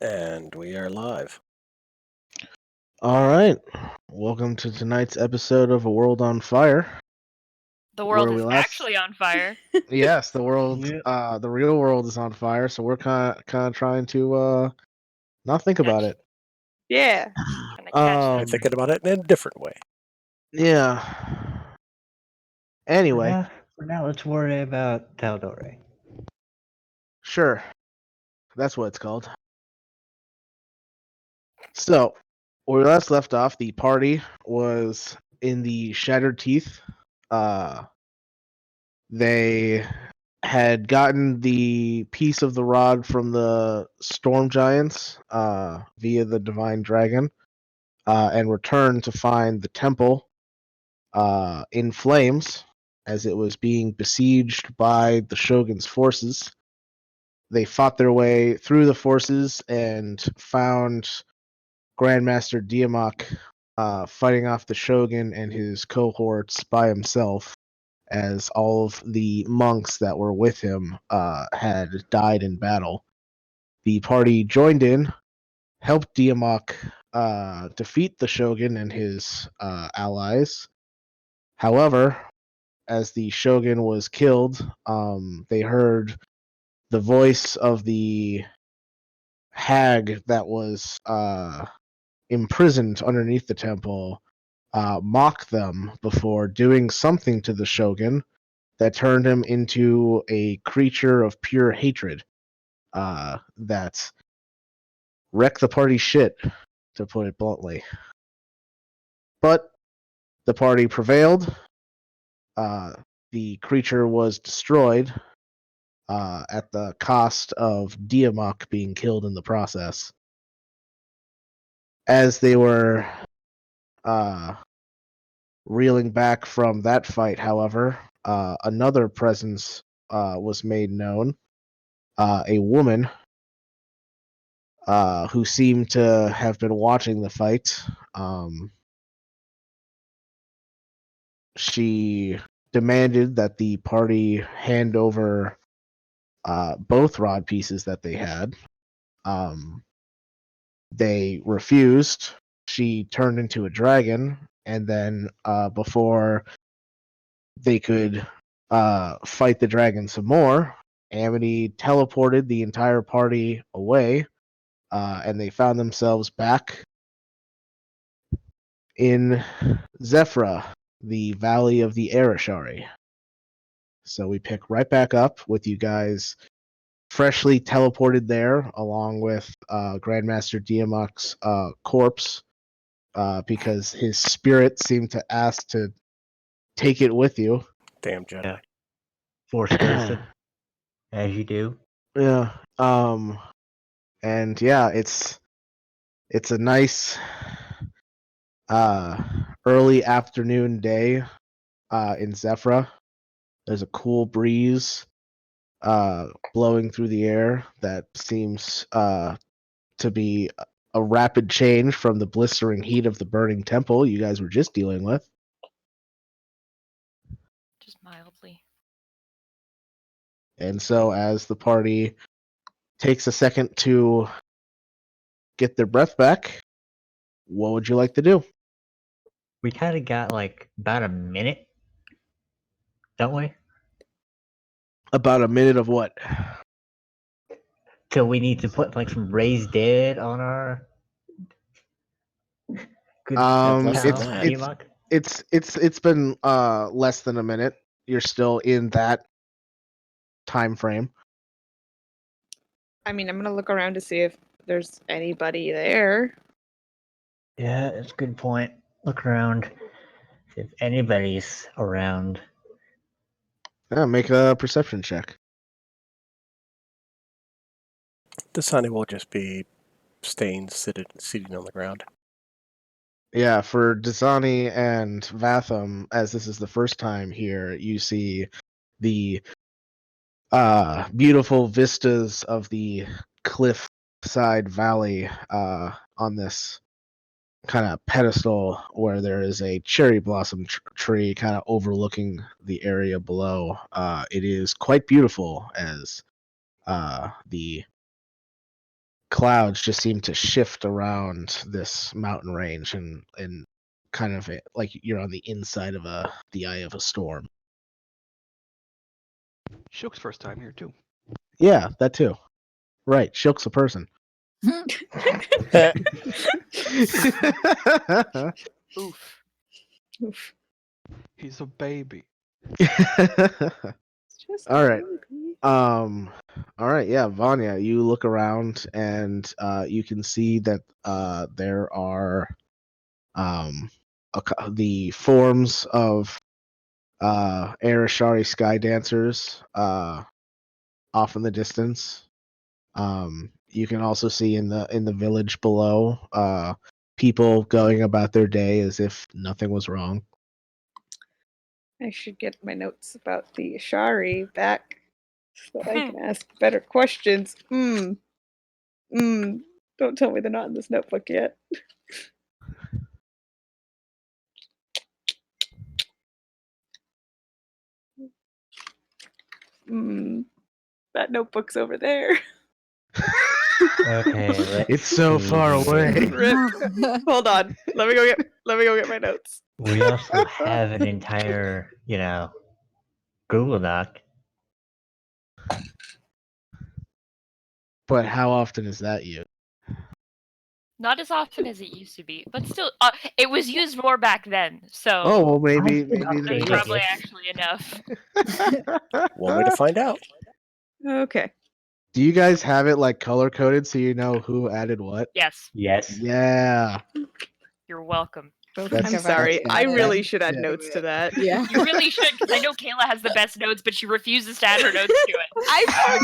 And we are live. All right. Welcome to tonight's episode of A World on Fire. The world where is we last- actually on fire. Yes, the world, Yeah. the real world is on fire. So we're kind of trying to not think about it. Yeah. Trying to catch Um, I'm thinking about it in a different way. Yeah. Anyway, For now, let's worry about Tal'Dorei. sure. That's what it's called. So, where we last left off, the party was in the Shattered Teeth. They had gotten the piece of the rod from the storm giants via the divine dragon, and returned to find the temple in flames as it was being besieged by the shogun's forces. They fought their way through the forces and found Grandmaster Diamok fighting off the shogun and his cohorts by himself, as all of the monks that were with him had died in battle. The party joined in, helped Diamok defeat the shogun and his allies. However, as the shogun was killed, they heard the voice of the hag that was imprisoned underneath the temple mock them before doing something to the shogun that turned him into a creature of pure hatred that wrecked the party's shit, to put it bluntly. But the party prevailed. The creature was destroyed at the cost of Diamok being killed in the process. As they were reeling back from that fight, however, another presence was made known. A woman who seemed to have been watching the fight. She demanded that the party hand over both rod pieces that they had. They refused. She turned into a dragon, and then before they could fight the dragon some more, Amity teleported the entire party away, and they found themselves back in Zephyra, the Valley of the Arashari. So we pick right back up with you guys freshly teleported there, along with Grandmaster Diamok's corpse, because his spirit seemed to ask to take it with you. Damn Jedi. Yeah. Force ghosted, as you do. Yeah. And yeah, it's a nice early afternoon day in Zephyra. There's a cool breeze blowing through the air that seems to be a rapid change from the blistering heat of the burning temple you guys were just dealing with. Just mildly. And so as the party takes a second to get their breath back, what would you like to do? We kind of got like about a minute, don't we? About a minute of what? Till we need to put like some raised dead on our good less than pal that. Diamok. It's been less than a minute. You're still in that time frame. I mean, I'm gonna look around to see if there's anybody there. Yeah, that's a good point. Look around, see if anybody's around. Yeah, make a perception check. Dasani will just be staying seated on the ground. Yeah, for Dasani and Vatham, as this is the first time here, you see the beautiful vistas of the cliffside valley on this kind of pedestal where there is a cherry blossom tree kind of overlooking the area below. It is quite beautiful as the clouds just seem to shift around this mountain range and kind of like you're on the inside of the eye of a storm. Shook's first time here too. Yeah, that too. Right, Shilk's a person. Oof. Oof. He's a baby. It's just All right. baby. All right, yeah, Vanya, you look around and you can see that there are the forms of Arashari sky dancers off in the distance. You can also see in the village below people going about their day as if nothing was wrong. I should get my notes about the Ashari back so I can ask better questions. Don't tell me they're not in this notebook yet. That notebook's over there. Okay, let's It's so see far away. here. Rip. Hold on. Let me go get my notes. We also have an entire, Google Doc. But how often is that used? Not as often as it used to be, but still, it was used more back then. So Oh, well, maybe I've been there's there's updated. probably Yes. actually enough. One way to find out. Okay. Do you guys have it like color coded so you know who added what? Yes, Yes. Yeah. you're welcome. That's- I'm sorry. that's- I really that's- should add yeah. notes to that. Yeah. You really should, because I know Kayla has the best notes, but she refuses to add her notes to it. I And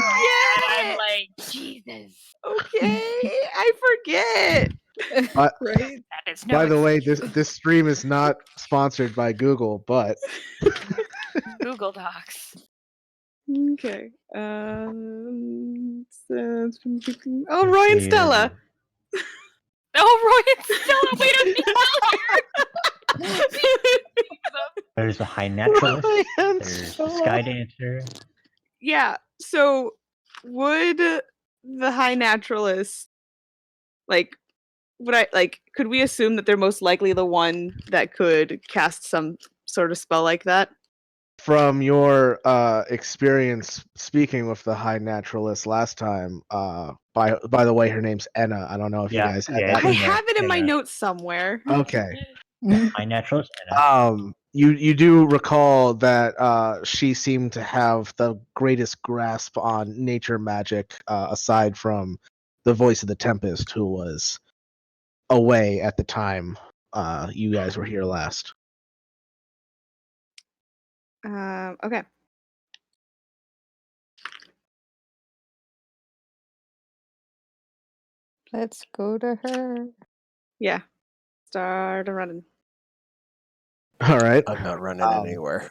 I'm forget. like, Jesus, Okay, I forget. Right. that is no By the way, excuse. this stream is not sponsored by Google, but Google Docs. Okay. Oh, Roy and Stella. Oh, Roy and Stella, wait, are they still here? There's the High Naturalist. Roy and There's the Stella. Sky Dancer. Yeah. So, would the High Naturalist could we assume that they're most likely the one that could cast some sort of spell like that? From your experience speaking with the High Naturalist last time, by the way, her name's Enna. I don't know if you Yeah, guys had yeah, that. I in have it in my there. notes somewhere. Okay. High Naturalist. And You do recall that she seemed to have the greatest grasp on nature magic, aside from the voice of the Tempest, who was away at the time you guys were here last. Okay. Let's go to her. Yeah. Start running. All right. I'm not running anywhere.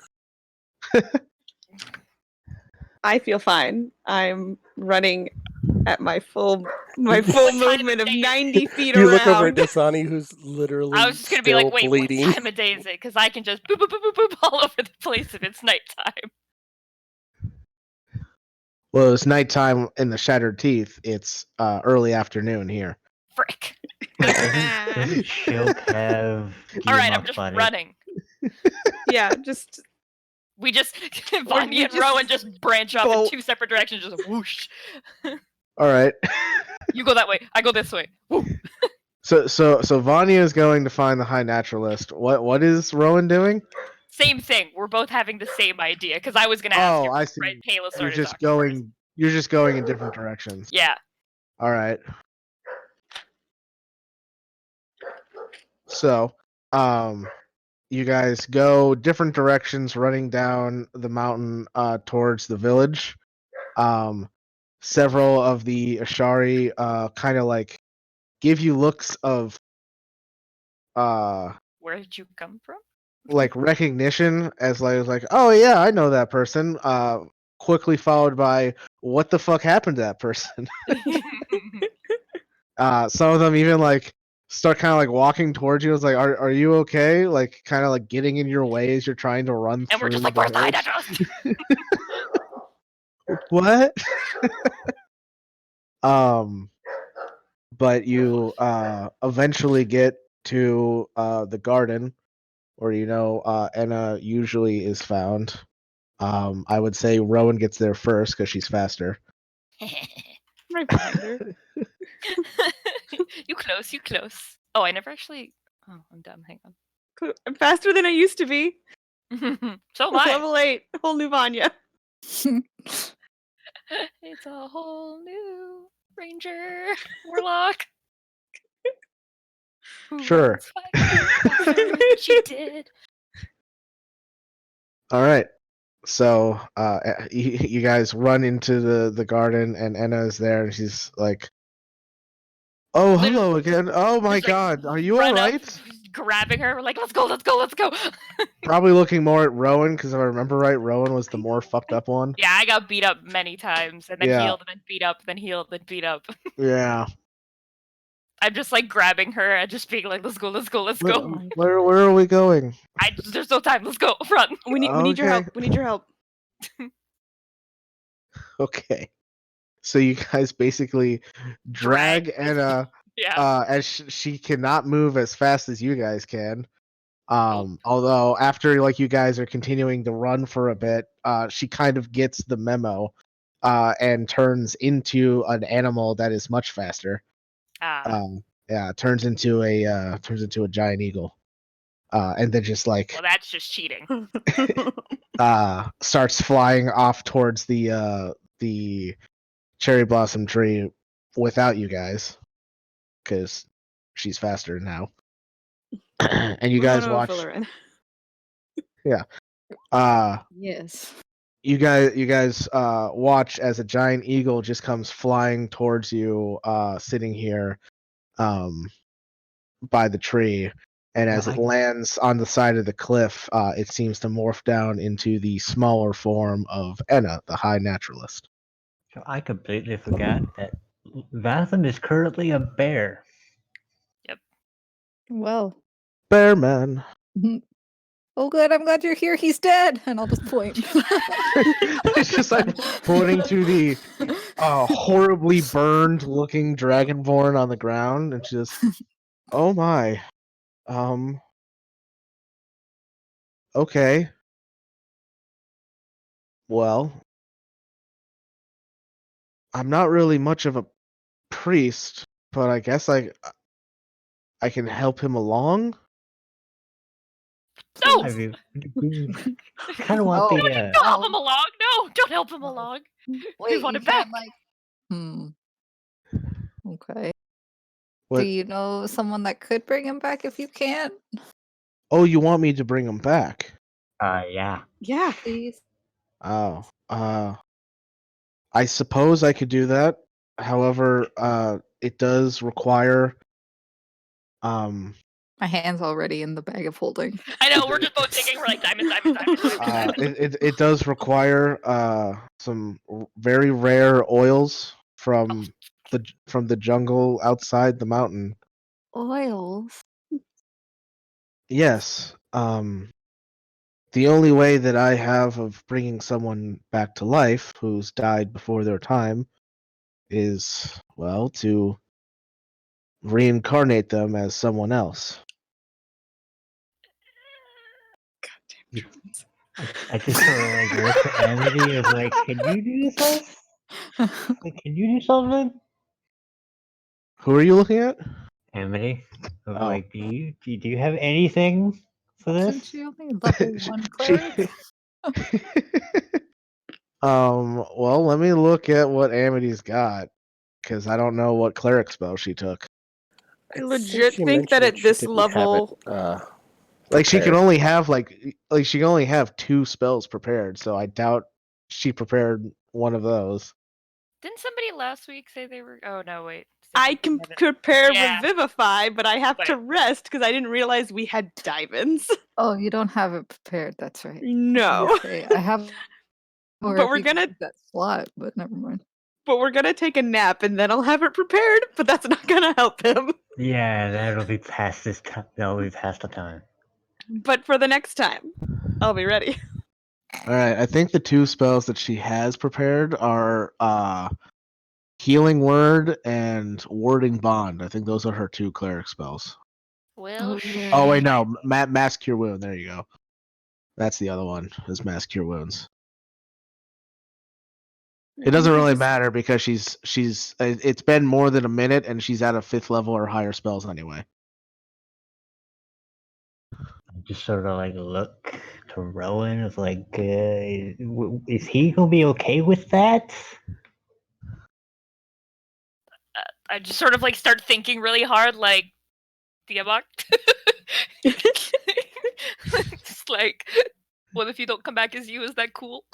I feel fine. I'm running at my full What time movement of of day is it? 90 feet You around. look over at Dasani, who's literally I was just gonna be still like, wait, bleeding. what time of day is it? Because I can just boop, boop, boop, boop, boop all over the place if it's nighttime. Well, it's nighttime in the Shattered Teeth. It's early afternoon here. Frick. doesn't Shilk have Alright, I'm Guillemot just Bunny? running. Yeah, just We just, Vanya and just Rowan just branch off in bolt. 2 separate directions, just whoosh. All right. You go that way, I go this way. Woo. So Vanya is going to find the High Naturalist. What is Rowan doing? Same thing, we're both having the same idea, because I was gonna ask Oh, you, I see. right? Kayla You're started just talking first. going. You're just going in different directions. Yeah. All right. So, you guys go different directions, running down the mountain towards the village. Several of the Ashari kind of like give you looks of Where did you come from? like recognition as like oh yeah, I know that person. Quickly followed by what the fuck happened to that person. Some of them even like start kind of like walking towards you. It's like, are you okay? Like kind of like getting in your way as you're trying to run And through. we're just like, the where's the High village. Naturalist? What? but you eventually get to the garden where Enna usually is found. I would say Rowan gets there first because she's faster. Right behind her. You close, you close. Oh, I never actually. Oh, I'm dumb. Hang I'm faster than I used to be. on. So am I. Level 8. Whole new Vanya. It's a whole new ranger warlock. Who Sure. runs 5 feet faster than she did. All right. So you guys run into the garden, and Enna is there, and she's like, "Oh, hello again. Oh my Just, like, God, are you run all up, right?" grabbing her. We're like, let's go, let's go, let's go. Probably looking more at Rowan because if I remember right, Rowan was the more fucked up one. Yeah, I got beat up many times, and then Yeah. healed, and then beat up, then healed, then beat up. Yeah. I'm just like grabbing her and just being like, let's go, let's go, let's go. Where are we going? There's no time. Let's go, run. We need your Okay. help. We need your help. Okay. So you guys basically drag Enna Yeah. as she cannot move as fast as you guys can. Nope. Although after you guys are continuing to run for a bit, she kind of gets the memo and turns into an animal that is much faster. Yeah, turns into a giant eagle. And then just Well, that's just cheating. starts flying off towards the cherry blossom tree without you guys because she's faster now. And you guys watch. Fill her in. Yeah. Yes. You guys watch as a giant eagle just comes flying towards you, sitting here by the tree. And as it lands on the side of the cliff, it seems to morph down into the smaller form of Enna, the high naturalist. So I completely forgot that Vatham is currently a bear. Well. Bear man. Oh, good. I'm glad you're here. He's dead. And I'll just point. It's just like pointing to the horribly burned looking dragonborn on the ground and just, oh my. Okay. Well, I'm not really much of a priest, but I guess I can help him along. No! I mean, kind of want the. Don't help him along. No, don't help him along. Wait, want you it back. can't Okay. What? Do you know someone that could bring him back if you can't? Oh, you want me to bring him back? Yeah. Yeah. Please. Oh, I suppose I could do that. However, it does require. My hand's already in the bag of holding. I know, we're just both thinking, we're like, diamonds. It does require some very rare oils from the jungle outside the mountain. Oils? Yes. The only way that I have of bringing someone back to life who's died before their time is, well, to reincarnate them as someone else. I just sort of look at Amity and like, can you do this? Can you do something? Who are you looking at? Amity, like, do you have anything for this? Isn't she only level 1 cleric? Well, let me look at what Amity's got, because I don't know what cleric spell she took. I legit think that at this level, she can only have she can only have 2 spells prepared, so I doubt she prepared one of those. Didn't somebody last week say they were? Oh no, wait. I can prepare Yeah. Revivify, but I have to rest because I didn't realize we had diamonds. Oh, you don't have it prepared. That's right. No. Okay, I have. But we're gonna that slot, but never mind. But we're gonna take a nap and then I'll have it prepared. But that's not gonna help him. Yeah, that'll be past this time. That'll be past the time. But for the next time, I'll be ready. All right, I think the 2 spells that she has prepared are Healing Word and Warding Bond. I think those are her 2 cleric spells. Well, yeah. Oh wait, no, Mass Cure Wound. There you go. That's the other one. Is Mass Cure Wounds. It doesn't really matter because she's. It's been more than a minute, and she's at a 5th level or higher spells anyway. Just sort of like look to Rowan. It's like, is he gonna be okay with that? I just sort of like start thinking really hard, like, Diamok. Just like, what if you don't come back as you? Is that cool?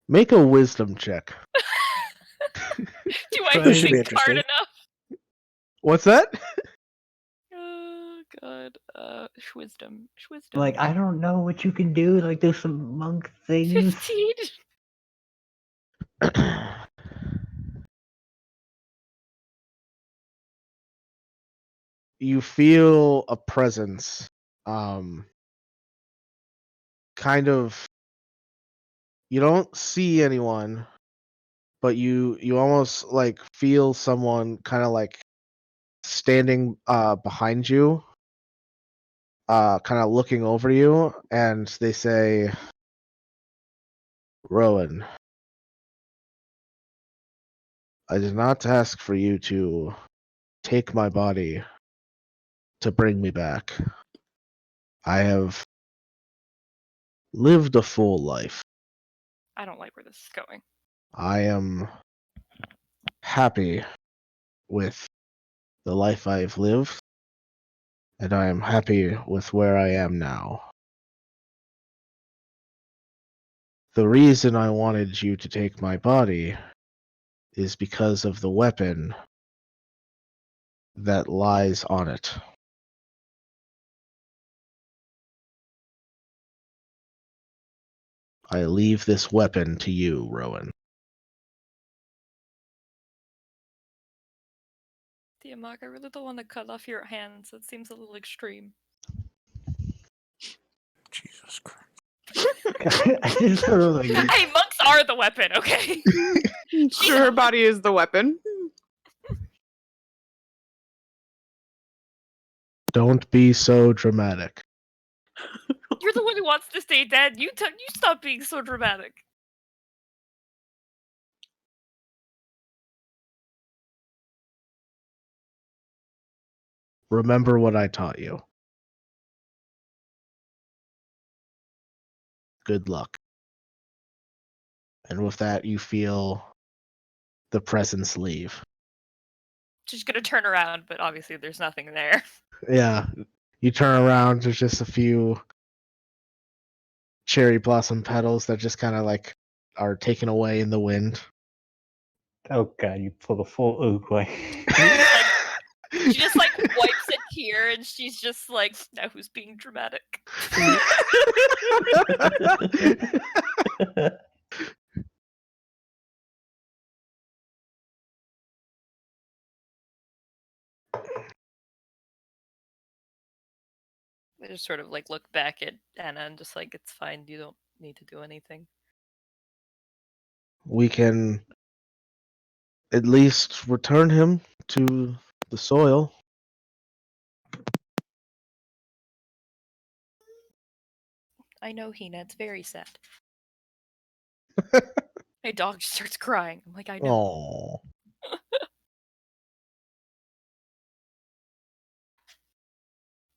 Make a Wisdom check. Do I That should be think hard interesting. enough? What's that? Oh god. Wisdom. Like, I don't know what you can do. Like, do some monk things. 15. You feel a presence. Kind of. You don't see anyone, but you almost like feel someone kind of like standing behind you, kind of looking over you, and they say, Rowan, I did not ask for you to take my body to bring me back. I have lived a full life. I don't like where this is going. I am happy with the life I've lived, and I am happy with where I am now. The reason I wanted you to take my body is because of the weapon that lies on it. I leave this weapon to you, Rowan. Diamok, I really don't want to cut off your hands. It seems a little extreme. Jesus Christ. I just sort of like, Hey, monks are the weapon, okay? So her body is the weapon. Don't be so dramatic. You're the one who wants to stay dead. You stop being so dramatic. Remember what I taught you. Good luck. And with that, you feel the presence leave. She's gonna turn around, but obviously there's nothing there. Yeah, you turn around, there's just a few cherry blossom petals that just kind of like are taken away in the wind. oh god, you pull a full Oogway. She just like wipes a tear and she's just like, now who's being dramatic? I just sort of like look back at Anna and just like, it's fine, you don't need to do anything. We can at least return him to the soil. I know, Hina, it's very sad. My dog just starts crying. I'm like, I know. Oh,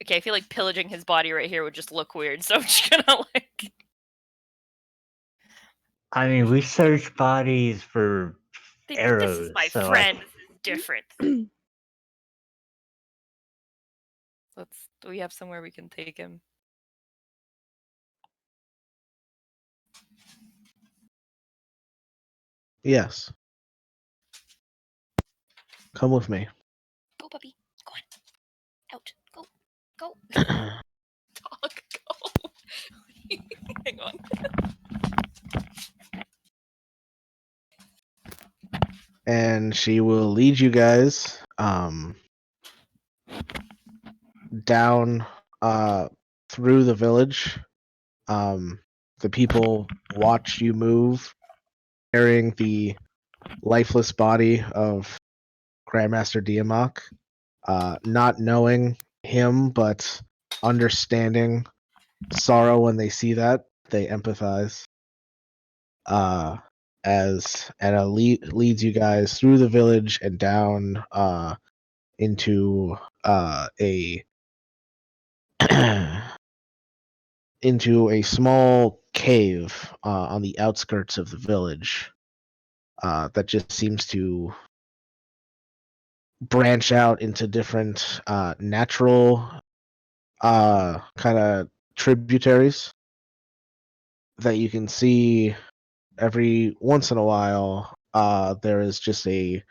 Okay, I feel like pillaging his body right here would just look weird, so I'm just gonna like... I mean, we search bodies for This arrows. is my so friend. This is different. Do we have somewhere we can take him? yes. Come with me. Go, puppy. Go on. Out. Go. Go. Dog, go. Hang on. And she will lead you guys down through the village. The people watch you move carrying the lifeless body of Grandmaster Diamok, not knowing him, but understanding sorrow when they see that, they empathize. As Anna leads you guys through the village and down into a into a small cave on the outskirts of the village that just seems to branch out into different natural kind of tributaries that you can see every once in a while. There is just a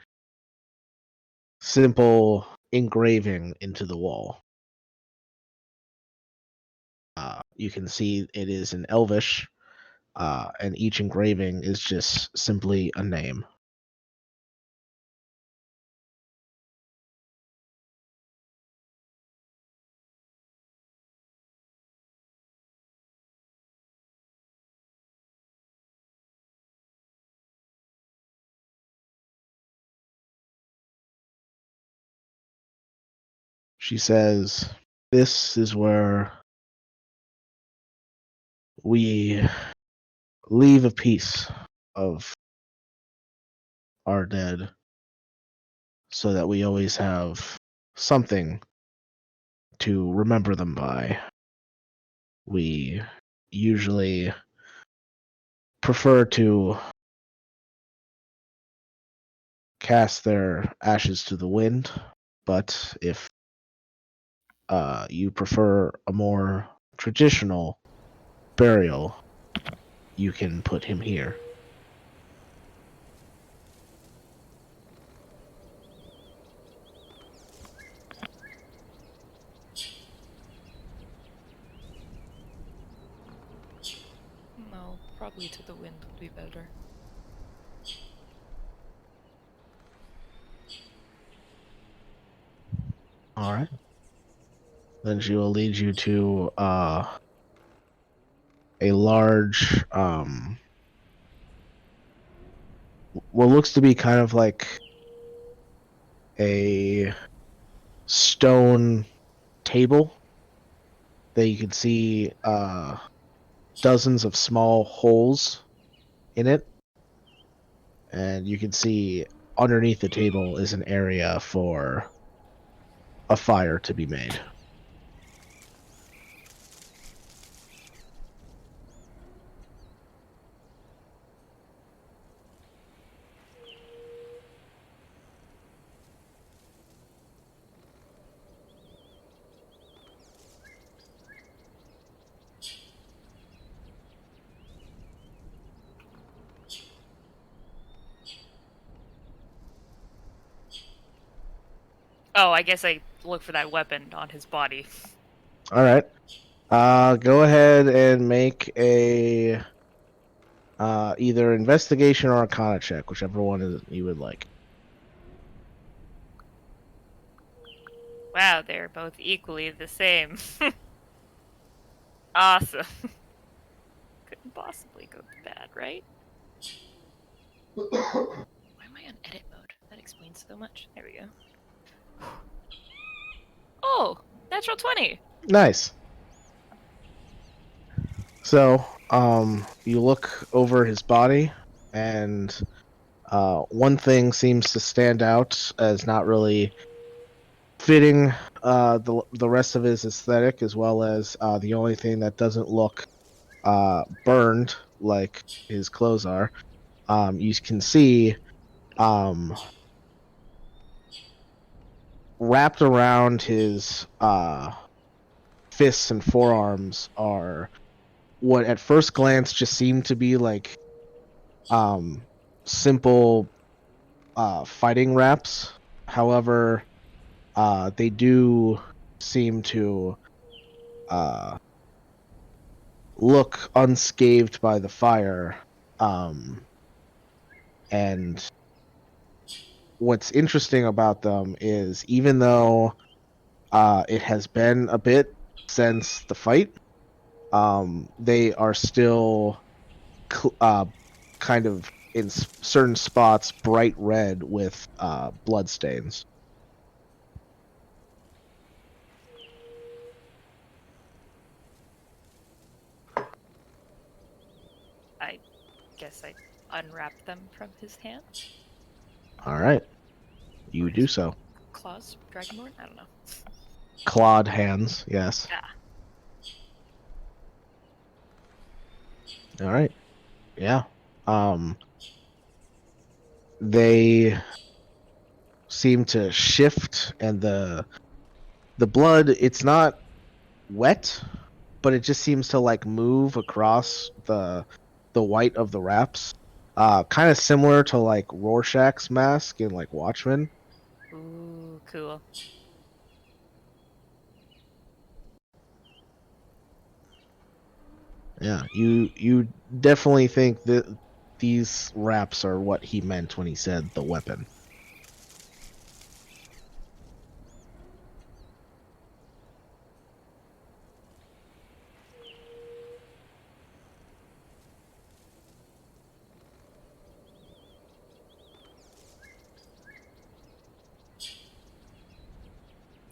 simple engraving into the wall. You can see it is in Elvish, and each engraving is just simply a name. She says, "This is where we leave a piece of our dead so that we always have something to remember them by. We usually prefer to cast their ashes to the wind, but if you prefer a more traditional burial, you can put him here." No, probably to the wind would be better. All right. Then she will lead you to a large, what looks to be kind of like a stone table that you can see dozens of small holes in it, and you can see underneath the table is an area for a fire to be made. Oh, I guess I look for that weapon on his body. All right. Go ahead and make a either investigation or arcana check, whichever one is you would like. Wow, they're both equally the same. Awesome. Couldn't possibly go bad, right? Why am I on edit mode? That explains so much. There we go. Oh, natural 20. Nice. So, you look over his body, and one thing seems to stand out as not really fitting the rest of his aesthetic, as well as the only thing that doesn't look burned like his clothes are. You can see wrapped around his fists and forearms are what at first glance just seem to be like simple fighting wraps. However, they do seem to look unscathed by the fire. And what's interesting about them is even though it has been a bit since the fight, they are still kind of in certain spots bright red with blood stains. I guess I unwrap them from his hand. All right, you Or do his so. claws, dragonborn? I don't know. Clawed hands, yes. Ah. All right, yeah. They seem to shift, and the blood, it's not wet, but it just seems to like move across the white of the wraps. Kind of similar to like Rorschach's mask in like Watchmen. Ooh, cool. Yeah, you definitely think that these wraps are what he meant when he said the weapon.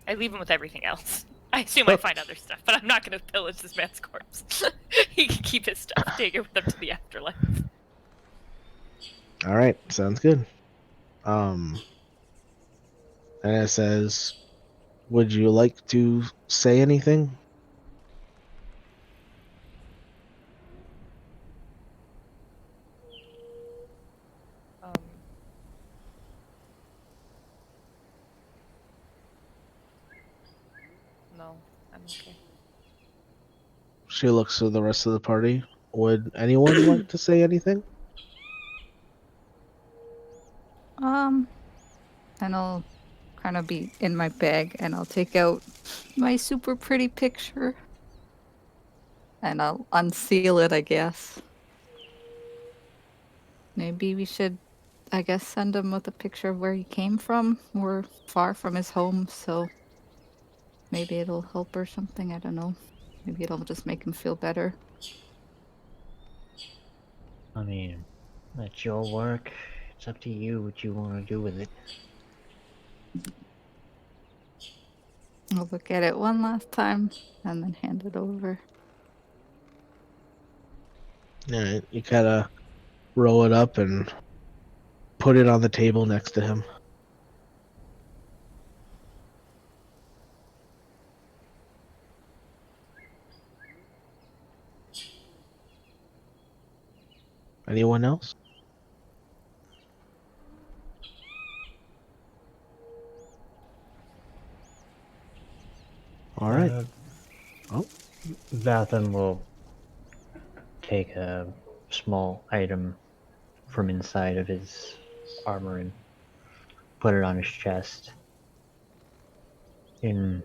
I leave him with everything else. I assume I find other stuff, but I'm not going to pillage this man's corpse. He can keep his stuff, take it with him to the afterlife. All right, sounds good. And it says, "Would you like to say anything?" No, I'm okay. She looks to the rest of the party. Would anyone like to say anything? And I'll kind of be in my bag and I'll take out my super pretty picture and I'll unseal it, I guess. Maybe we should, I guess, send him with a picture of where he came from. We're far from his home, so maybe it'll help or something. I don't know. Maybe it'll just make him feel better. I mean, that's your work. It's up to you what you want to do with it. I'll look at it one last time and then hand it over. Yeah, you kind of roll it up and put it on the table next to him. Anyone else? All right. Oh. Vatham will take a small item from inside of his armor and put it on his chest. In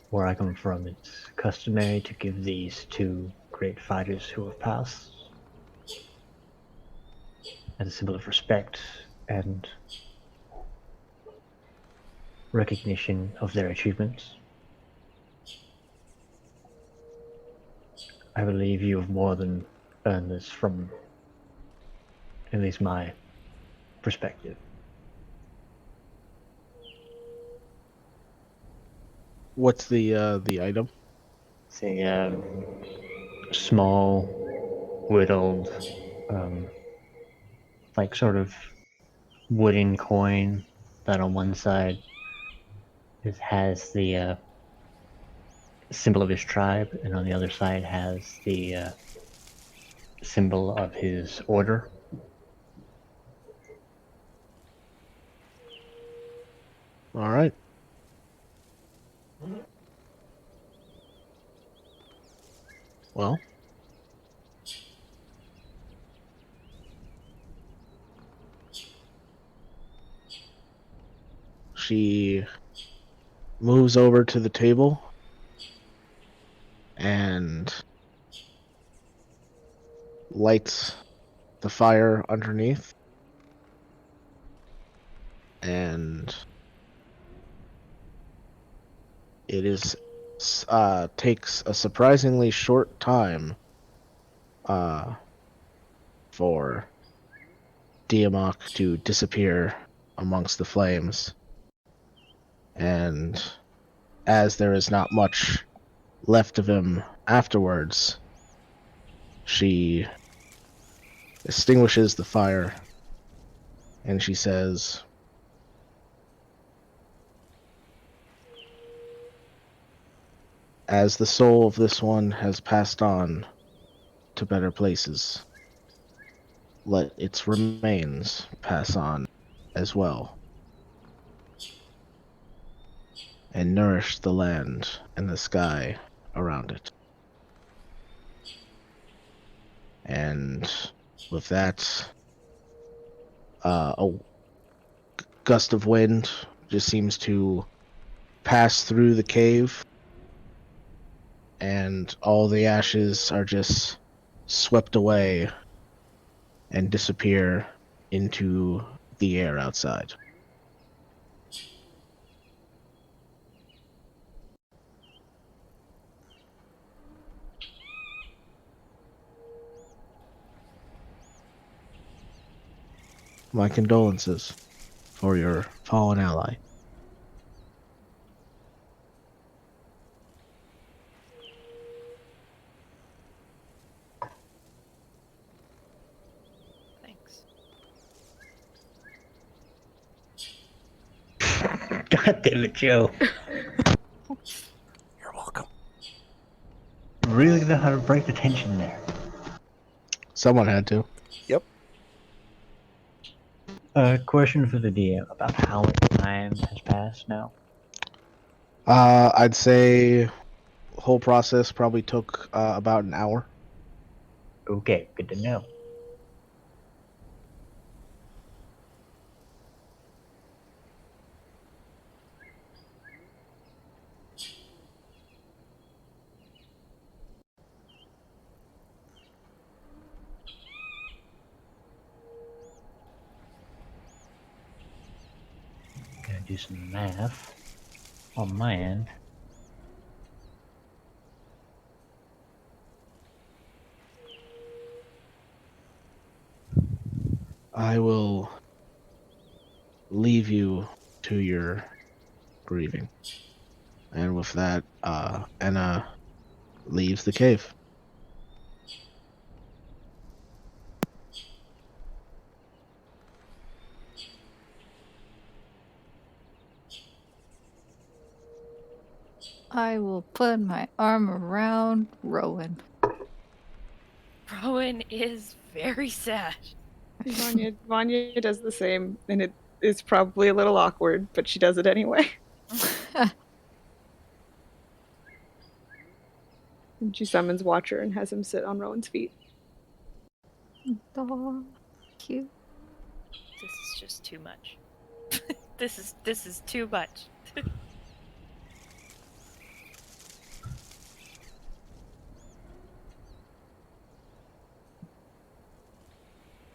where I come from, it's customary to give these to great fighters who have passed as a symbol of respect and recognition of their achievements. I believe you have more than earned this from at least my perspective. What's the item? It's a small, whittled, like sort of wooden coin that on one side it has the symbol of his tribe, and on the other side has the symbol of his order. All right. Well, she moves over to the table and lights the fire underneath, and it is takes a surprisingly short time for Diamok to disappear amongst the flames. And as there is not much left of him afterwards, she extinguishes the fire and she says, "As the soul of this one has passed on to better places, let its remains pass on as well, and nourish the land and the sky around it." And with that, a gust of wind just seems to pass through the cave, and all the ashes are just swept away and disappear into the air outside. My condolences for your fallen ally. Thanks. God damn it, Joe. You're welcome. Really know how to break the tension there. Someone had to. Yep. Question for the DM about how much time has passed now. I'd say the whole process probably took about an hour. Okay, good to know. Gonna do some math on my end. I will leave you to your grieving. And with that, Anna leaves the cave. I will put my arm around Rowan. Rowan is very sad. Vanya does the same, and it is probably a little awkward, but she does it anyway. And she summons Watcher and has him sit on Rowan's feet. Aw, cute. This is just too much. This is too much.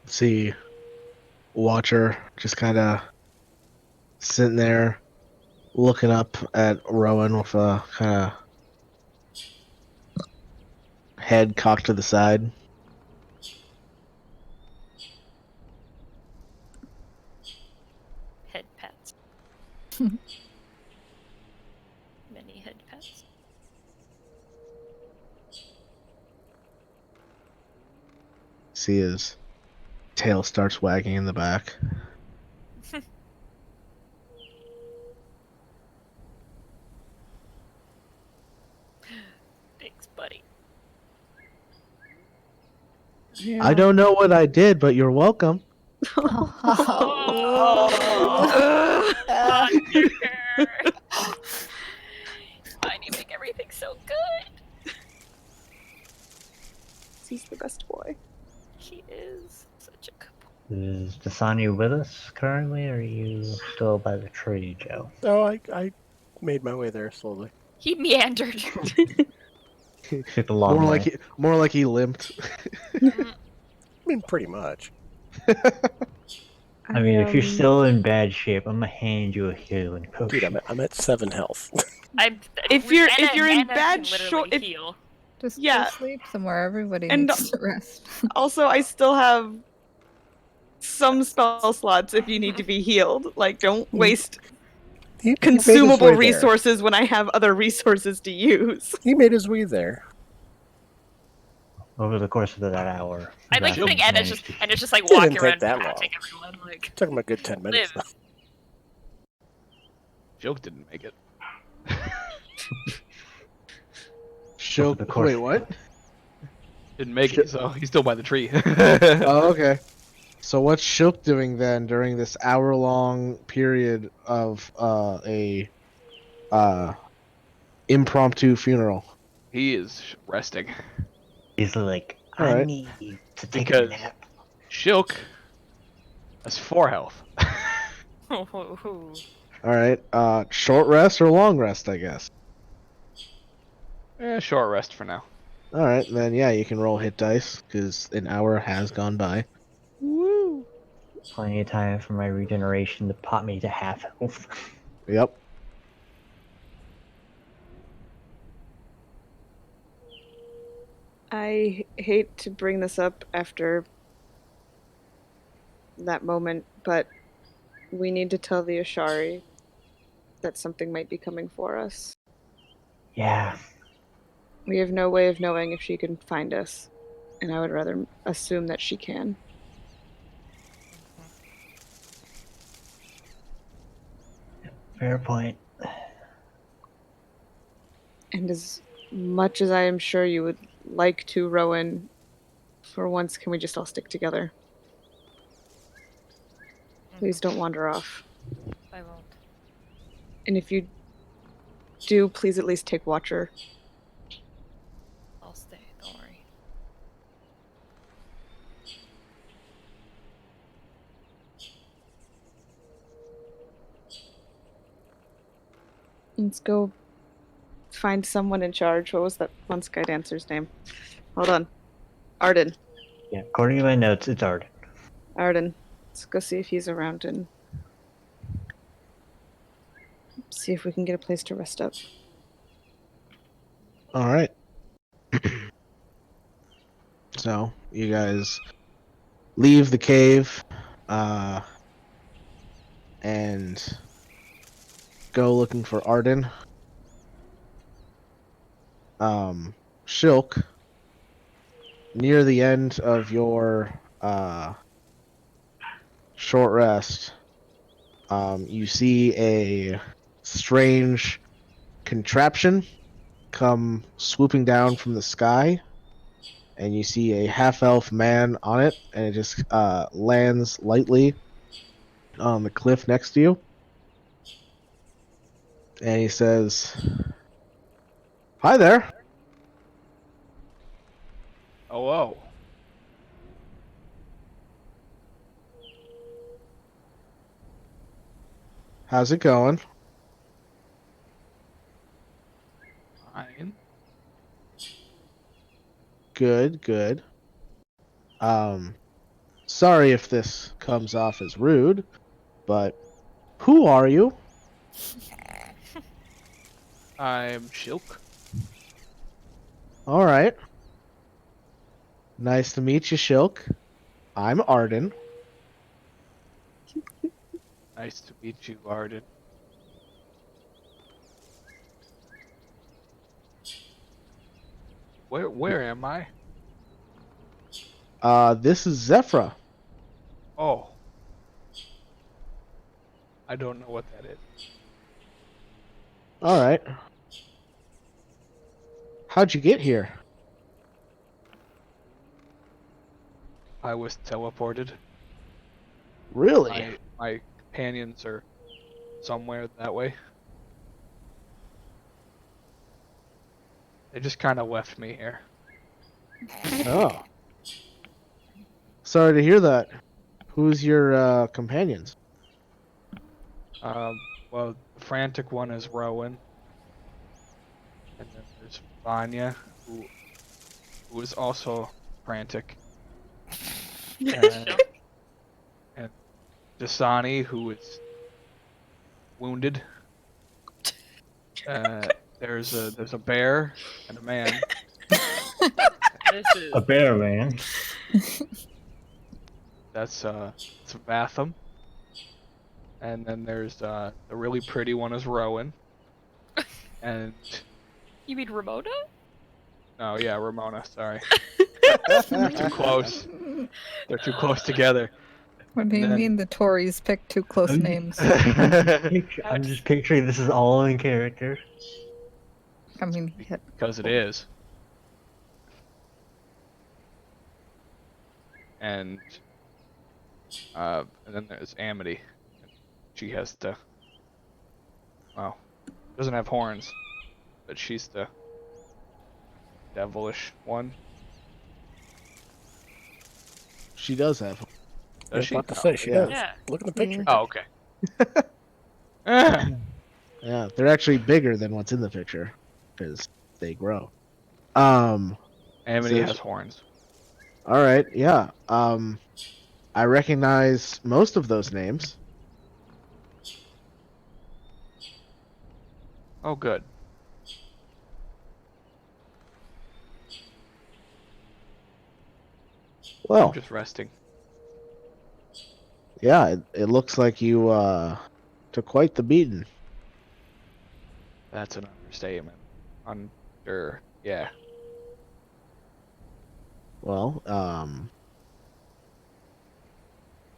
See Watcher just kind of sitting there looking up at Rowan with a kind of head cocked to the side. Head pats. Many head pats. See his tail starts wagging in the back. Thanks, buddy. Yeah. I don't know what I did, but you're welcome. Why do you make everything so good? He's the best boy. He is such a good boy. Is Dasani with us currently, or are you still by the tree, Joe? Oh, I made my way there slowly. He meandered. Took the long way. More like he limped. I mean, pretty much. I mean, if you're still in bad shape, I'm gonna hand you a healing Dude, potion. I'm at 7 health. If you're in Anna bad can literally shape, heal. Just Yeah. go sleep somewhere. Everybody And- needs to rest. Also, I still have some spell slots if you need to be healed. Like, don't waste He made his consumable way there. resources when I have other resources to use. He made his way there. Over the course of that hour. I like to Zephyr think Anna's managed just like Didn't walking take around that patching everyone. Like, Took him a good 10 minutes. live. Joke didn't make it. Show. the course. Wait, what? Didn't make it, so he's still by the tree. Oh, okay. So what's Shook doing then during this hour-long period of a impromptu funeral? He is resting. He's like, All I right. need to take Because- a nap. Shilk has 4 health. All right. Short rest or long rest, I guess. Short rest for now. All right, then yeah, you can roll hit dice because an hour has gone by. Woo! Plenty of time for my regeneration to pop me to half health. Yep. I hate to bring this up after that moment, but we need to tell the Ashari that something might be coming for us. Yeah. We have no way of knowing if she can find us, and I would rather assume that she can. Fair point. And as much as I am sure you would like to, Rowan, for once, can we just all stick together? Please don't wander off. I won't. And if you do, please at least take Watcher. I'll stay. Don't worry. Let's go find someone in charge. What was that one Sky Dancer's name? Hold on. Arden. Yeah, according to my notes, it's Arden. Arden. Let's go see if he's around and see if we can get a place to rest up. All right. So you guys leave the cave, and go looking for Arden. Shilk, near the end of your short rest, you see a strange contraption come swooping down from the sky, and you see a half-elf man on it, and it just lands lightly on the cliff next to you. And he says, "Hi there." Oh, whoa. How's it going? Fine. Good, good. Sorry if this comes off as rude, but who are you? I'm Shilk. All right. Nice to meet you, Shilk. I'm Arden. Nice to meet you, Arden. Where am I? This is Zephyra. Oh. I don't know what that is. All right. How'd you get here? I was teleported. Really? My companions are somewhere that way. They just kind of left me here. Oh. Sorry to hear that. Who's your companions? Well, the frantic one is Rowan. And then there's Vanya, who is also frantic. And Dasani, who is wounded. There's a bear and a man. This is A bear, man. That's Vatham. And then there's the really pretty one is Rowan. And You mean Ramona? oh yeah, Ramona. Sorry, they're too close. They're too close together. What do you then- mean the Tories picked two close I'm- names? I'm just picturing this is all in character. I mean, he had, Because it is. And then there's Amity. She has the doesn't have horns, but she's the devilish one. She does have. I Does was she? about to say she yeah. does. Yeah. Look at the picture. Oh, okay. Ah, Yeah, they're actually bigger than what's in the picture because they grow. All Amity So- has horns. right, yeah. I recognize most of those names. Oh, good. Well, I'm just resting. yeah, it looks like you took quite the beating. That's an understatement. Yeah. Well,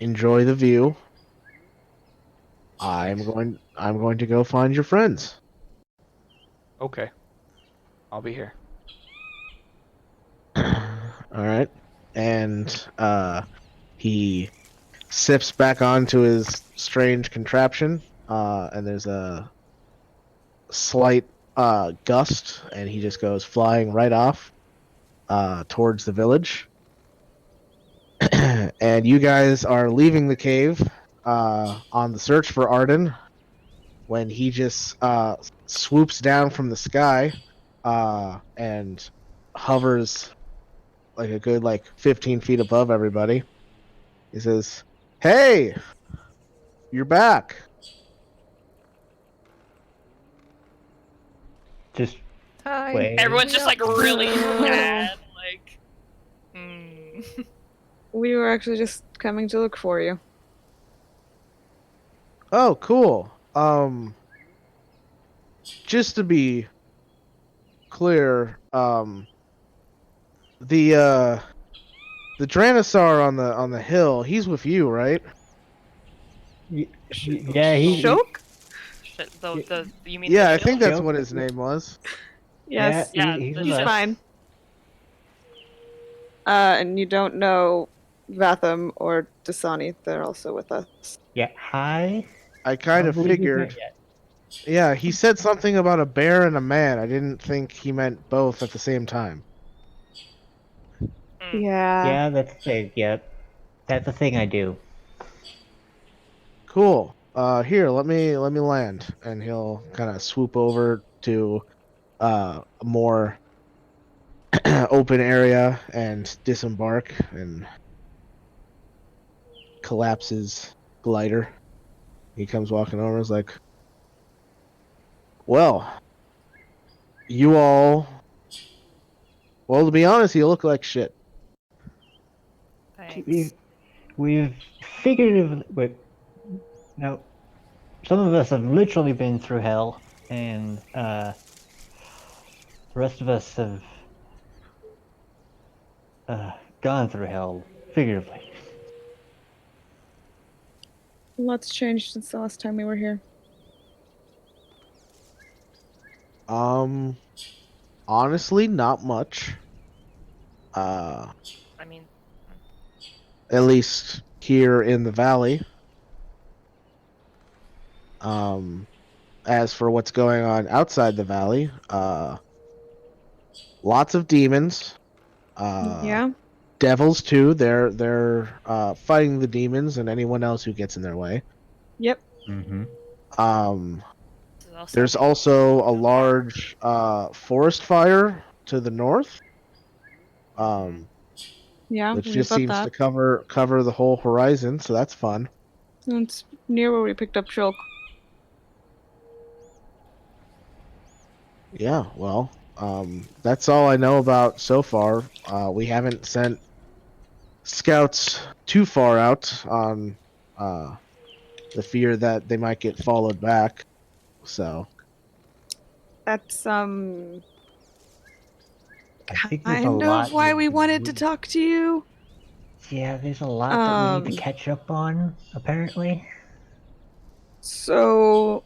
enjoy the view. I'm going to go find your friends. Okay. I'll be here. All right. And he sips back onto his strange contraption, and there's a slight gust, and he just goes flying right off towards the village. And you guys are leaving the cave on the search for Arden when he just swoops down from the sky and hovers like a good 15 feet above everybody. He says, "Hey, you're back." Just hi. wait. Everyone's just like really Uh. mad. Like, hmm. We were actually just coming to look for you. Oh, cool. Just to be clear, the Draenosaur on the hill, he's with you, right? Yeah, he. Shoke? Shit, the you mean? Yeah, the I think hill? that's what his name was. Yes. Yeah, he's the He's ship. fine. And you don't know Vatham or Dasani. They're also with us. Yeah, hi. I kind of Don't believe he's figured. not yet. Yeah, he said something about a bear and a man. I didn't think he meant both at the same time. Mm. Yeah, that's the thing. Yep, that's the thing I do. Cool. Here, let me land, and he'll kind of swoop over to a more open area and disembark and collapses glider. He comes walking over. Is like, well, you all. Well, to be honest, you look like shit. Thanks. We've figuratively. Wait, no. Some of us have literally been through hell, and the rest of us have gone through hell figuratively. Lots changed since the last time we were here. Honestly, not much. I mean, At least here in the valley. As for what's going on outside the valley, lots of demons. Yeah. Devils too. They're fighting the demons and anyone else who gets in their way. Yep. Mm-hmm. There's also a large forest fire to the north. Yeah. Which we just thought seems that. to cover the whole horizon, so that's fun. It's near where we picked up Shulk. Yeah, well, That's all I know about so far. We haven't sent scouts too far out on the fear that they might get followed back. So That's I think there's a kind of lot why we wanted to talk to you. Yeah, there's a lot that we need to Um, catch up on, apparently. So,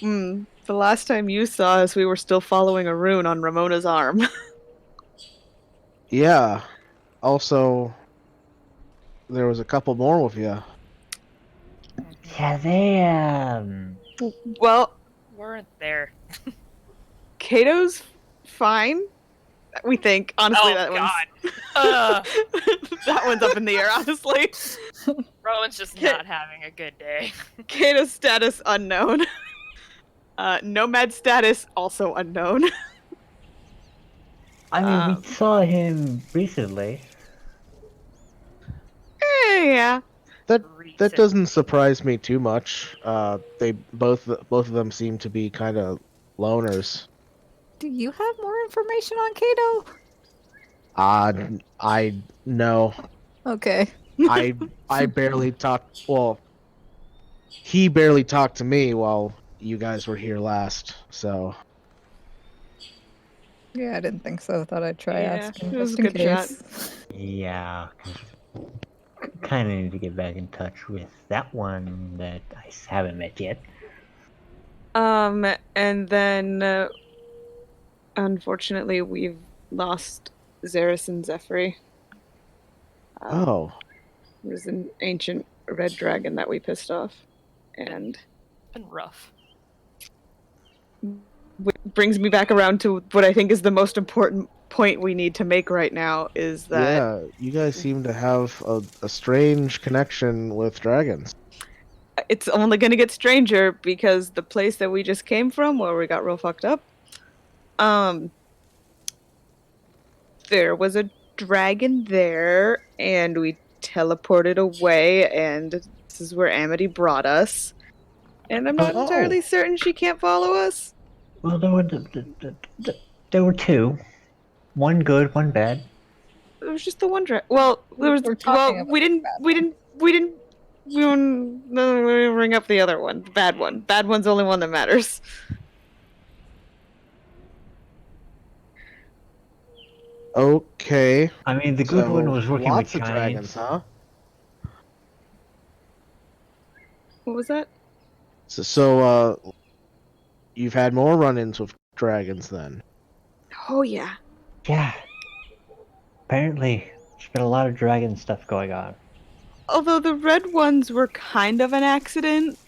the last time you saw us, we were still following a rune on Ramona's arm. yeah. Also, there was a couple more with you. Yeah, they, Well, Weren't there. Kato's fine. We think. Honestly, Oh, that God. that one's up in the air. Honestly, Rowan's just Ka- not having a good day. Kato's status unknown. Nomad status also unknown. I mean, we Um, saw him recently. yeah. That Recently. doesn't surprise me too much. They both of them seem to be kind of loners. Do you have more information on Kato? I know. Okay. I barely talked. Well, he barely talked to me while you guys were here last. So Yeah, I didn't think so. Thought I'd try Yeah, asking it was just a in good shot. case. Yeah, kind of need to get back in touch with that one that I haven't met yet. And then unfortunately, we've lost Xeris and Zephyr. oh, It was an ancient red dragon that we pissed off, and Been rough. which brings me back around to what I think is the most important point we need to make right now is that yeah. You guys seem to have a strange connection with dragons. it's only going to get stranger because the place that we just came from, where we got real fucked up, there was a dragon there, and we teleported away, and this is where Amity brought us. And I'm not Oh. entirely certain she can't follow us. Well, there were two. One good, one bad. It was just the one dragon. Well, there was. We're talking about We didn't. the We bad didn't. We didn't. We didn't bring up the other one, the bad one. Bad one's the only one that matters. Okay. I mean, the good So one was working with lots of dragons, giants. huh? What was that? So you've had more run-ins with dragons then. Oh yeah. Yeah. Apparently, there's been a lot of dragon stuff going on. Although the red ones were kind of an accident,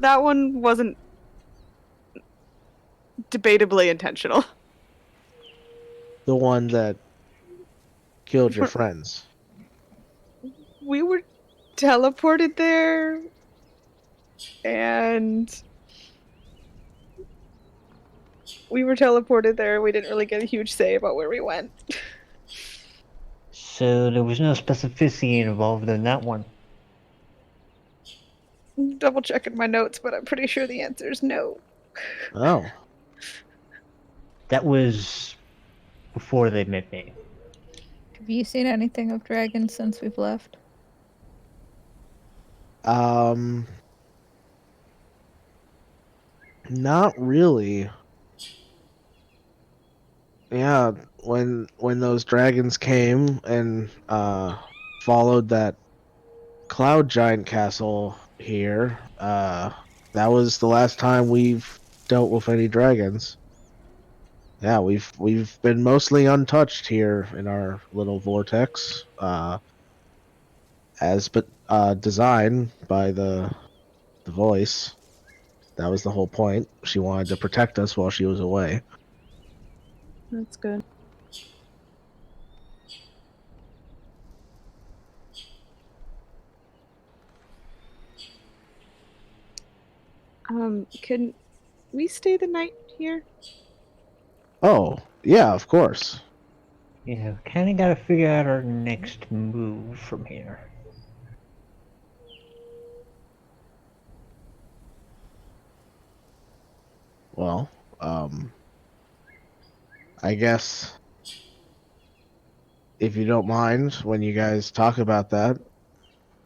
that one wasn't debatably intentional. The one that killed your friends. We were teleported there, and we didn't really get a huge say about where we went. So there was no specificity involved in that one. Double checking my notes, but I'm pretty sure the answer is no. Oh. That was before they met me. Have you seen anything of dragons since we've left? Not really. Yeah, when those dragons came and followed that cloud giant castle here, that was the last time we've dealt with any dragons. Yeah, we've been mostly untouched here in our little vortex, designed by the voice. That was the whole point. She wanted to protect us while she was away. That's good. Can we stay the night here? Oh, yeah, of course. Yeah, kinda gotta figure out our next move from here. Well, I guess if you don't mind, when you guys talk about that,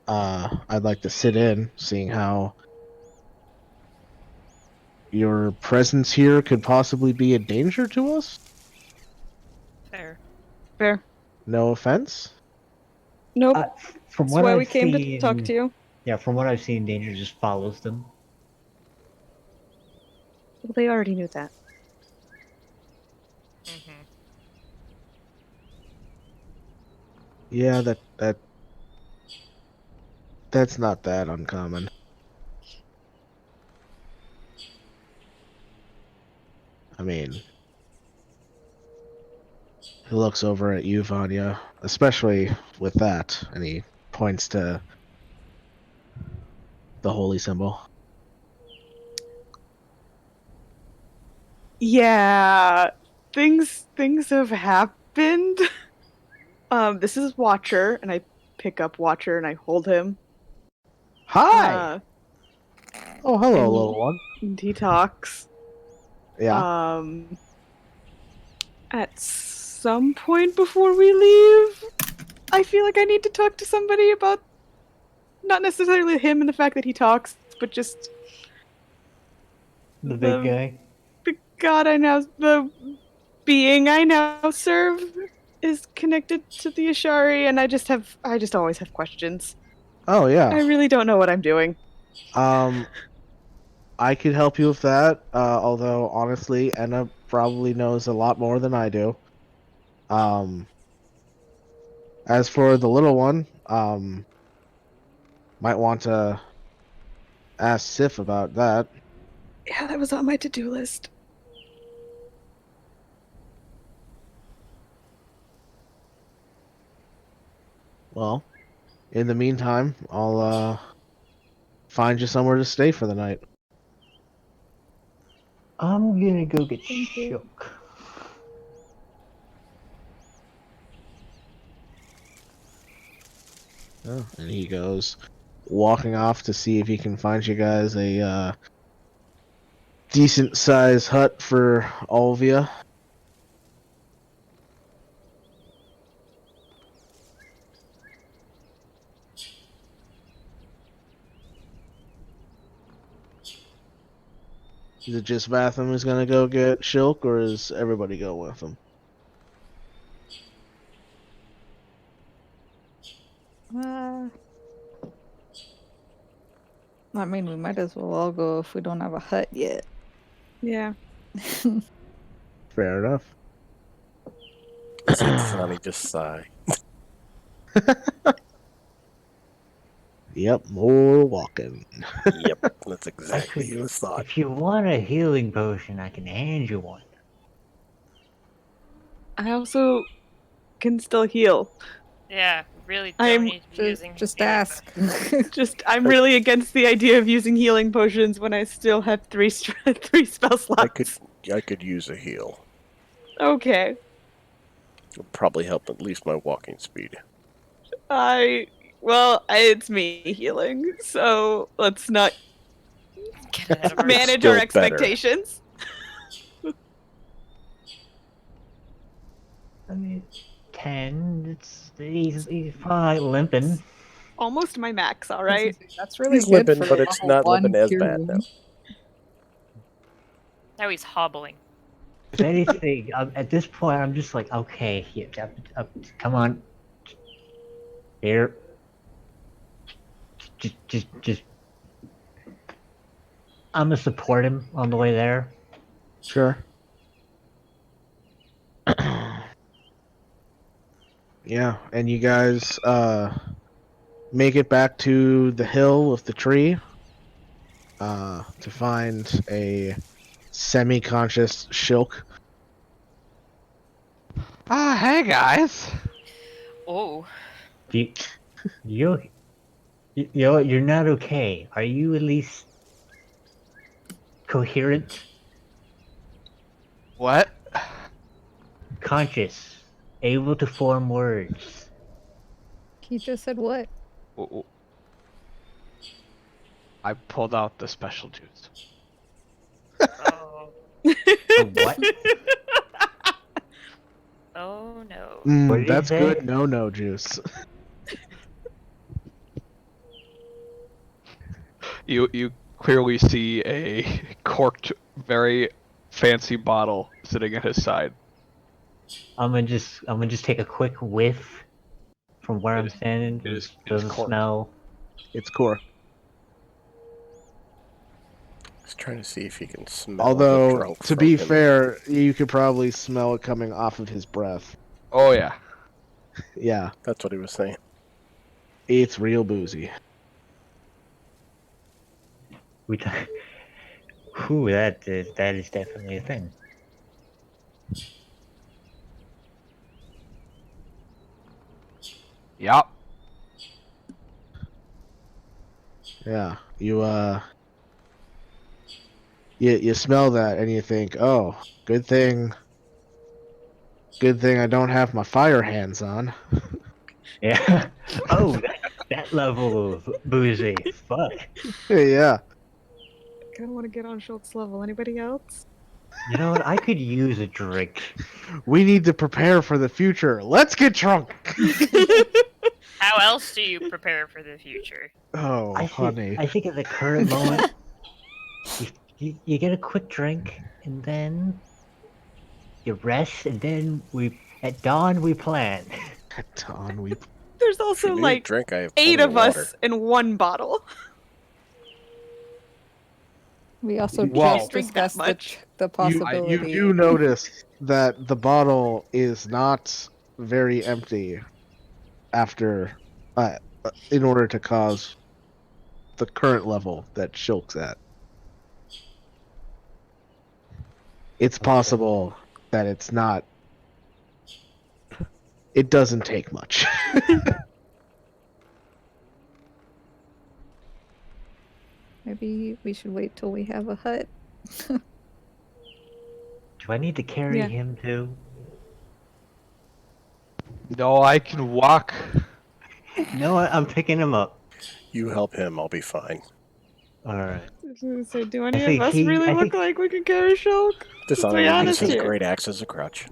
I'd like to sit in, seeing how your presence here could possibly be a danger to us. Fair. Fair. No offense. Nope. From That's what why we I've came to seen, talk to you. yeah, from what I've seen, Danger just follows them. Well, they already knew that. Mm-hmm. Yeah, that's not that uncommon. I mean, he looks over at you, Vanya, especially with that, and he points to the holy symbol. Yeah, things have happened. This is Watcher, and I pick up Watcher and I hold him. Hi! Oh, hello, and little one. and he talks. Yeah. At some point before we leave, I feel like I need to talk to somebody about not necessarily him and the fact that he talks, but just The big guy. the god the being I now serve is connected to the Ashari, and I just always have questions. Oh, I yeah. really don't know what I'm doing. I could help you with that, although, honestly, Enna probably knows a lot more than I do. As for the little one, might want to ask Sif about that. Yeah, that was on my to-do list. Well, in the meantime, I'll find you somewhere to stay for the night. I'm gonna go get Thank you. shook. Oh, and he goes walking off to see if he can find you guys a decent sized hut for all of you. Is it just Vatham who's gonna go get Shilk, or is everybody going with him? I mean, we might as well all go if we don't have a hut yet. Yeah. Fair enough. Said Sonny, just sigh. Yep, more walking. Yep, that's exactly Actually, his thought. if you want a healing potion, I can hand you one. I also can still heal. Yeah, we really I'm don't need to be using just healing ask. I'm really against the idea of using healing potions when I still have three spell slots. I could use a heal. Okay. It'll probably help at least my walking speed. It's me healing, so let's not Get ahead of manage ourselves. still our better. expectations. I mean, 10. He's probably limping. Almost my max, all right? That's really He's good limping, for but it's level not 1 limping as cure bad now. wounds. Now he's hobbling. If anything, at this point, I'm just like, okay, here, come on, here, just. I'm gonna support him on the way there. Sure. Yeah, and you guys make it back to the hill with the tree to find a semi-conscious Shilk. Hey guys. Oh. You're not okay. Are you at least coherent? What? Conscious, able to form words. He just said what? I pulled out the special juice. Oh. A what? Oh no. What did he That's say? good. No juice. You clearly see a corked, very fancy bottle sitting at his side. I'm gonna just take a quick whiff from where I'm It is- standing. it is Does it corked. smell? It's core. He's trying to see if he can smell the Although, drunk to from be him. fair, you could probably smell it coming off of his breath. Oh yeah. Yeah, That's what he was saying. it's real boozy. We t- Whew, that is definitely a thing. Yup. Yeah, you smell that and you think, oh, good thing I don't have my fire hands on. Yeah. Oh, that level of boozy. Fuck. Yeah. I kind of want to get on Schultz's level. Anybody else? You know what? I could use a drink. We need to prepare for the future. Let's get drunk. How else do you prepare for the future? Oh, honey. I think at the current moment, you get a quick drink, and then you rest, and then at dawn we plan. At dawn, we There's If you also need a like drink, I have 8 plenty of water. us in one bottle. We also Whoa. just Drink that discussed much. the you possibility. do notice that the bottle is not very empty after in order to cause the current level that Shulk's at. It's possible that it's not. It doesn't take much. Maybe we should wait till we have a hut. Do I need to carry Yeah. him too? No, I can walk. No, I'm picking him up. You help him, I'll be fine. All right. I was gonna say, do any think of us he- really I look think- like we can carry Shulk? This Let's be honor honest uses a here. great axe as a crutch.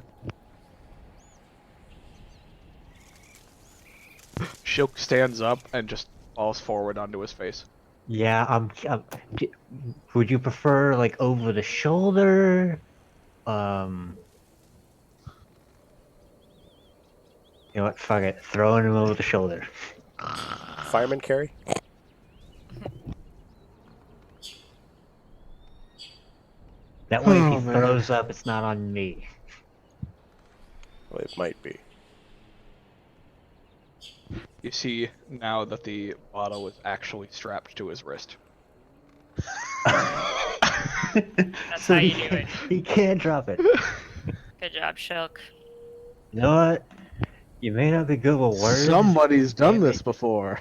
Shilk stands up and just falls forward onto his face. Yeah, would you prefer like over the shoulder? You know what? Fuck it. Throwing him over the shoulder. Fireman carry? That way, if he Oh, man. throws up, it's not on me. Well, it might be. You see now that the bottle is actually strapped to his wrist. That's how you do it. He can't drop it. Good job, Shulk. You know what? You may not be good with words. Somebody's done damn it. this before.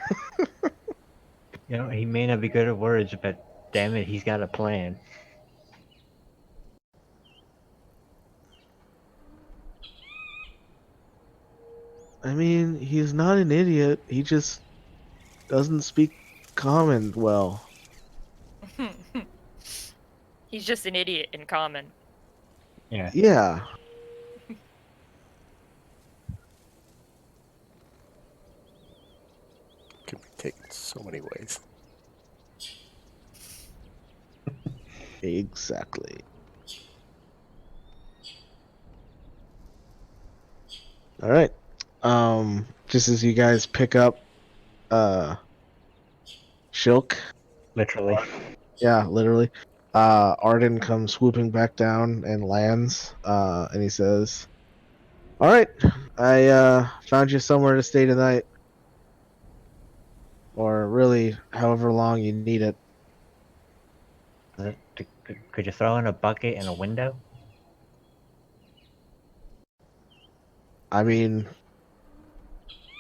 You know, he may not be good at words, but damn it, he's got a plan. I mean, he's not an idiot. He just doesn't speak common well. He's just an idiot in common. Yeah. Yeah. Can be taken so many ways. Exactly. All right. Just as you guys pick up Shilk, Literally. yeah, literally. Arden comes swooping back down and lands, and he says, "All right, I found you somewhere to stay tonight, or really, however long you need it." Could you throw in a bucket in a window? I mean,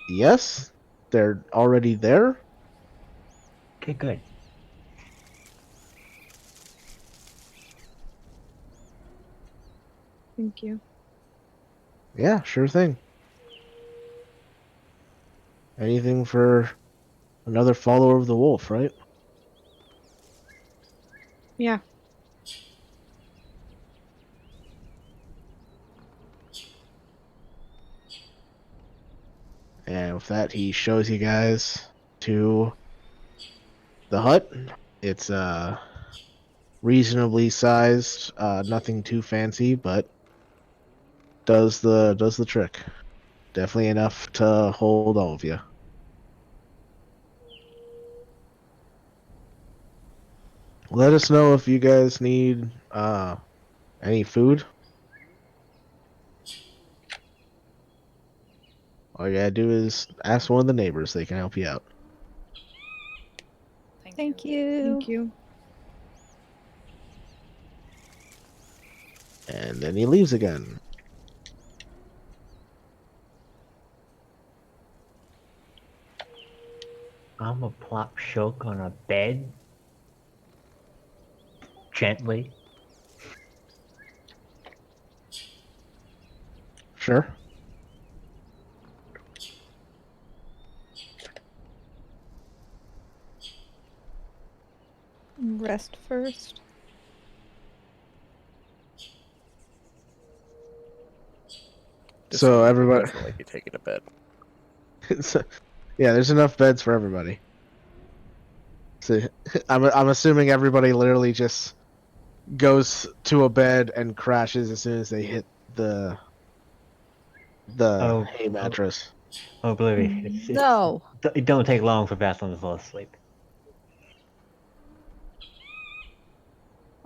yes, they're already there. Okay, good. Thank you. Yeah, sure thing. Anything for another follower of the wolf, right? Yeah. And with that, he shows you guys to the hut. It's reasonably sized, nothing too fancy, but does the trick. Definitely enough to hold all of you. Let us know if you guys need any food. All you gotta do is ask one of the neighbors. They can help you out. Thank you. Thank you. And then he leaves again. I'm gonna plop Shulk on a bed. Gently. Sure. Rest first. This So one will everybody, definitely be taken to bed. yeah, there's enough beds for everybody. So I'm assuming everybody literally just goes to a bed and crashes as soon as they hit the Oh, hay mattress. Oh, Oblivious. No. It don't take long for Vaseline to fall asleep.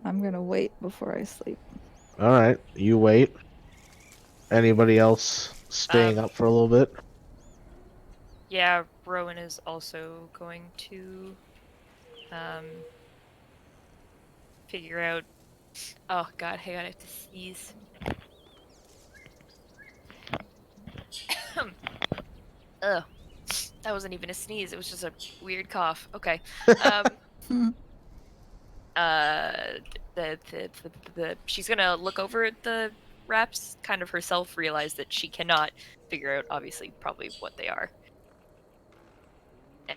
I'm gonna wait before I sleep. All right, you wait. Anybody else staying up for a little bit? Yeah, Rowan is also going to figure out. Oh God, hang on, I have to sneeze. Ugh, that wasn't even a sneeze. It was just a weird cough. Okay. She's gonna look over at the wraps, kind of herself, realize that she cannot figure out, obviously, probably what they are,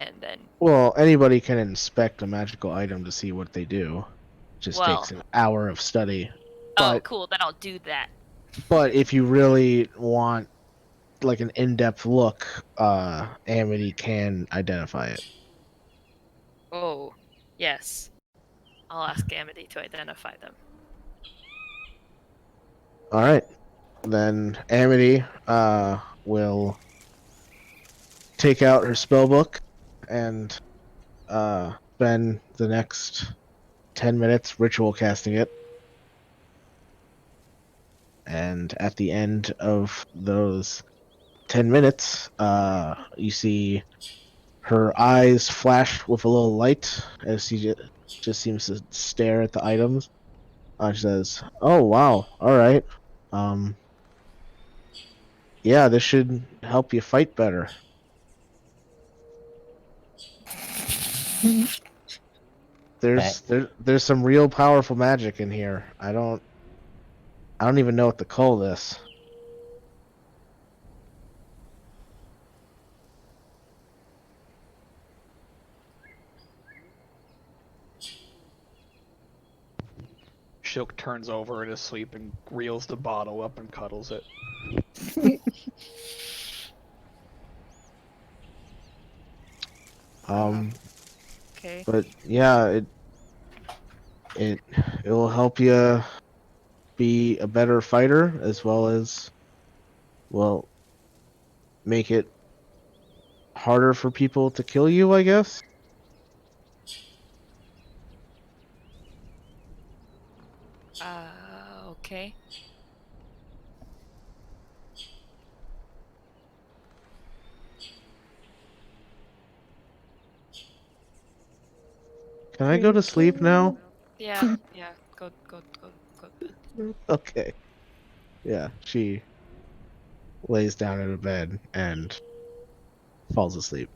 and then. Well, anybody can inspect a magical item to see what they do. Just Well. takes an hour of study. Oh, But cool. Then I'll do that. but if you really want like an in-depth look, Amity can identify it. Oh, yes. I'll ask Amity to identify them. All right. Then Amity will take out her spellbook and spend the next 10 minutes ritual casting it. And at the end of those 10 minutes, you see her eyes flash with a little light as she just seems to stare at the items. She says, "Oh wow, all right. Yeah, this should help you fight better." There's some real powerful magic in here. I don't even know what to call this. Shilk turns over in his sleep and reels the bottle up and cuddles it. Okay. But yeah, it will help you be a better fighter as well as, well, make it harder for people to kill you, I guess. Okay. Can I go to sleep now? Yeah, go to bed. Okay. Yeah, she lays down in a bed and falls asleep.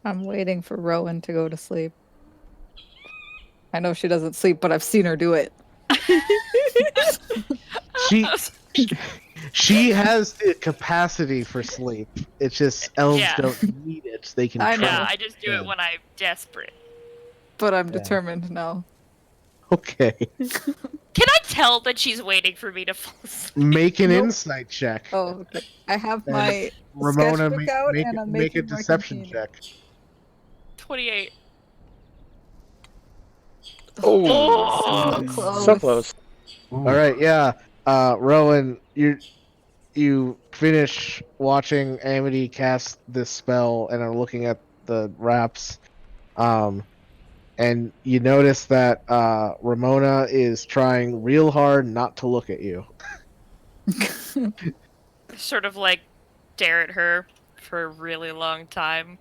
I'm waiting for Rowan to go to sleep. I know she doesn't sleep, but I've seen her do it. She has the capacity for sleep. It's just elves Yeah. don't need it. They can I know. Yeah, trust I just do it when I'm desperate. but I'm Yeah. determined now. Okay. Can I tell that she's waiting for me to fall asleep? Make an Nope. insight check. Oh, okay. I have And my Ramona, sketchbook out, and I'm make a making my deception container. check. 28. Oh, So close. so close. All right, yeah. Rowan, you finish watching Amity cast this spell and are looking at the wraps. And you notice that Ramona is trying real hard not to look at you. Sort of like stare at her for a really long time,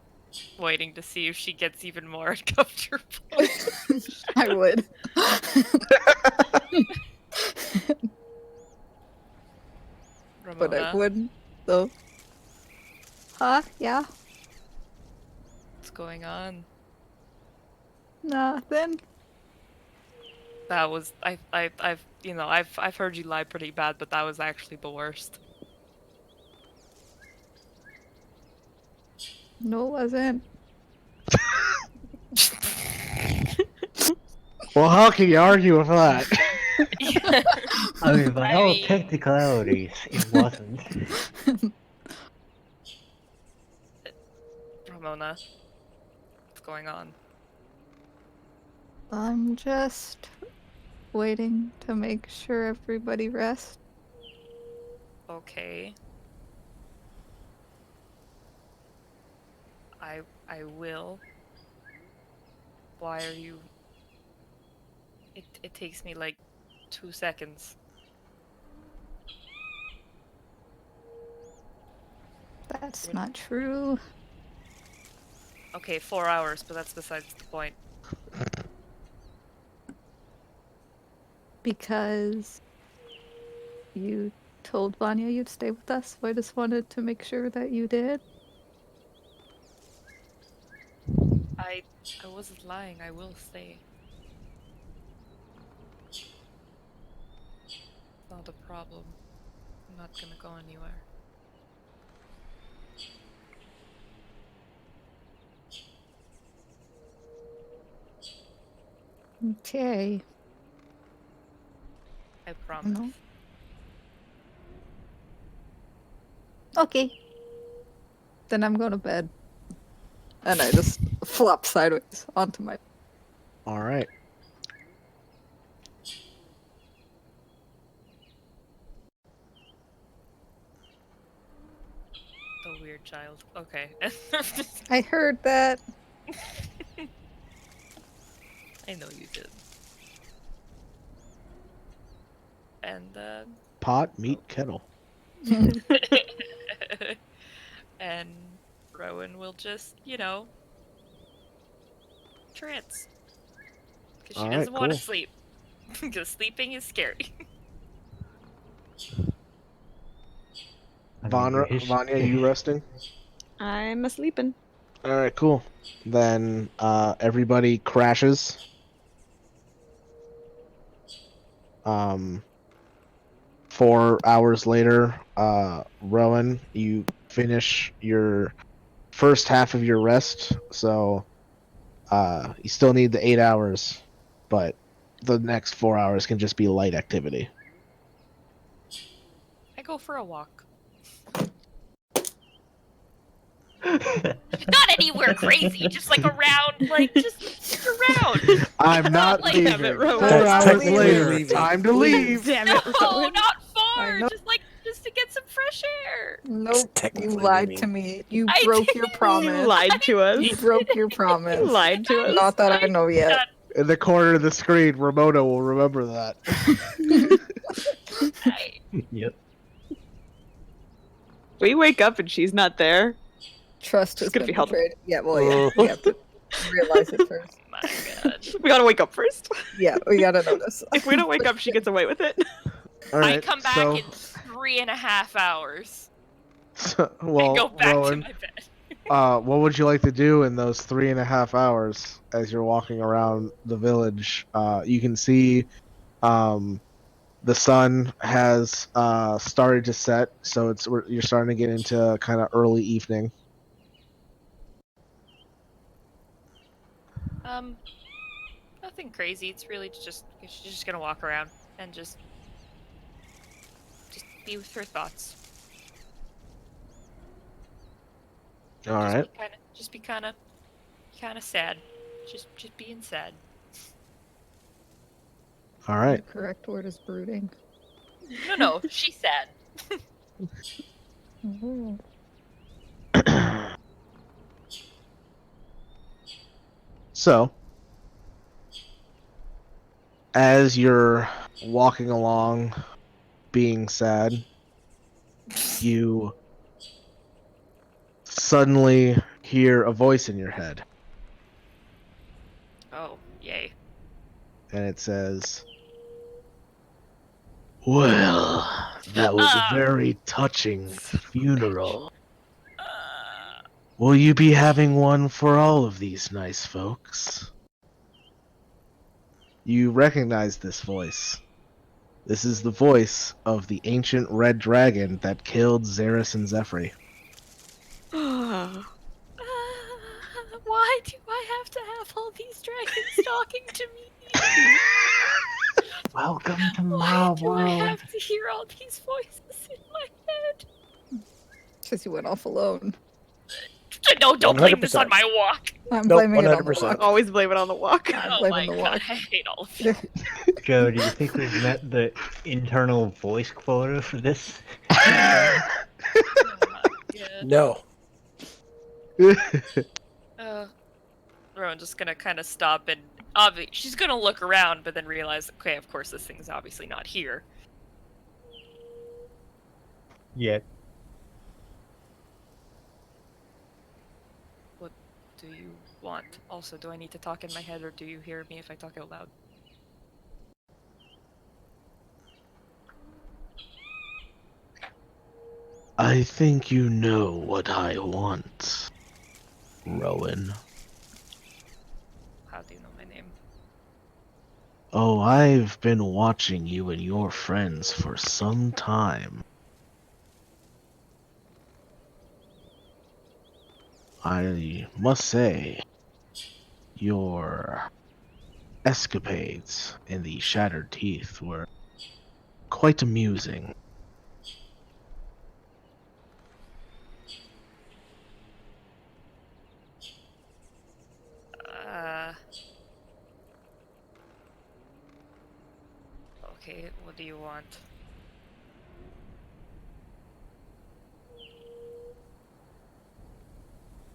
waiting to see if she gets even more uncomfortable. I would. But I Ramona, wouldn't, though. Huh? Yeah? what's going on? Nothing. That was I've heard you lie pretty bad, but that was actually the worst. No, it wasn't. Well, how can you argue with that? I mean, by I all mean- technicalities, it wasn't. Ramona, what's going on? I'm just waiting to make sure everybody rests. Okay. I will. Why are you? It takes me like 2 seconds. That's not true. Okay, 4 hours, but that's besides the point. Because you told Vanya you'd stay with us, so I just wanted to make sure that you did. I wasn't lying. I will stay. It's not a problem. I'm not gonna go anywhere. Okay. I promise. No. Okay. Then I'm going to bed. And I just flop sideways onto my. All right. The weird child. Okay. I heard that. I know you did. And Pot, meat, kettle. and Rowan will just, trance. Because she All doesn't right, want to cool. sleep. Because sleeping is scary. I mean, your his- Vanya, you resting? I'm a sleeping. All right, cool. Then everybody crashes. 4 hours later, Rowan, you finish your first half of your rest, so you still need the 8 hours, but the next 4 hours can just be light activity. I go for a walk. Not anywhere crazy, just like around, just around. I'm not like- leaving. Damn it, Rowan. 4 That's hours technically later, leaving. time to leave. Damn No, it, Rowan. not I far. know. Just to get some fresh air. Nope. You technically lied leaving. to me. You I broke did. your You promise. lied to us. You broke your promise. You lied to us. Not that I know yet. In the corner of the screen, Ramona will remember that. Yep. We wake up and she's not there. Trust It's has gonna been be held- betrayed. Yeah, well, yeah. We have to realize it first. My God. We gotta wake up first. Yeah, we gotta notice. If we don't wake up, she gets away with it. All right, I come back so, in 3.5 hours well, and go back Rowan, to my bed. what would you like to do in those 3.5 hours as you're walking around the village? You can see the sun has started to set, so you're starting to get into kind of early evening. nothing crazy. It's really just she's just gonna walk around and just be with her thoughts. All right. Just be kind of sad. Just being sad. All The right. correct word is brooding. No, she's sad. So, as you're walking along, being sad, you suddenly hear a voice in your head, Oh, yay. and it says, "Well, that was a very touching funeral. Will you be having one for all of these nice folks?" You recognize this voice. This is the voice of the ancient red dragon that killed Xeris and Zephyr. Why do I have to have all these dragons talking to me? Welcome to Why my do I world. have to hear all these voices in my head? Because you went off alone. No, don't blame this on 100%. my walk. I'm Nope, blaming it on the 100%. walk. Always blame it on the walk. I'm Oh blaming my the god, walk. I hate all of you. Joe, do you think we've met the internal voice quota for this? Oh my god. No. Rowan's just gonna kind of stop and she's gonna look around, but then realize, okay, of course this thing's obviously not here. Yet. What do you want? Also, do I need to talk in my head, or do you hear me if I talk out loud? I think you know what I want, Rowan. How do you know my name? Oh, I've been watching you and your friends for some time. I must say, your escapades in the Shattered Teeth were quite amusing. Okay, what do you want?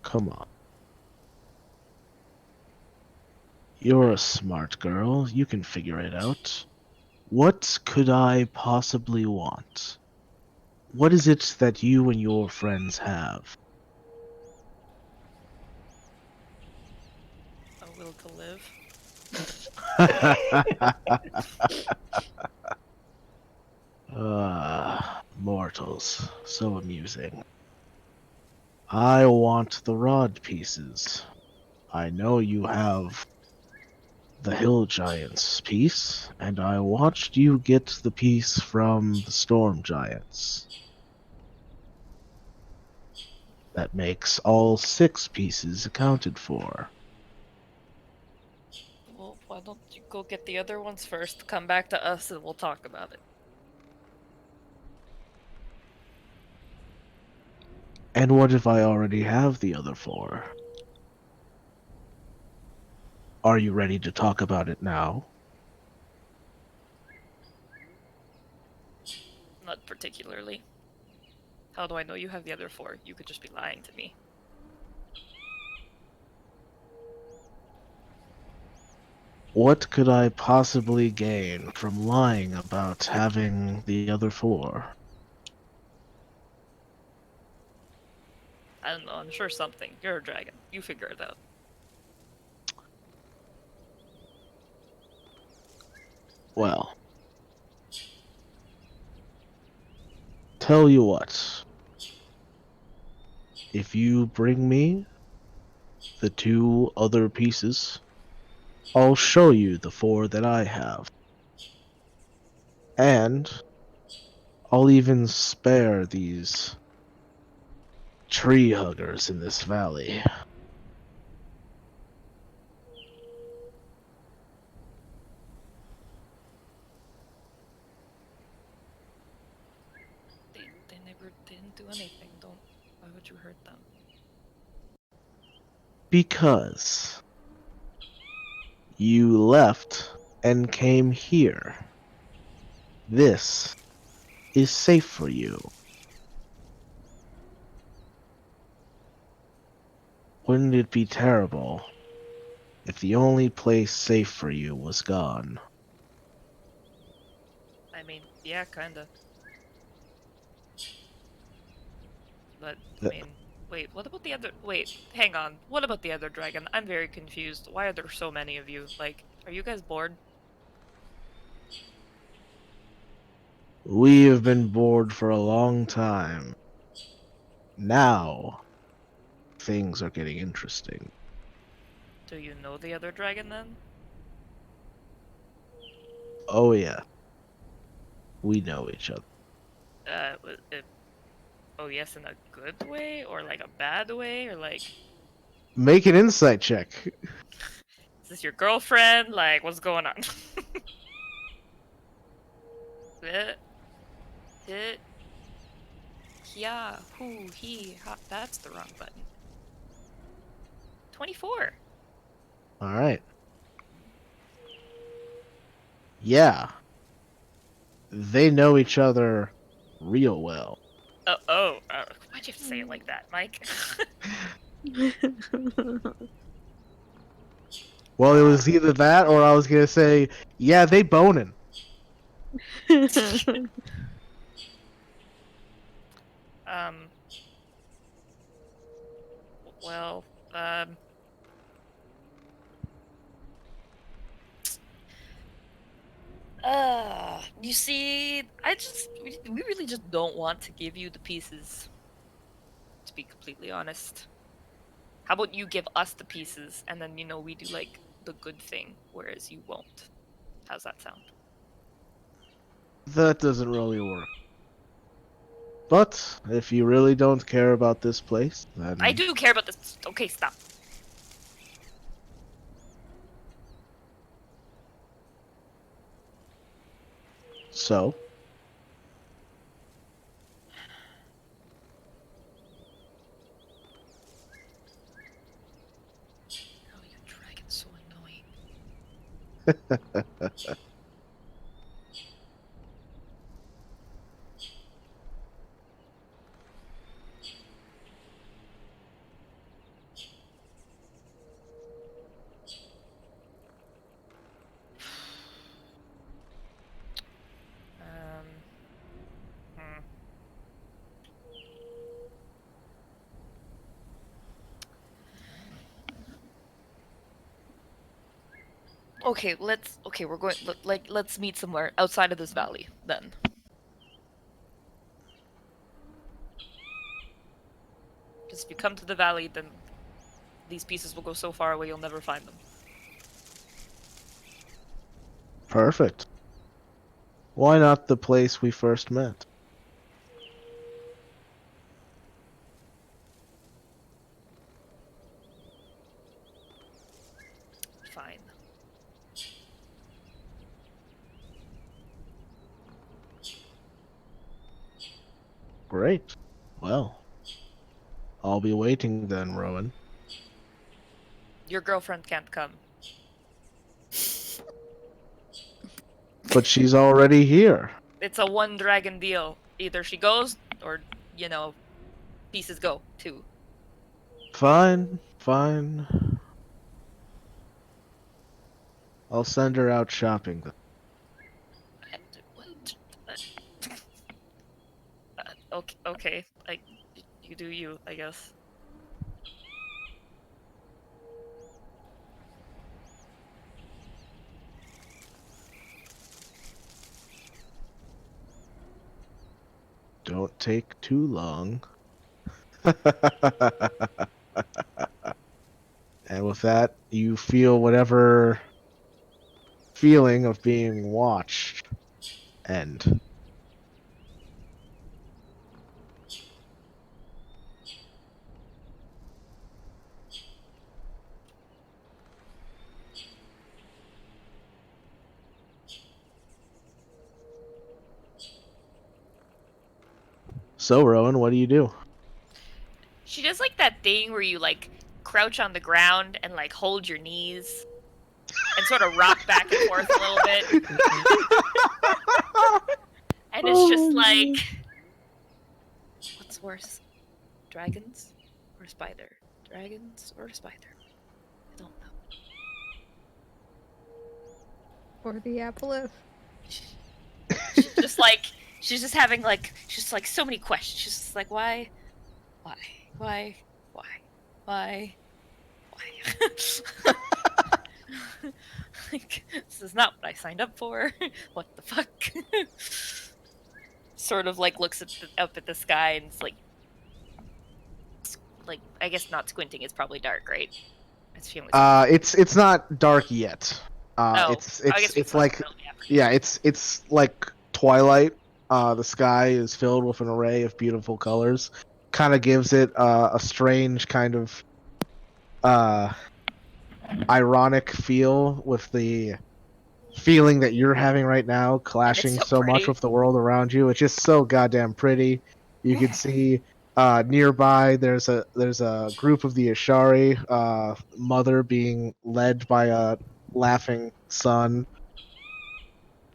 Come on. You're a smart girl. You can figure it out. What could I possibly want? What is it that you and your friends have? A will to live? Mortals. So amusing. I want the rod pieces. I know you have the Hill Giants piece, and I watched you get the piece from the Storm Giants. That makes all 6 pieces accounted for. Well, why don't you go get the other ones first, come back to us, and we'll talk about it. And what if I already have the other 4? Are you ready to talk about it now? Not particularly. How do I know you have the other 4? You could just be lying to me. What could I possibly gain from lying about having the other 4? I don't know, I'm sure something. You're a dragon. You figure it out. Well, tell you what. If you bring me the 2 other pieces, I'll show you the 4 that I have. And I'll even spare these tree huggers in this valley. didn't do anything. Don't. Why would you hurt them? Because you left and came here. This is safe for you. Wouldn't it be terrible if the only place safe for you was gone? I mean, yeah, kinda. But I Th- mean, wait. What about the other? Wait, hang on. What about the other dragon? I'm very confused. Why are there so many of you? Like, are you guys bored? We have been bored for a long time. Now, things are getting interesting. Do you know the other dragon then? Oh, yeah. We know each other. Oh yes, in a good way or like a bad way or like, Make an insight check. is this your girlfriend? Like, what's going on? Eh, eh, yeah, who, he, ha. That's the wrong button. 24. All right. Yeah. They know each other real well. Why'd you have to say it like that, Mike? Well, it was either that or I was going to say, yeah, they boning. um, well, um, you see, we really just don't want to give you the pieces, to be completely honest. How about you give us the pieces, and then, we do, like, the good thing, whereas you won't. How's that sound? That doesn't really work. But if you really don't care about this place, then I do care about this. Okay, stop. so. Oh, you dragon's so annoying. Hmm. Okay, we're going, let's meet somewhere outside of this valley, then. Because if you come to the valley, then these pieces will go so far away you'll never find them. Perfect. Why not the place we first met? Fine. Great. Well, I'll be waiting then, Rowan. Your girlfriend can't come. But she's already here. It's a one dragon deal. Either she goes, or, pieces go, too. Fine, fine. I'll send her out shopping then. Okay. You do you, I guess. Don't take too long. And with that, you feel whatever feeling of being watched end. So, Rowan, what do you do? She does like that thing where you like crouch on the ground and like hold your knees and sort of rock back and forth a little bit. And it's just like, what's worse? Dragons or spider? Dragons or spider? I don't know. Or the apple. She's just like, she's just having like, she's just like so many questions. She's just like, why? Why? Like, this is not what I signed up for. What the fuck? Sort of like looks up at the sky and it's like I guess not squinting. It's probably dark, right? It's feeling. It's not dark yet. I It's guess it's like it's like twilight. The sky is filled with an array of beautiful colors. Kind of gives it a strange kind of ironic feel with the feeling that you're having right now, clashing so so much pretty. with the world around you. It's just so goddamn pretty. You can see nearby there's a group of the Ashari, mother being led by a laughing son,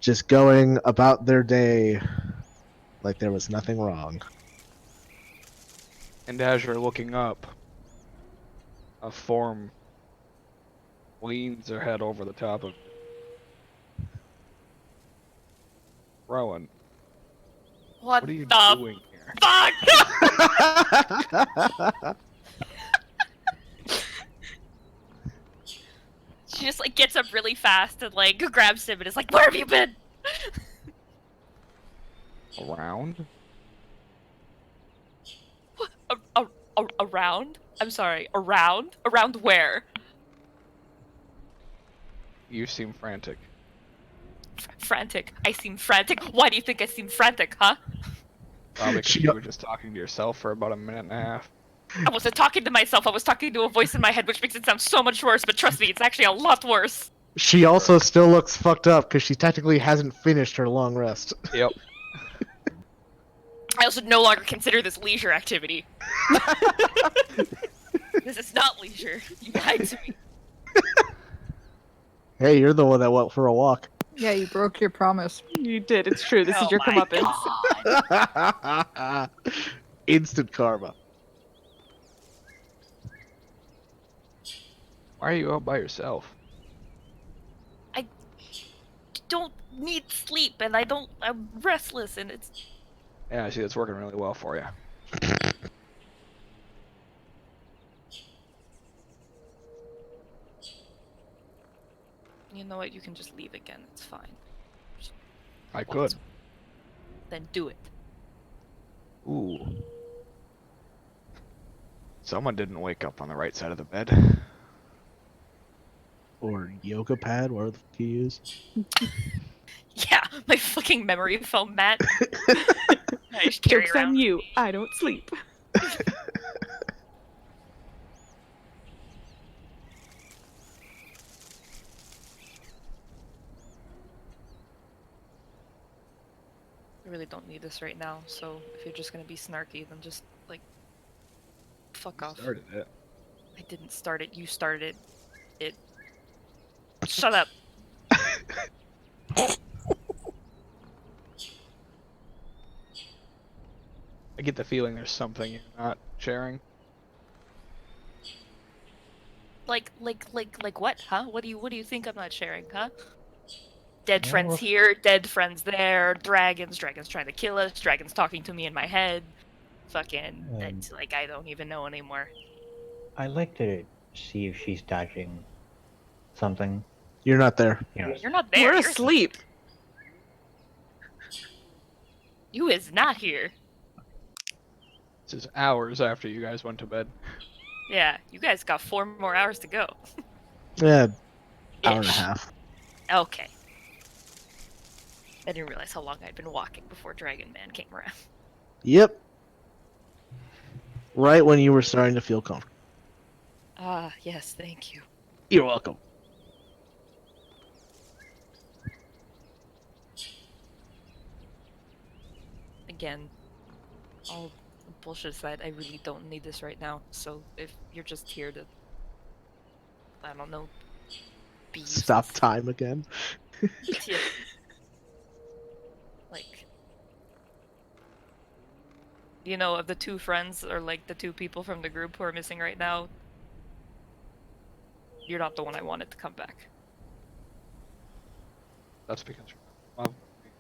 just going about their day like there was nothing wrong. And as you're looking up, a form leans her head over the top of you. Rowan, What what are you the doing here? fuck? She just like gets up really fast and like grabs him and is like, "Where have you been?" Around? Around? I'm sorry, around? Around where? You seem frantic. Frantic. I seem frantic. Why do you think I seem frantic, huh? Probably because you were just talking to yourself for about a minute and a half. I wasn't talking to myself. I was talking to a voice in my head, which makes it sound so much worse. But trust me, it's actually a lot worse. She also still looks fucked up because she technically hasn't finished her long rest. Yep. I also no longer consider this leisure activity. This is not leisure. You lied to me. Hey, you're the one that went for a walk. Yeah, you broke your promise. You did. It's true. This is your my comeuppance. God. Instant karma. Why are you out by yourself? Don't need sleep, and I'm restless, and it's. Yeah, I see that's working really well for you. You know what? You can just leave again. It's fine. I could. Then do it. Ooh. Someone didn't wake up on the right side of the bed. Or yoga pad, whatever the fuck you use. Yeah, my fucking memory foam mat. I just carry Joke's around. on you. I don't sleep. I really don't need this right now, so if you're just gonna be snarky, then just, like, fuck off. Started it. I didn't start it, you started it. Shut up! I get the feeling there's something you're not sharing. Like what, huh? What do you think I'm not sharing, huh? Dead Yeah, friends well- here, dead friends there, dragons trying to kill us, dragons talking to me in my head. Fucking, it's like I don't even know anymore. I'd like to see if she's dodging something. You're not there. You know, You're not there. We're You're asleep. You is not here. This is hours after you guys went to bed. Yeah, you guys got 4 more hours to go. Yeah, hour and a Ish. half. Okay. I didn't realize how long I'd been walking before Dragon Man came around. Yep. Right when you were starting to feel comfortable. Ah, yes, thank you. You're welcome. Again, all bullshit aside, I really don't need this right now. So if you're just here to, I don't know, be useless. Stop time again. Yeah. Like, you know, of the two friends or like the two people from the group who are missing right now, you're not the one I wanted to come back. That's because you're not in love with me.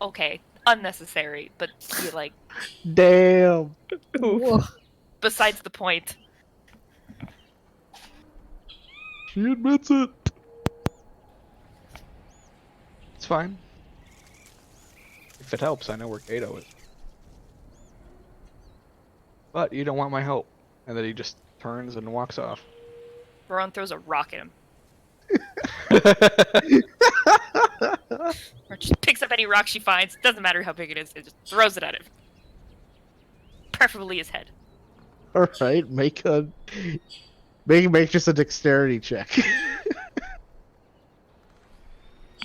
Okay, unnecessary, but you like, Damn. Whoa. besides the point. She admits it. It's fine. If it helps, I know where Kato is. But you don't want my help. And then he just turns and walks off. Baron throws a rock at him. Or just picks up any rock she finds, doesn't matter how big it is, it just throws it at him. Preferably his head. All right, make just a dexterity check.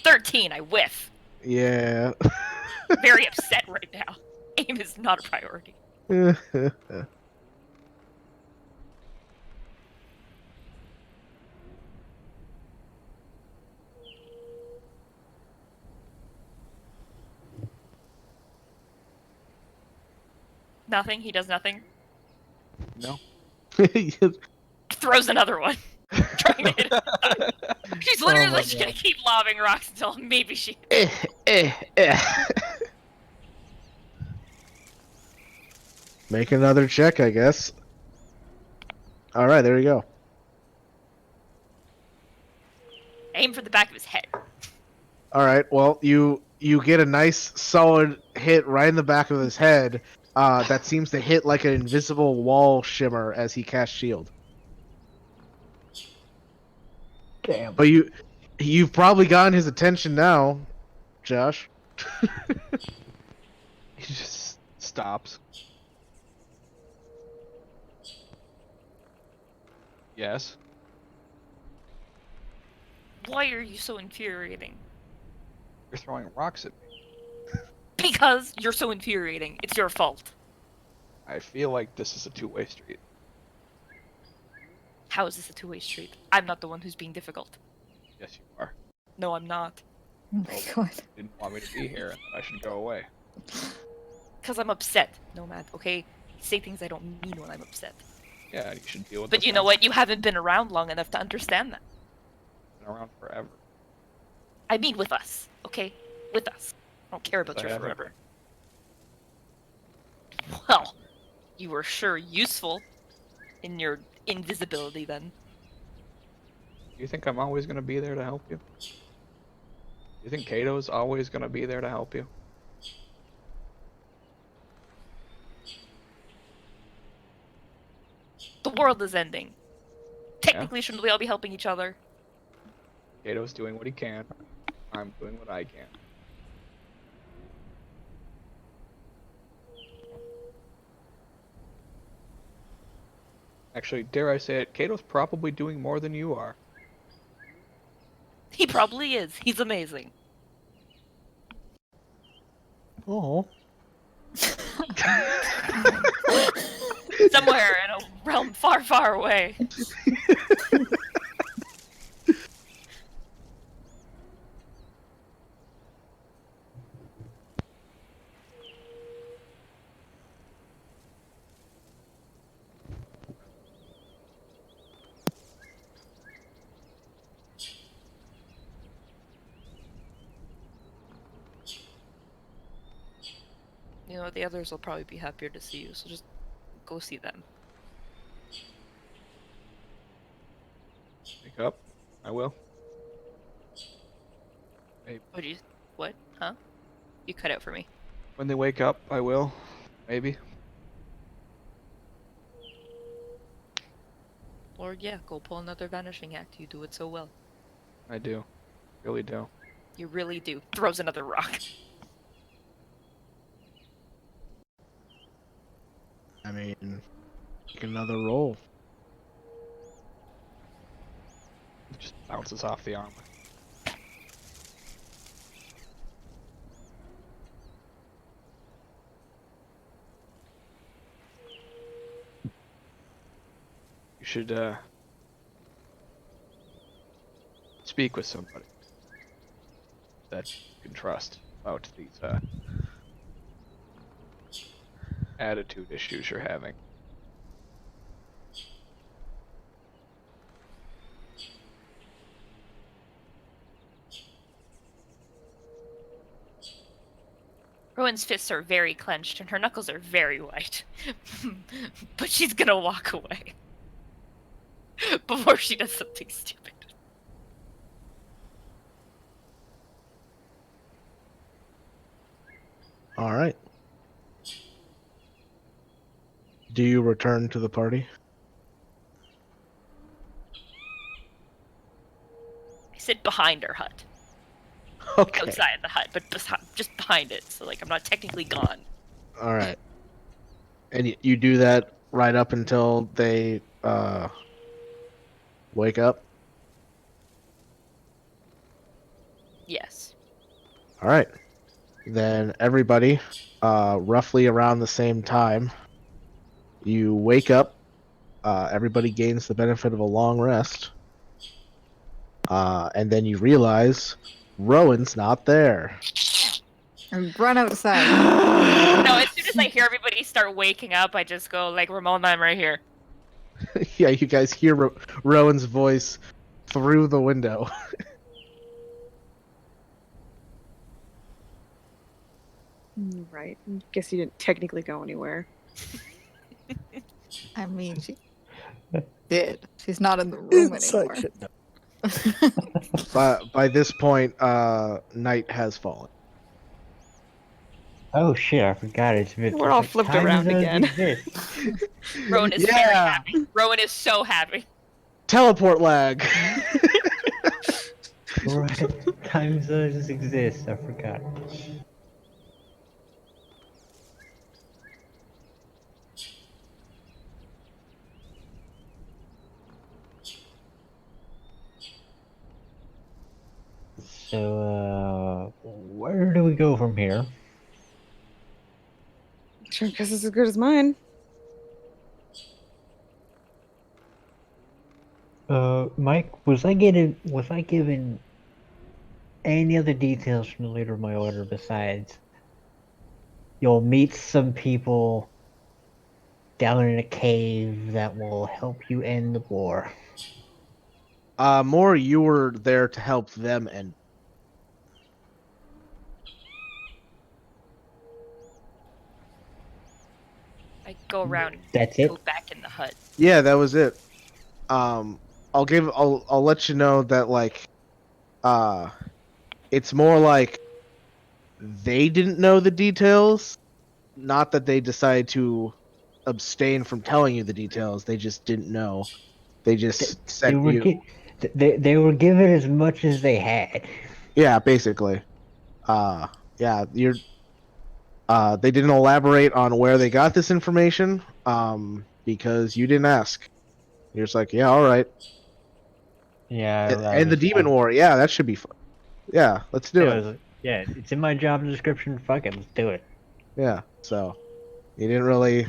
13, I whiff. Yeah. Very upset right now. Aim is not a priority. Nothing? He does nothing? No. Throws another one. Trying to hit it. She's literally just gonna keep lobbing rocks until maybe she... Make another check, I guess. All right, there you go. Aim for the back of his head. All right, well, you get a nice solid hit right in the back of his head. That seems to hit like an invisible wall shimmer as he casts shield. Damn. But you've probably gotten his attention now, Josh. He just stops. Yes. Why are you so infuriating? You're throwing rocks at me. Because you're so infuriating. It's your fault. I feel like this is a two-way street. How is this a two-way street? I'm not the one who's being difficult. Yes, you are. No, I'm not. Oh my god. You didn't want me to be here and that I should go away. Because I'm upset, Nomad, okay? Say things I don't mean when I'm upset. Yeah, you should deal with But this you know now. what? You haven't been around long enough to understand that. Been around forever. I mean with us, okay? With us. I don't care about I your haven't. forever. Well, you were sure useful in your invisibility then. You think I'm always gonna be there to help you? You think Kato's always gonna be there to help you? The world is ending. Technically, shouldn't we all be helping each other? Kato's doing what he can. I'm doing what I can. Actually, dare I say it, Kato's probably doing more than you are. He probably is. He's amazing. Oh. Somewhere in a realm far, far away. You know, the others will probably be happier to see you, so just go see them. Wake up. I will. What do you... What? Huh? You cut out for me. When they wake up, I will. Maybe. Or yeah, go pull another vanishing act. You do it so well. I do. Really do. You really do. Throws another rock. I mean, make another roll. It just bounces off the armor. You should speak with somebody that you can trust about these attitude issues you're having. Rowan's fists are very clenched and her knuckles are very white. But she's gonna walk away. Before she does something stupid. All right. Do you return to the party? I sit behind her hut. Okay. Outside the hut, but just behind it. So, like, I'm not technically gone. All right. And you do that right up until they wake up? Yes. All right. Then everybody, roughly around the same time, you wake up. Everybody gains the benefit of a long rest. And then you realize Rowan's not there. And run outside. No, as soon as I hear everybody start waking up, I just go, like, Ramona, I'm right here. Yeah, you guys hear Rowan's voice through the window. Right. Guess you didn't technically go anywhere. I mean, she did. She's not in the room anymore. Inside shit. No. By this point, night has fallen. Oh shit, I forgot it's been. We're all flipped time around zones again. exist. Rowan is very happy. Rowan is so happy. Teleport lag. Right. Time zones exist, I forgot. So, where do we go from here? Sure, guess it's as good as mine. Mike, was I given any other details from the leader of my order besides you'll meet some people down in a cave that will help you end the war? More, you were there to help them end. I go around and That's go it? back in the hut. Yeah, that was it. I'll let you know that like, it's more like they didn't know the details, not that they decided to abstain from telling you the details. They just didn't know. They just They sent were you. they were given as much as they had. Yeah, basically. Yeah, you're. They didn't elaborate on where they got this information. Because you didn't ask. You're just like, yeah, all right. Yeah, And the demon war, yeah, that should be fun. Yeah, let's do it. Yeah, it's in my job description. Fuck it, let's do it. Yeah, so you didn't really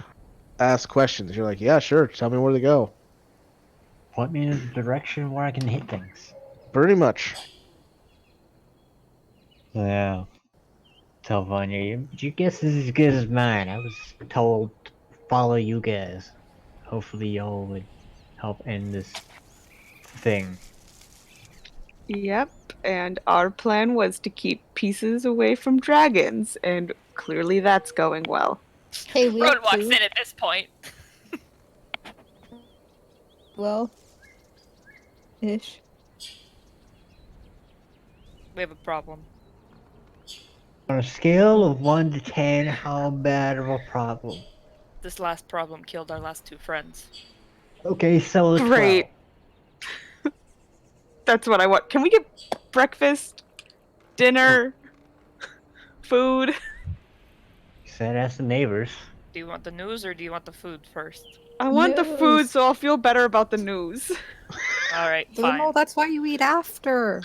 ask questions. You're like, yeah, sure. Tell me where to go. Point me in a direction where I can hit things. Pretty much. Yeah. Tell Vanya, your guess is as good as mine. I was told to follow you guys. Hopefully y'all would help end this thing. Yep, and our plan was to keep pieces away from dragons, and clearly that's going well. Hey, we Rowan have walks two. in at this point. Well, ish. We have a problem. On a scale of 1 to 10, how bad of a problem? This last problem killed our last two friends. Okay, so a 12. Great. That's what I want. Can we get breakfast, dinner, food? You said ask the neighbors. Do you want the news or do you want the food first? I want the food News. so I'll feel better about the news. Alright, Well, fine. no, that's why you eat after.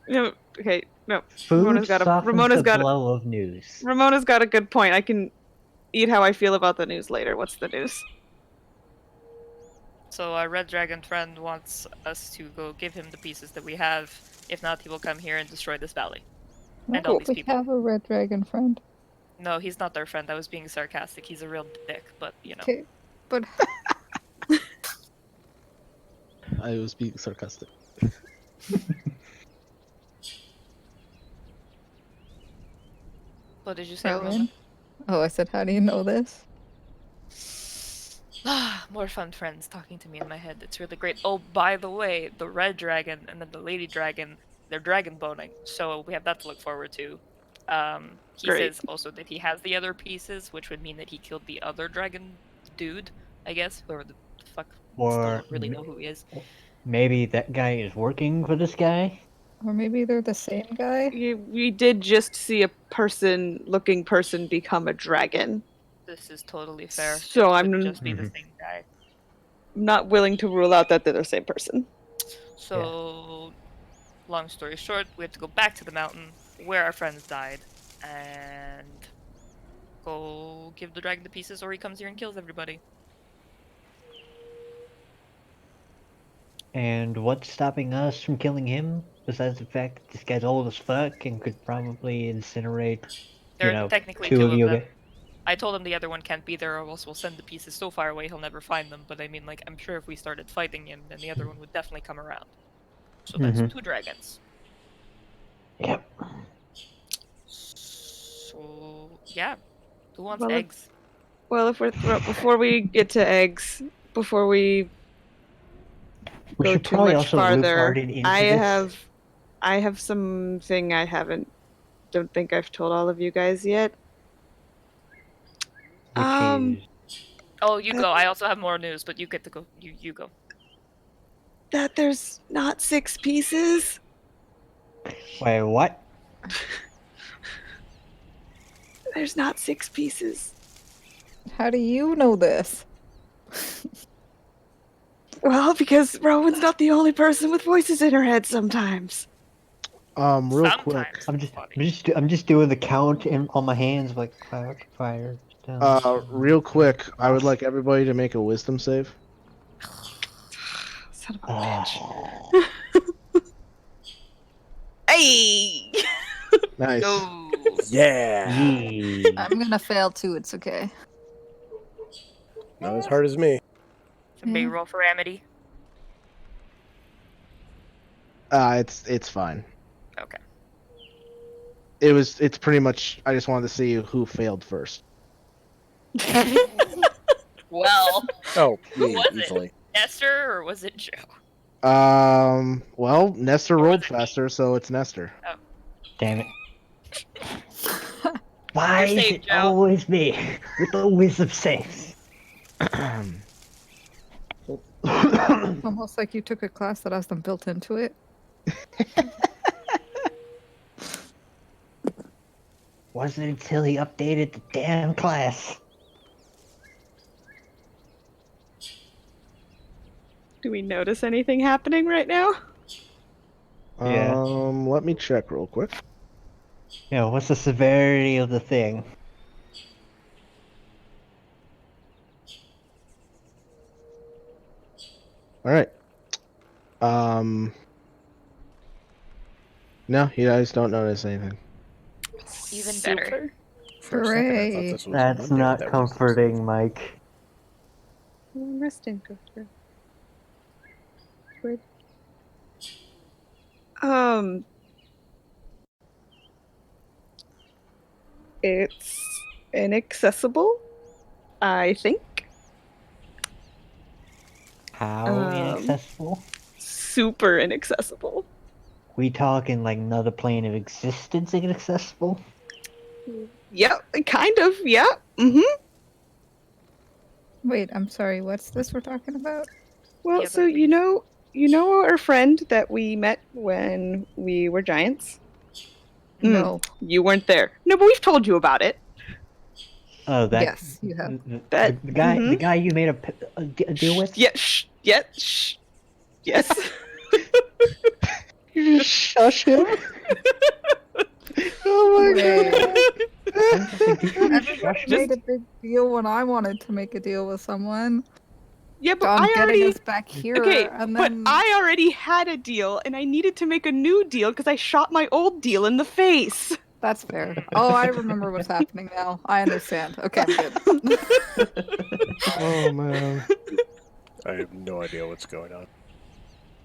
No, okay, no. Food Ramona's got the blow of news. Ramona's got a good point. I can eat how I feel about the news later. What's the news? So our red dragon friend wants us to go give him the pieces that we have. If not, he will come here and destroy this valley. And all Oh, these we people. have a red dragon friend. No, he's not our friend. I was being sarcastic. He's a real dick, but you know. Okay, but I was being sarcastic. What did you say, Rowan? Roman? Oh, I said, how do you know this? More fun friends talking to me in my head. It's really great. Oh, by the way, the red dragon and then the lady dragon, they're dragon boning, so we have that to look forward to. He Great. says also that he has the other pieces, which would mean that he killed the other dragon dude, I guess, whoever the fuck. Still Or don't really know who he is. maybe that guy is working for this guy. Or maybe they're the same guy? We did just see a looking person become a dragon. This is totally fair. So It I'm could just be the Mhm. same guy. not willing to rule out that they're the same person. So, long story short, we have to go back to the mountain where our friends died and go give the dragon the pieces, or he comes here and kills everybody. And what's stopping us from killing him? Besides the fact that this guy's old as fuck and could probably incinerate, There are technically two two of of you. them. I told him the other one can't be there, or else we'll send the pieces so far away he'll never find them. But I mean, like, I'm sure if we started fighting him, then the other one would definitely come around. So that's Mhm. 2 dragons. Yep. So yeah, who wants Well, eggs? Well, if we're before we get to eggs, before we We go should too probably much also loop farther, Arden into I this. have something don't think I've told all of you guys yet. Which Um, is Oh, you that- go. I also have more news, but you get to go. You go. That there's not 6 pieces. wait, what? There's not 6 pieces. How do you know this? Well, because Rowan's not the only person with voices in her head sometimes. Real quick. Sometimes. I'm just doing the count on my hands, like cloud fire. Real quick, I would like everybody to make a wisdom save. Son of a bitch. Oh. Hey! Nice. Go. Yeah. Yee. I'm gonna fail too, it's okay. Not as hard as me. Somebody Yeah. roll for Amity. It's fine. Okay. It's pretty much. I just wanted to see who failed first. Well, Oh, who me, was easily. it? Nestor or was it Joe? Well, Nestor Or was rolled it me? faster, so it's Nestor. Damn it. Why You're is safe, it Joe. always me with the wisdom saves? Almost like you took a class that has them built into it. Wasn't until he updated the damn class. Do we notice anything happening right now? Yeah. Let me check real quick. You know, what's the severity of the thing? All right. No, you guys don't notice anything. Even better. For a second, I thought Hooray. this was That's Monday not that was- comforting, Mike. Rest in go through. It's inaccessible, I think. How Um, inaccessible? Super inaccessible. We talking like another plane of existence inaccessible? Yeah, kind of, yeah. Mm-hmm. Wait, I'm sorry, what's this we're talking about? Well, Yeah, so but you know our friend that we met when we were giants? No. You weren't there. No, but we've told you about it. Oh, that. Yes, you have. That- the guy, mhm. the guy you made a deal with. Yeah, shh. Yeah, shh. Yes. You just shush him. Oh my Wait. god. Everybody made a big deal when I wanted to make a deal with someone. Yeah, but on I getting already us back here, okay, and but then I already had a deal, and I needed to make a new deal because I shot my old deal in the face. that's fair. Oh, I remember what's happening now. I understand. Okay, I'm good. Oh man. I have no idea what's going on.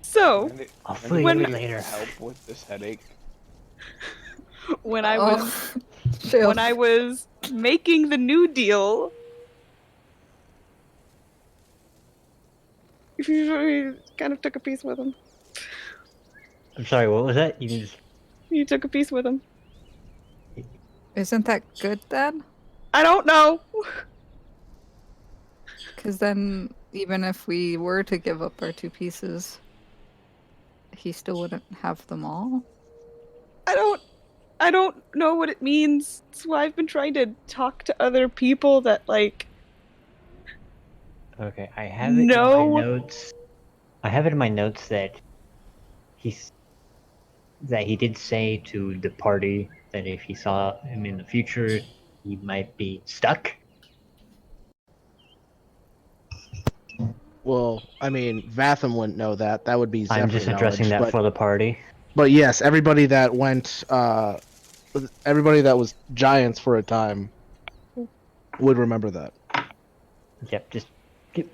So I'll Randy, fill you when- in need later. help with this headache. when I Oh, was chill. when I was making the new deal, he kind of took a piece with him. I'm sorry, what was that? You just He took a piece with him. Isn't that good then? I don't know. Because then, even if we were to give up our 2 pieces, he still wouldn't have them all. I don't know what it means. That's why I've been trying to talk to other people that like okay. I have it in my know. notes. I have it in my notes that he's that he did say to the party that if he saw him in the future, he might be stuck. Well, I mean, Vatham wouldn't know that. That would be I'm Zephyr just addressing knowledge. that for the party. But yes, everybody that went, everybody that was giants for a time would remember that. Yep, just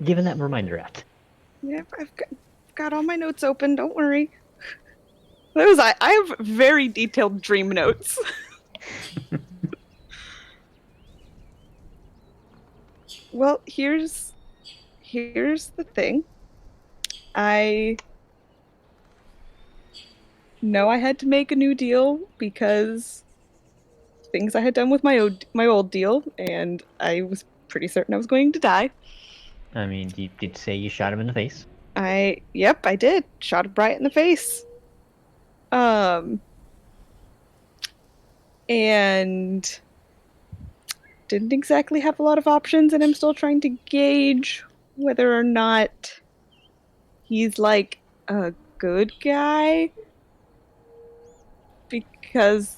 giving that reminder out. Yeah, I've got all my notes open. Don't worry. That was I have very detailed dream notes. Well, here's the thing. I know I had to make a new deal because things I had done with my old deal, and I was pretty certain I was going to die. I mean, you did say you shot him in the face. Yep, I did. Shot him right in the face. And didn't exactly have a lot of options, and I'm still trying to gauge whether or not he's like a good guy because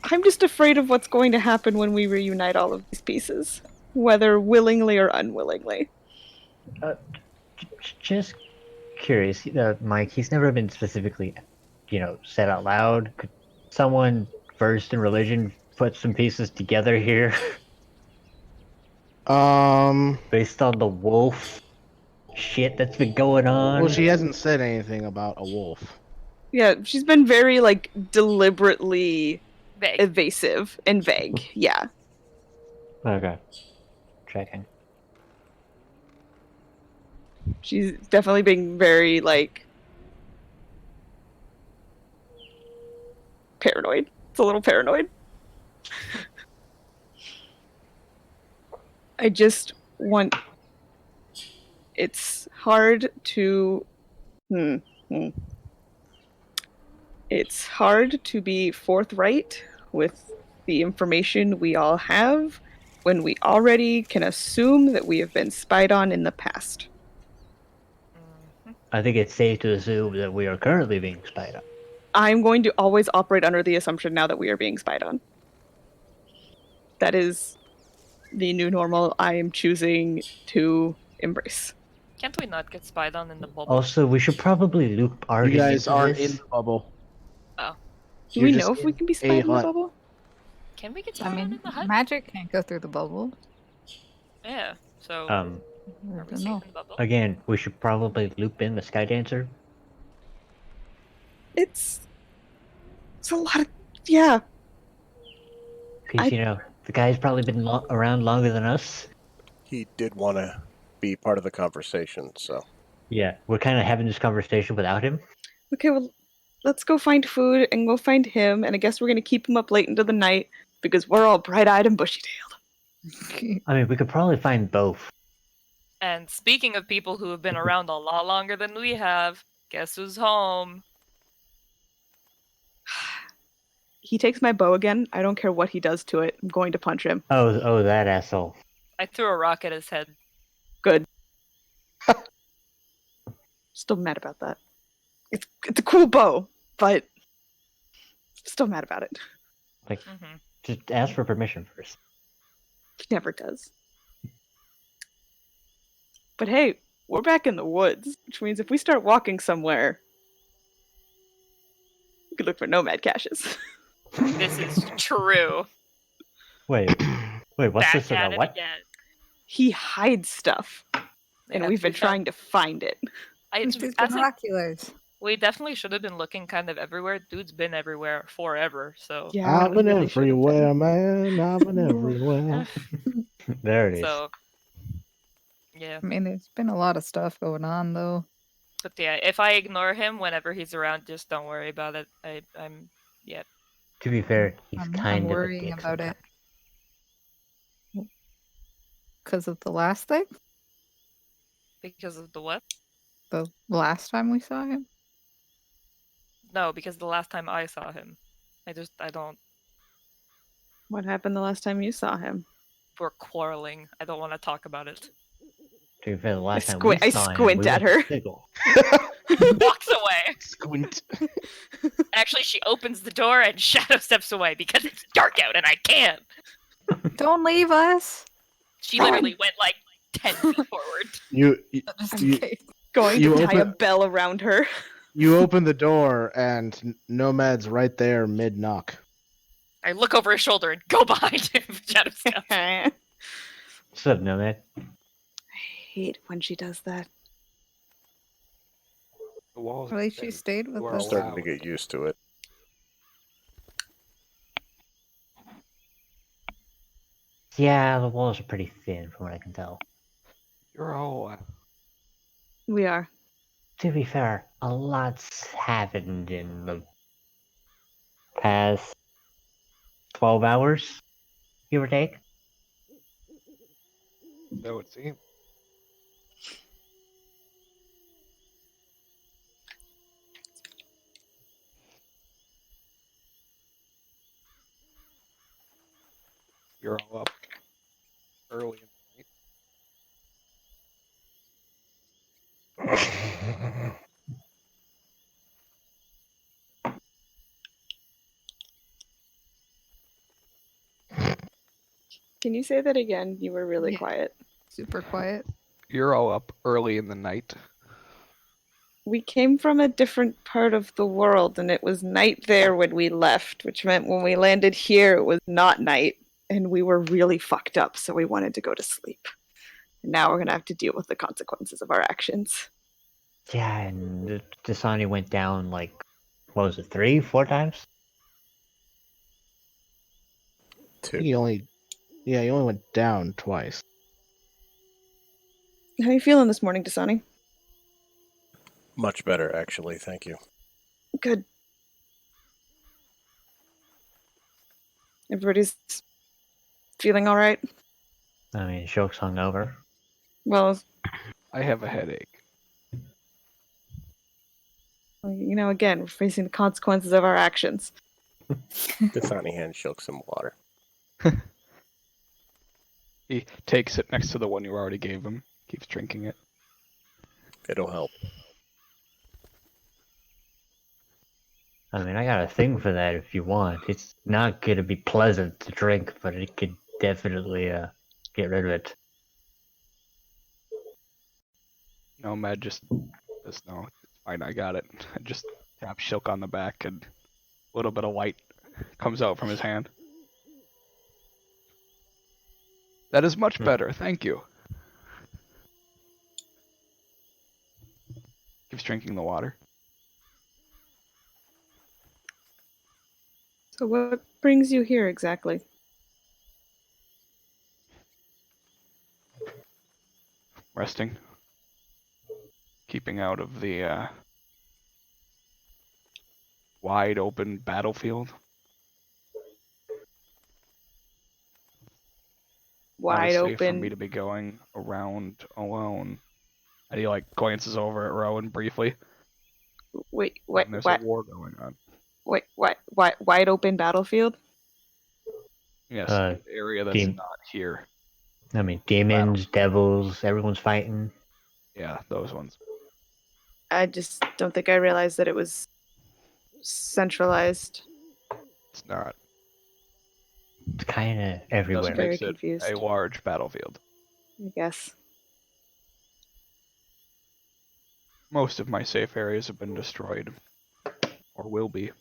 I'm just afraid of what's going to happen when we reunite all of these pieces, whether willingly or unwillingly. Just curious, Mike. He's never been specifically, said out loud. Could someone versed in religion put some pieces together here Um, based on the wolf shit that's been going on? well, she hasn't said anything about a wolf. Yeah, she's been very like deliberately Vague. evasive and vague. Yeah. Okay, checking. She's definitely being very like paranoid. It's a little paranoid. I just want it's hard to it's hard to be forthright with the information we all have when we already can assume that we have been spied on in the past. I think it's safe to assume that we are currently being spied on. I'm going to always operate under the assumption now that we are being spied on. That is the new normal I am choosing to embrace. Can't we not get spied on in the bubble? Also, we should probably loop You Arden guys into aren't this. in the bubble. Oh. Do You're we just know if we in can be a spied in the hut. bubble? Can we get I spied on mean, in the hut? magic can't go through the bubble. Yeah. So I are we don't safe know. in the bubble? Again, we should probably loop in the Sky Dancer. It's a lot of yeah. Because, the guy's probably been around longer than us. He did want to be part of the conversation, so Yeah, we're kind of having this conversation without him. Okay, well, let's go find food and go find him. And I guess we're gonna keep him up late into the night because we're all bright-eyed and bushy-tailed. I mean, we could probably find both. And speaking of people who have been around a lot longer than we have, guess who's home? He takes my bow again. I don't care what he does to it. I'm going to punch him. Oh, that asshole. I threw a rock at his head. Good. Still mad about that. It's a cool bow, but still mad about it. Like, Mm-hmm. just ask for permission first. He never does. But hey, we're back in the woods, which means if we start walking somewhere, we could look for nomad caches. This is true. Wait, what's Back this at about? it What? again. He hides stuff, They and have we've to be been trying to find it. With these as it, binoculars. we definitely should have been looking kind of everywhere. Dude's been everywhere forever, so Yeah, I've we been really should have everywhere, been. man. I've been everywhere. There it is. so yeah. I mean, there's been a lot of stuff going on, though. But yeah, if I ignore him whenever he's around, just don't worry about it. I'm To be fair, he's I'm kind of a worrying dick about sometimes. it. Because of the last thing? because of the what? The last time we saw him? No, because the last time I saw him, I don't. What happened the last time you saw him? We're quarreling. I don't want to talk about it. To be fair, the last time squint- we I saw him, squint we at went to her. Sigil. Walks away. Squint. Actually, she opens the door and Shadow steps away because it's dark out and I can't. Don't leave us! She literally went like 10 feet forward. You Just You- in case. Going You to tie a open- bell around her. you open the door and Nomad's right there mid knock. I look over his shoulder and go behind him. Shadow steps. I What's up, Nomad? hate when she does that. The walls. At least she stayed with You are I'm us. starting to allowed. get used to it. Yeah, the walls are pretty thin from what I can tell. You're all. We are. To be fair, a lot's happened in the past 12 hours, give or take. So it seems. You're all up early in the night. Can you say that again? You were really Yeah. quiet. Super quiet. You're all up early in the night. We came from a different part of the world, and it was night there when we left, which meant when we landed here, it was not night, and we were really fucked up, so we wanted to go to sleep. And now we're gonna have to deal with the consequences of our actions. Yeah, and the Dasani went down like, what was it, 3, 4 times? I think he only went down twice. How are you feeling this morning, Dasani? Much better, actually. Thank you. Good. Everybody's feeling all right? I mean, Shoke's hungover. Well, I have a headache. you know, again, we're facing the consequences of our actions. Dasani hand shook some water. He takes it next to the one you already gave him. Keeps drinking it. It'll help. I mean, I got a thing for that if you want. It's not gonna be pleasant to drink, but it could definitely get rid of it. Nomad just says, no, it's fine, I got it. And just taps Shilk on the back and a little bit of light comes out from his hand. That is much better, thank you. Keeps drinking the water. So what brings you here exactly? Resting. Keeping out of the wide open battlefield. Not Wide as safe for open. me to be going around alone. And he like glances over at Rowan briefly. Wait, And there's a war going on. wide open battlefield? Yes, Uh, an area that's Dean- not here. I mean, demons, devils, everyone's fighting. Yeah, those ones. I just don't think I realized that it was centralized. It's not. It's kind of Doesn't everywhere. Very makes it confused. a large battlefield. I guess. most of my safe areas have been destroyed. Or will be.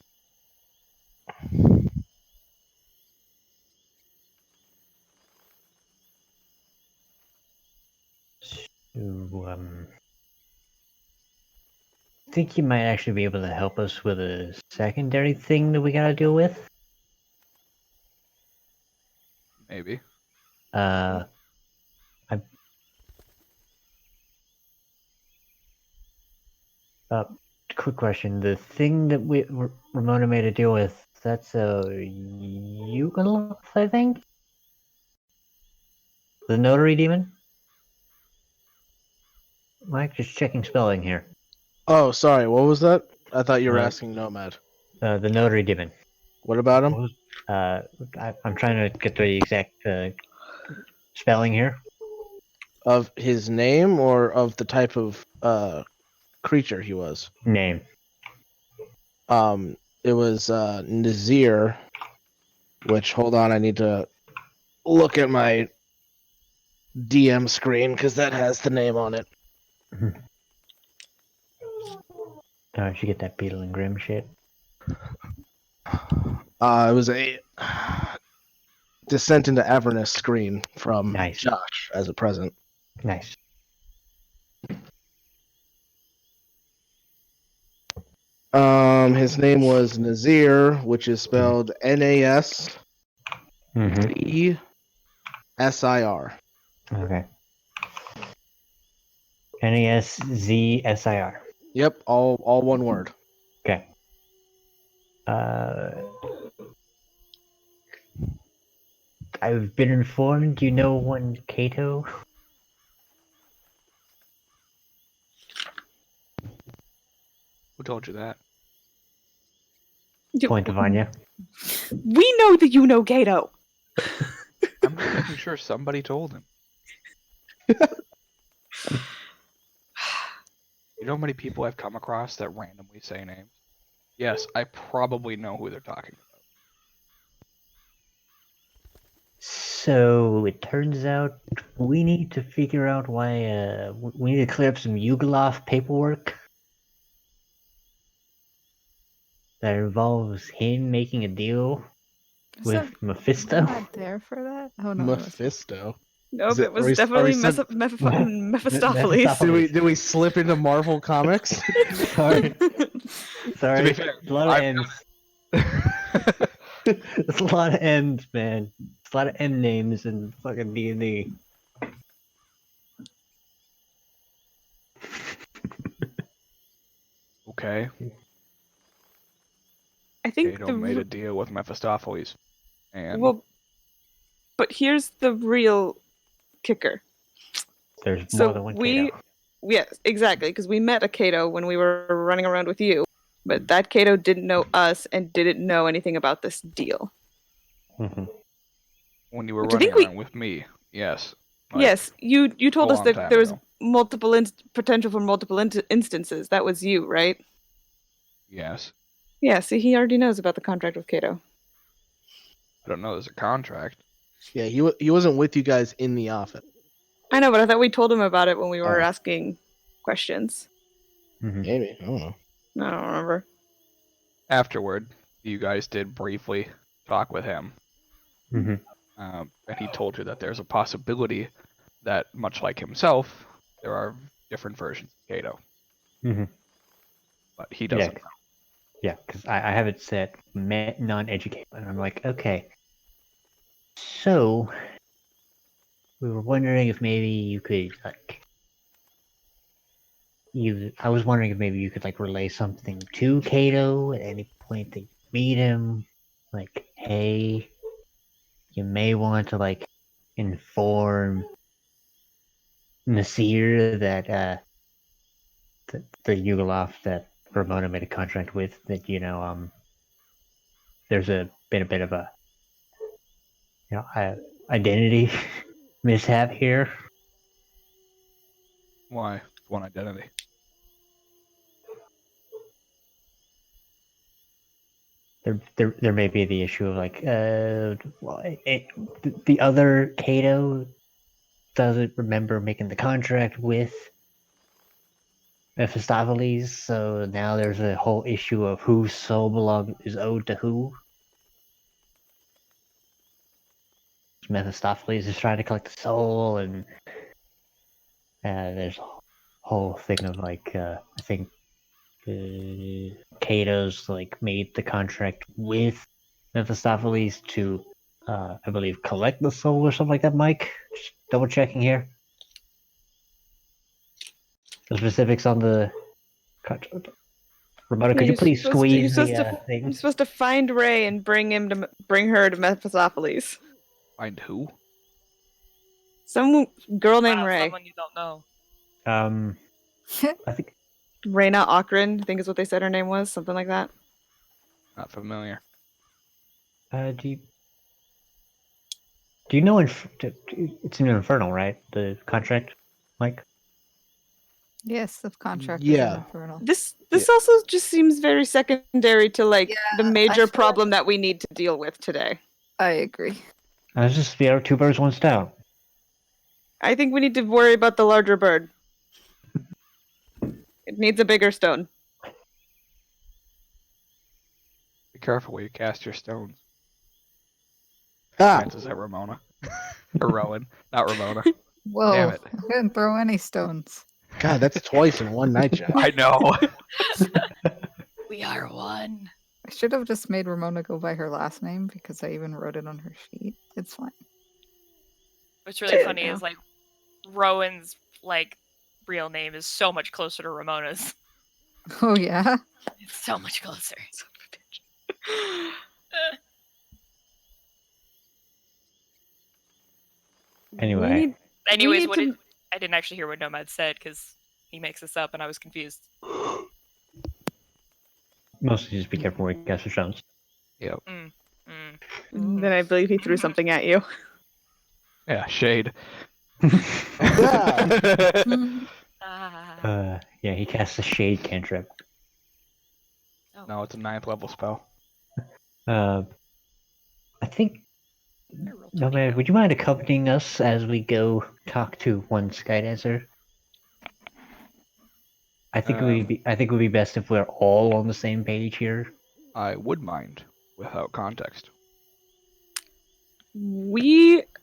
So, think you might actually be able to help us with a secondary thing that we gotta deal with? Maybe. I quick question. The thing that Ramona made a deal with, that's a Yugoloth, I think? The notary demon? Mike, just checking spelling here. Oh, sorry. What was that? I thought you were Uh, asking Nomad. The notary demon. What about him? What was- I'm trying to get the exact spelling here. Of his name or of the type of creature he was? Name. It was Nazir. Which, hold on, I need to look at my DM screen because that has the name on it. Oh, you should get that Beetle and Grim shit. It was a Descent into Avernus screen from Nice. Josh as a present. Nice. His name was Nazir, which is spelled Nasir. Mm-hmm. Okay. Nasir. Yep, all one word. Okay. I've been informed you know one Kato. Who told you that? Point of Anya. We know that you know Gato. I'm just making sure somebody told him. You know how many people I've come across that randomly say names? Yes, I probably know who they're talking about. So it turns out we need to figure out why. We need to clear up some Yugoloth paperwork that involves him making a deal Is with that Mephisto. not there for that? Oh no, Mephisto. Nope, it- it are was we- are definitely we sent- Mephistopheles. Mephistopheles. Did we slip into Marvel Comics? Sorry. Sorry. To be fair, It's a lot of M's. It's a lot of M's, man. It's a lot of M names in fucking D&D. Okay. I think Kato made a deal with Mephistopheles. And well, but here's the real kicker. There's So more than one Kato. yes, exactly, because we met a Kato when we were running around with you, but that Kato didn't know us and didn't know anything about this deal. Mm-hmm. when you were Which I running think we- around with me, yes. Like, Yes, you told a us long that time there was ago. multiple potential for multiple instances. That was you, right? Yes. Yeah, see, he already knows about the contract with Kato. I don't know, there's a contract. Yeah, he wasn't with you guys in the office. I know, but I thought we told him about it when we were Oh. asking questions. Mm-hmm. Maybe, I don't know. I don't remember. Afterward, you guys did briefly talk with him. Mm-hmm. And he told you that there's a possibility that, much like himself, there are different versions of Kato. Mm-hmm. But he doesn't know. Yeah, because I have it set non-educated, and I'm like, okay. So we were wondering if maybe you could I was wondering if maybe you could relay something to Kato at any point that you meet him, like, hey, you may want to inform Nasir that the Yugoloth that Ramona made a contract with, that there's been a bit of a identity mishap here. Why? One identity. There may be the issue of the other Kato doesn't remember making the contract with Mephistopheles, so now there's a whole issue of whose soul is owed to who. Mephistopheles is trying to collect the soul, and there's a whole thing of like, I think Cato's like made the contract with Mephistopheles to, I believe, collect the soul or something like that. Mike, just double checking here. The specifics on the contract. Ramona, could you please squeeze the thing? You're supposed to find Ray and bring her to Mephistopheles. Find who? Some girl named Wow, Ray. someone you don't know. I think Reyna Ochran, I think is what they said her name was, something like that. Not familiar. do you know it's in Infernal, right? The contract, Mike? Yes, the contract Yeah. is infernal. This also just seems very secondary to like the major feel problem that we need to deal with today. I agree. It's just two birds, one stone. I think we need to worry about the larger bird. It needs a bigger stone. Be careful where you cast your stones. Ah, Chances at Ramona. Or Rowan. Not Ramona. Whoa, Damn it. I didn't throw any stones. God, that's twice in one night, Jeff. I know. We are one. I should have just made Ramona go by her last name because I even wrote it on her sheet. It's fine. What's really funny is like Rowan's like real name is so much closer to Ramona's. Oh yeah? It's so much closer. Anyway, Anyways, need I didn't actually hear what Nomad said because he makes this up and I was confused. mostly just be careful where you cast your stones. Yep. Then I believe he threw something at you. Yeah, shade. Ah. Yeah, he casts a shade cantrip. No, it's a 9th level spell. I think. I rolled No 20 man, now. would you mind accompanying us as we go talk to one Skydancer? I think it would be best if we're all on the same page here. I would mind without context.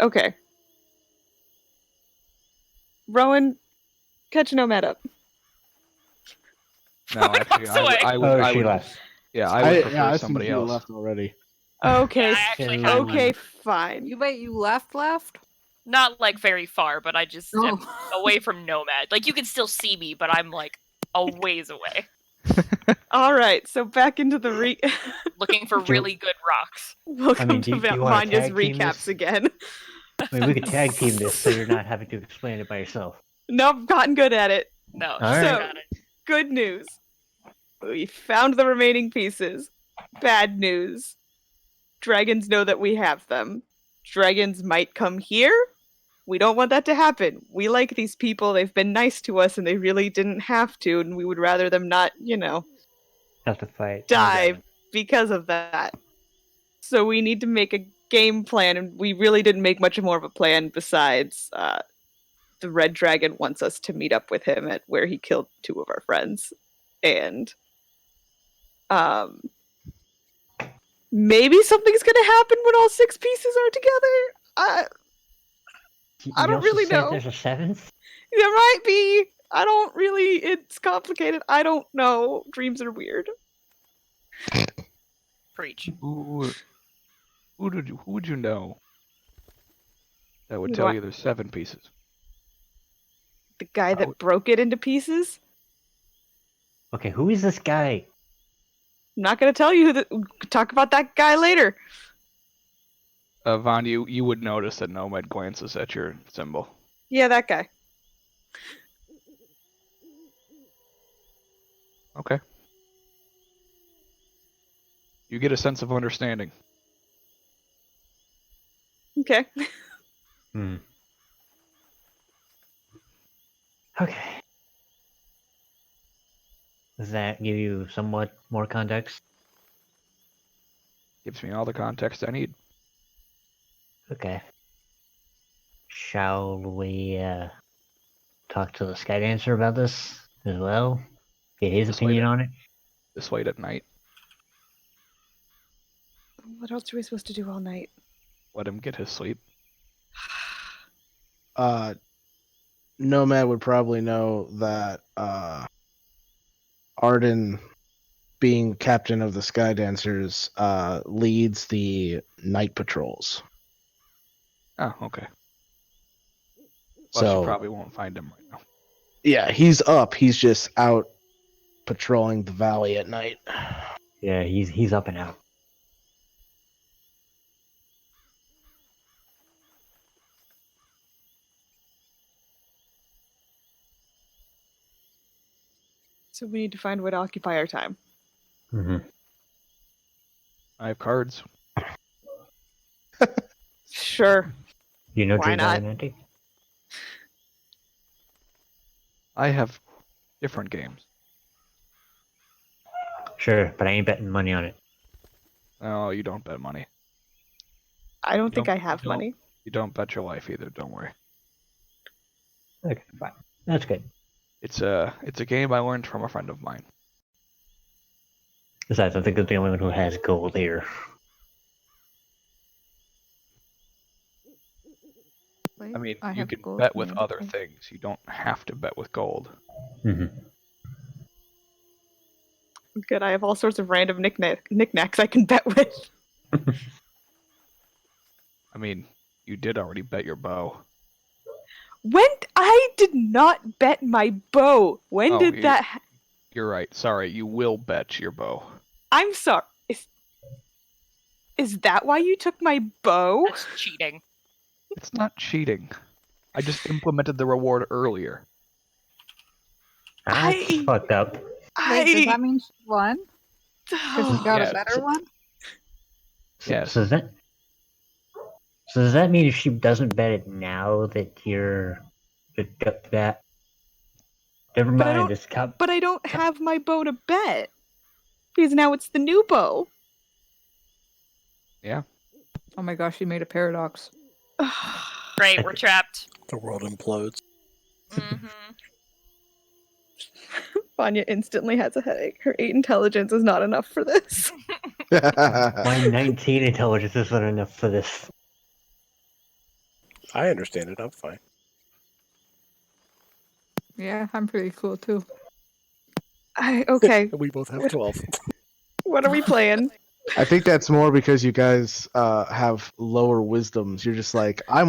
Okay. Rowan, catch Nomad up. No, actually, Walks away. I would. I she would left. Yeah, I would prefer I somebody think you else. left already. Okay. Yeah, I actually had Okay, one. fine. You left? Not like very far, but I just am Oh. away from Nomad. Like you can still see me, but I'm like a ways away, All right, so back into the looking for really good rocks. Welcome do to you wanna Vanya's tag team recaps this? again. I mean, we could tag team this so you're not having to explain it by yourself. Nope, gotten good at it. No, All she's right. got it. Good news. We found the remaining pieces. Bad news. Dragons know that we have them. Dragons might come here. We don't want that to happen. We like these people. They've been nice to us and they really didn't have to, and we would rather them not, Have to fight. die because of that. So we need to make a game plan, and we really didn't make much more of a plan besides the Red Dragon wants us to meet up with him at where he killed 2 of our friends. And maybe something's gonna happen when all 6 pieces are together. I don't really know. There's a 7th? There might be. I don't really. It's complicated. I don't know. Dreams are weird. Preach. Who would you know that would Who tell do you there's 7 pieces? The guy that broke it into pieces. Okay, who is this guy? I'm not gonna tell you. Talk about that guy later. Von, you would notice that Nomad glances at your symbol. Yeah, that guy. Okay. You get a sense of understanding. Okay. Okay. Does that give you somewhat more context? Gives me all the context I need. Okay. Shall we talk to the Skydancer about this? as well. Get his Just opinion wait. on it. This late at night. What else are we supposed to do all night? Let him get his sleep. Nomad would probably know that Arden, being captain of the Sky Dancers, leads the night patrols. Oh, okay. Plus, So you probably won't find him right now. yeah, he's up. He's just out patrolling the valley at night. Yeah, he's up and out. So we need to find a way to occupy our time. Hmm. I have cards. Sure. You know Why not? Gigantic? I have different games. Sure, but I ain't betting money on it. No, you don't bet money. I don't You think don't- I have you don't- money. You don't bet your life either. Don't worry. Okay, fine. That's good. It's a game I learned from a friend of mine. Besides, I think I'm the only one who has gold here. I mean, I you have can gold bet with and other gold. things. You don't have to bet with gold. Hmm. Good. I have all sorts of random knickknacks I can bet with. I mean, you did already bet your bow. When I did not bet my bow. When Oh, did you- that? You're right. Sorry, you will bet your bow. I'm sorry. Is that why you took my bow? That's cheating. It's not cheating. I just implemented the reward earlier. That's I- fucked up. Wait, does that mean she won? Because she got Yeah, a better one? Yes. So does that mean if she doesn't bet it now that that never But I mind don't- this cup? But I don't have my bow to bet. Because now it's the new bow. Oh my gosh, she made a paradox. Great, we're trapped. The world implodes. Mm-hmm. Vanya instantly has a headache. Her 8 intelligence is not enough for this. My 19 intelligence isn't enough for this. I understand it. I'm fine. Yeah, I'm pretty cool too. Okay, We both have 12. what are we playing? I think that's more because you guys have lower wisdoms. You're just like, I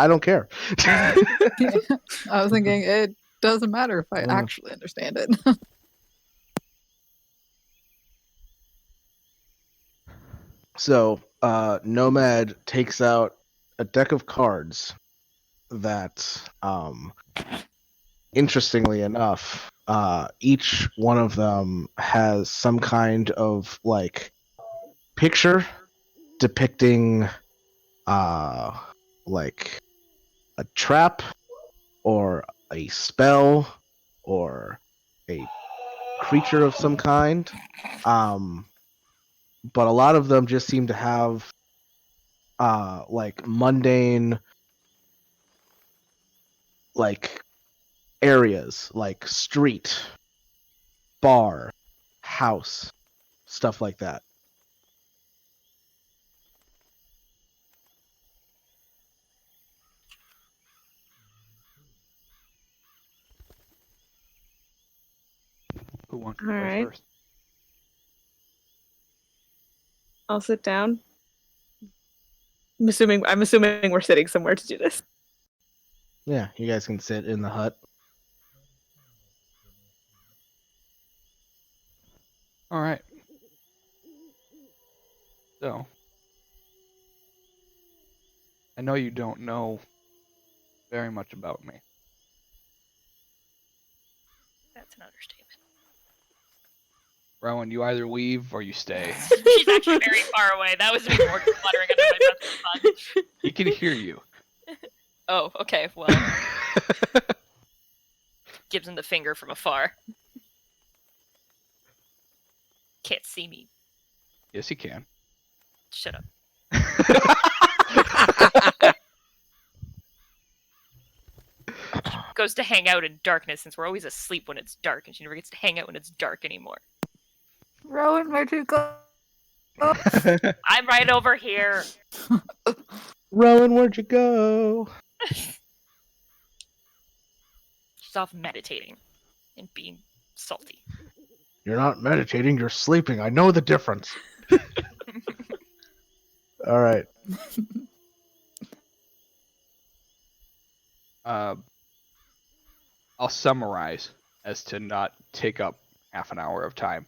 don't care. I was thinking it doesn't matter if I Mm. actually understand it. So, Nomad takes out a deck of cards that, interestingly enough, each one of them has some kind of like picture depicting, like a trap or a spell or a creature of some kind. But a lot of them just seem to have like mundane like areas like street, bar, house, stuff like that. Who wants to All go right. first? I'll sit down. I'm assuming we're sitting somewhere to do this. Yeah, you guys can sit in the hut. All right. So, I know you don't know very much about me. That's an understatement. Rowan, you either leave or you stay. She's actually very far away. That was me more fluttering under my breath for fun. He can hear you. Oh, okay, well. Gives him the finger from afar. Can't see me. Yes, he can. Shut up. goes to hang out in darkness since we're always asleep when it's dark, and she never gets to hang out when it's dark anymore. Rowan, where'd you go? I'm right over here. Rowan, where'd you go? She's off meditating and being salty. You're not meditating, you're sleeping. I know the difference. All right. I'll summarize as to not take up half an hour of time.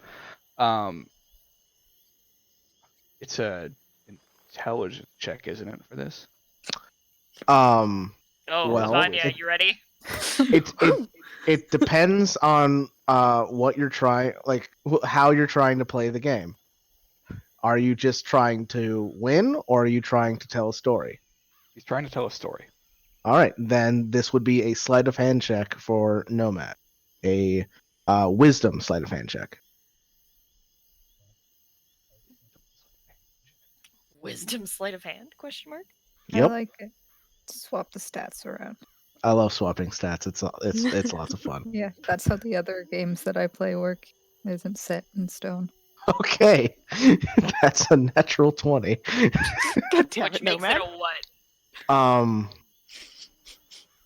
It's a intelligence check, isn't it, for this? Oh, Well, Vanya, you ready? It depends on what you're trying, like how you're trying to play the game. Are you just trying to win, or are you trying to tell a story? He's trying to tell a story. All right, then this would be a sleight of hand check for Nomad, a wisdom sleight of hand check. Wisdom sleight of hand? Question mark. Yep, I like it. Swap the stats around. I love swapping stats. It's lots of fun. Yeah, that's how the other games that I play work. It isn't set in stone. Okay, that's a natural 20. God damn Which it, makes Nomad. it a what?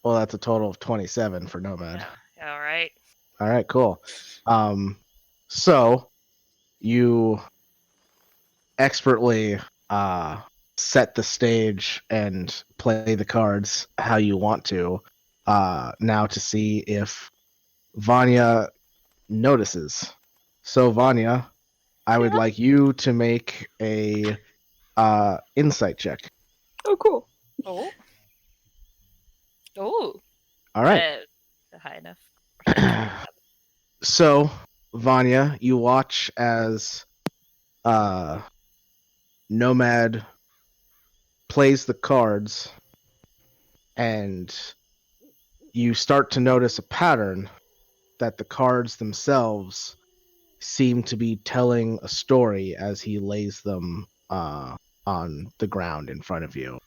Well, that's a total of 27 for Nomad. Yeah, all right. All right, cool. So you expertly set the stage and play the cards how you want to. Now to see if Vanya notices. So Vanya, I would like you to make a insight check. Oh, cool. Oh. Oh. All right. High enough. So, Vanya, you watch as Nomad plays the cards, and you start to notice a pattern that the cards themselves seem to be telling a story as he lays them on the ground in front of you.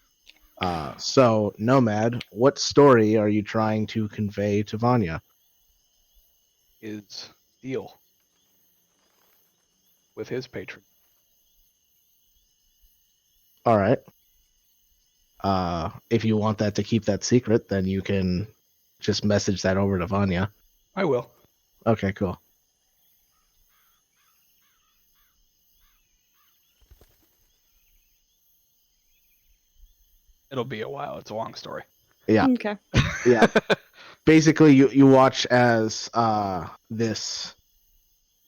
So, Nomad, what story are you trying to convey to Vanya? His deal with his patron. All right. If you want that to keep that secret, then you can just message that over to Vanya. I will. Okay, cool. It'll be a while. It's a long story. Yeah. Okay. Yeah. Basically, you watch as this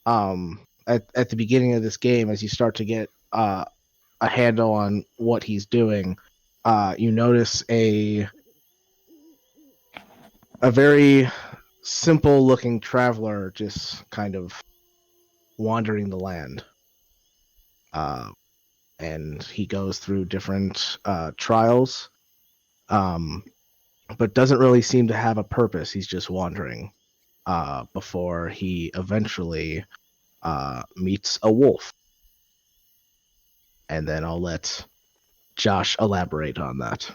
at the beginning of this game, as you start to get a handle on what he's doing, you notice a very simple looking traveler just kind of wandering the land. And he goes through different trials, but doesn't really seem to have a purpose. He's just wandering before he eventually meets a wolf. And then I'll let Josh elaborate on that.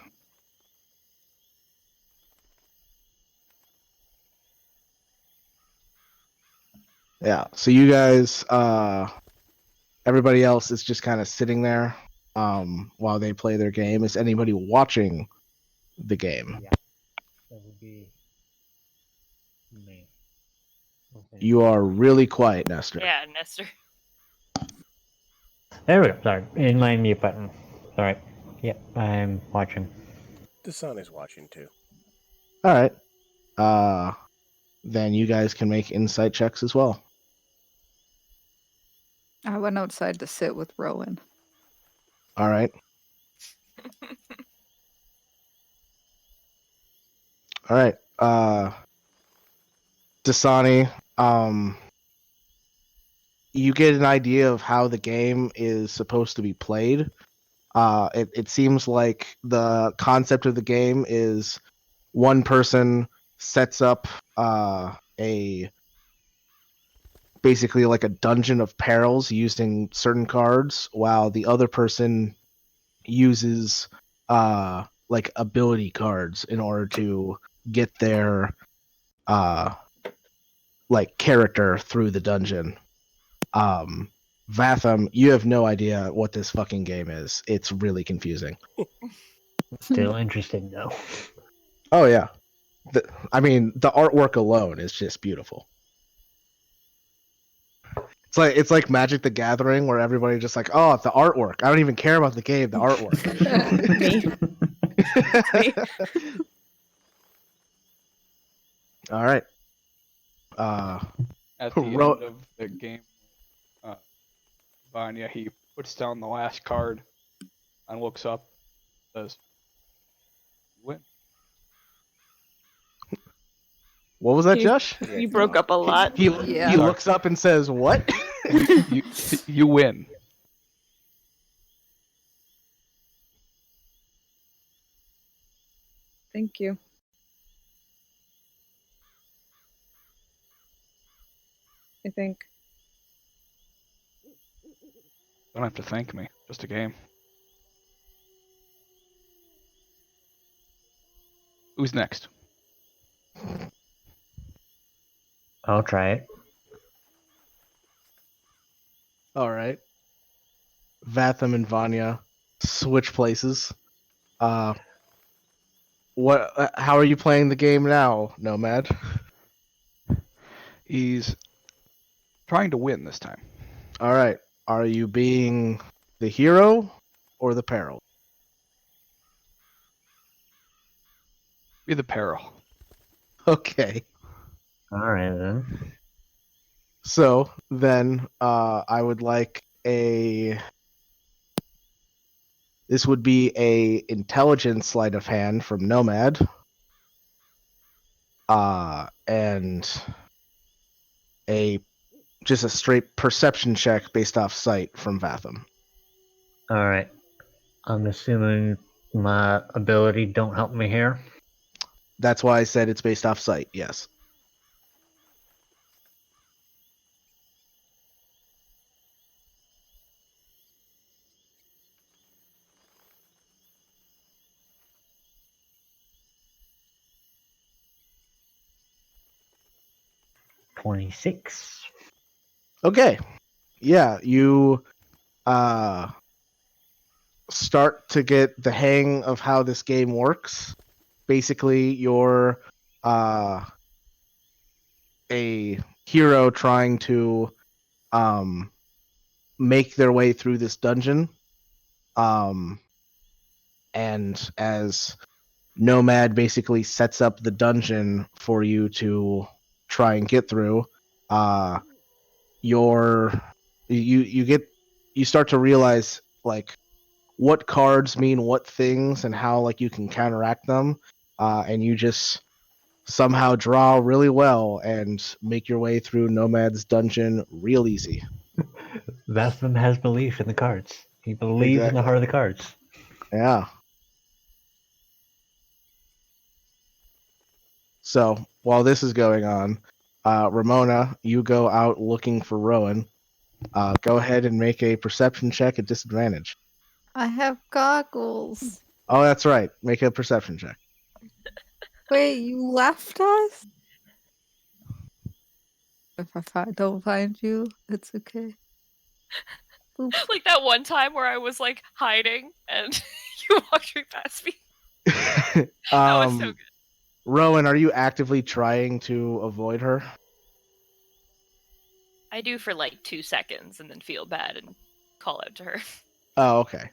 Yeah, so you guys, everybody else is just kind of sitting there while they play their game. Is anybody watching the game? Yeah, that would be me. Okay. You are really quiet, Nestor. Yeah, Nestor. There we go. Sorry, in my mute button. Sorry. Yep, I'm watching. Dasani's watching too. All right. Then you guys can make insight checks as well. I went outside to sit with Rowan. All right. All right. Dasani, you get an idea of how the game is supposed to be played. It seems like the concept of the game is one person sets up basically like a dungeon of perils using certain cards, while the other person uses like ability cards in order to get their like character through the dungeon. Vatham, you have no idea what this fucking game is. It's really confusing. Still interested though. Oh yeah. I mean, the artwork alone is just beautiful. It's like Magic the Gathering where everybody just like, oh, the artwork. I don't even care about the game, the artwork. Me. All right. At the Ro- end of the game, Vanya, he puts down the last card and looks up, says, "Win." what was that, You- Josh? You broke up a lot. He Yeah. looks up and says, "What?" You win. Thank you. I think. Don't have to thank me. Just a game. Who's next? I'll try it. All right. Vatham and Vanya switch places. What? How are you playing the game now, Nomad? He's trying to win this time. All right. Are you being the hero or the peril? Be the peril. Okay. All right then. So then, I would like a. This would be a intelligence sleight of hand from Nomad. And just a straight perception check based off sight from Vatham. All right. I'm assuming my ability don't help me here. That's why I said it's based off sight. Yes. $26. Okay. Yeah, you start to get the hang of how this game works. Basically, you're a hero trying to make their way through this dungeon. And as Nomad basically sets up the dungeon for you to try and get through, you start to realize like what cards mean what things and how like you can counteract them, and you just somehow draw really well and make your way through Nomad's dungeon real easy. Vatham has belief in the cards. He believes in the Exactly. heart of the cards. Yeah. So while this is going on, Ramona, you go out looking for Rowan. Go ahead and make a perception check at disadvantage. I have goggles. Oh, that's right. Make a perception check. Wait, you left us? If I don't find you, it's okay. Oops. Like that one time where I was like hiding and you walked right past me. That was so good. Rowan, are you actively trying to avoid her? I do for like 2 seconds and then feel bad and call out to her. Oh, okay.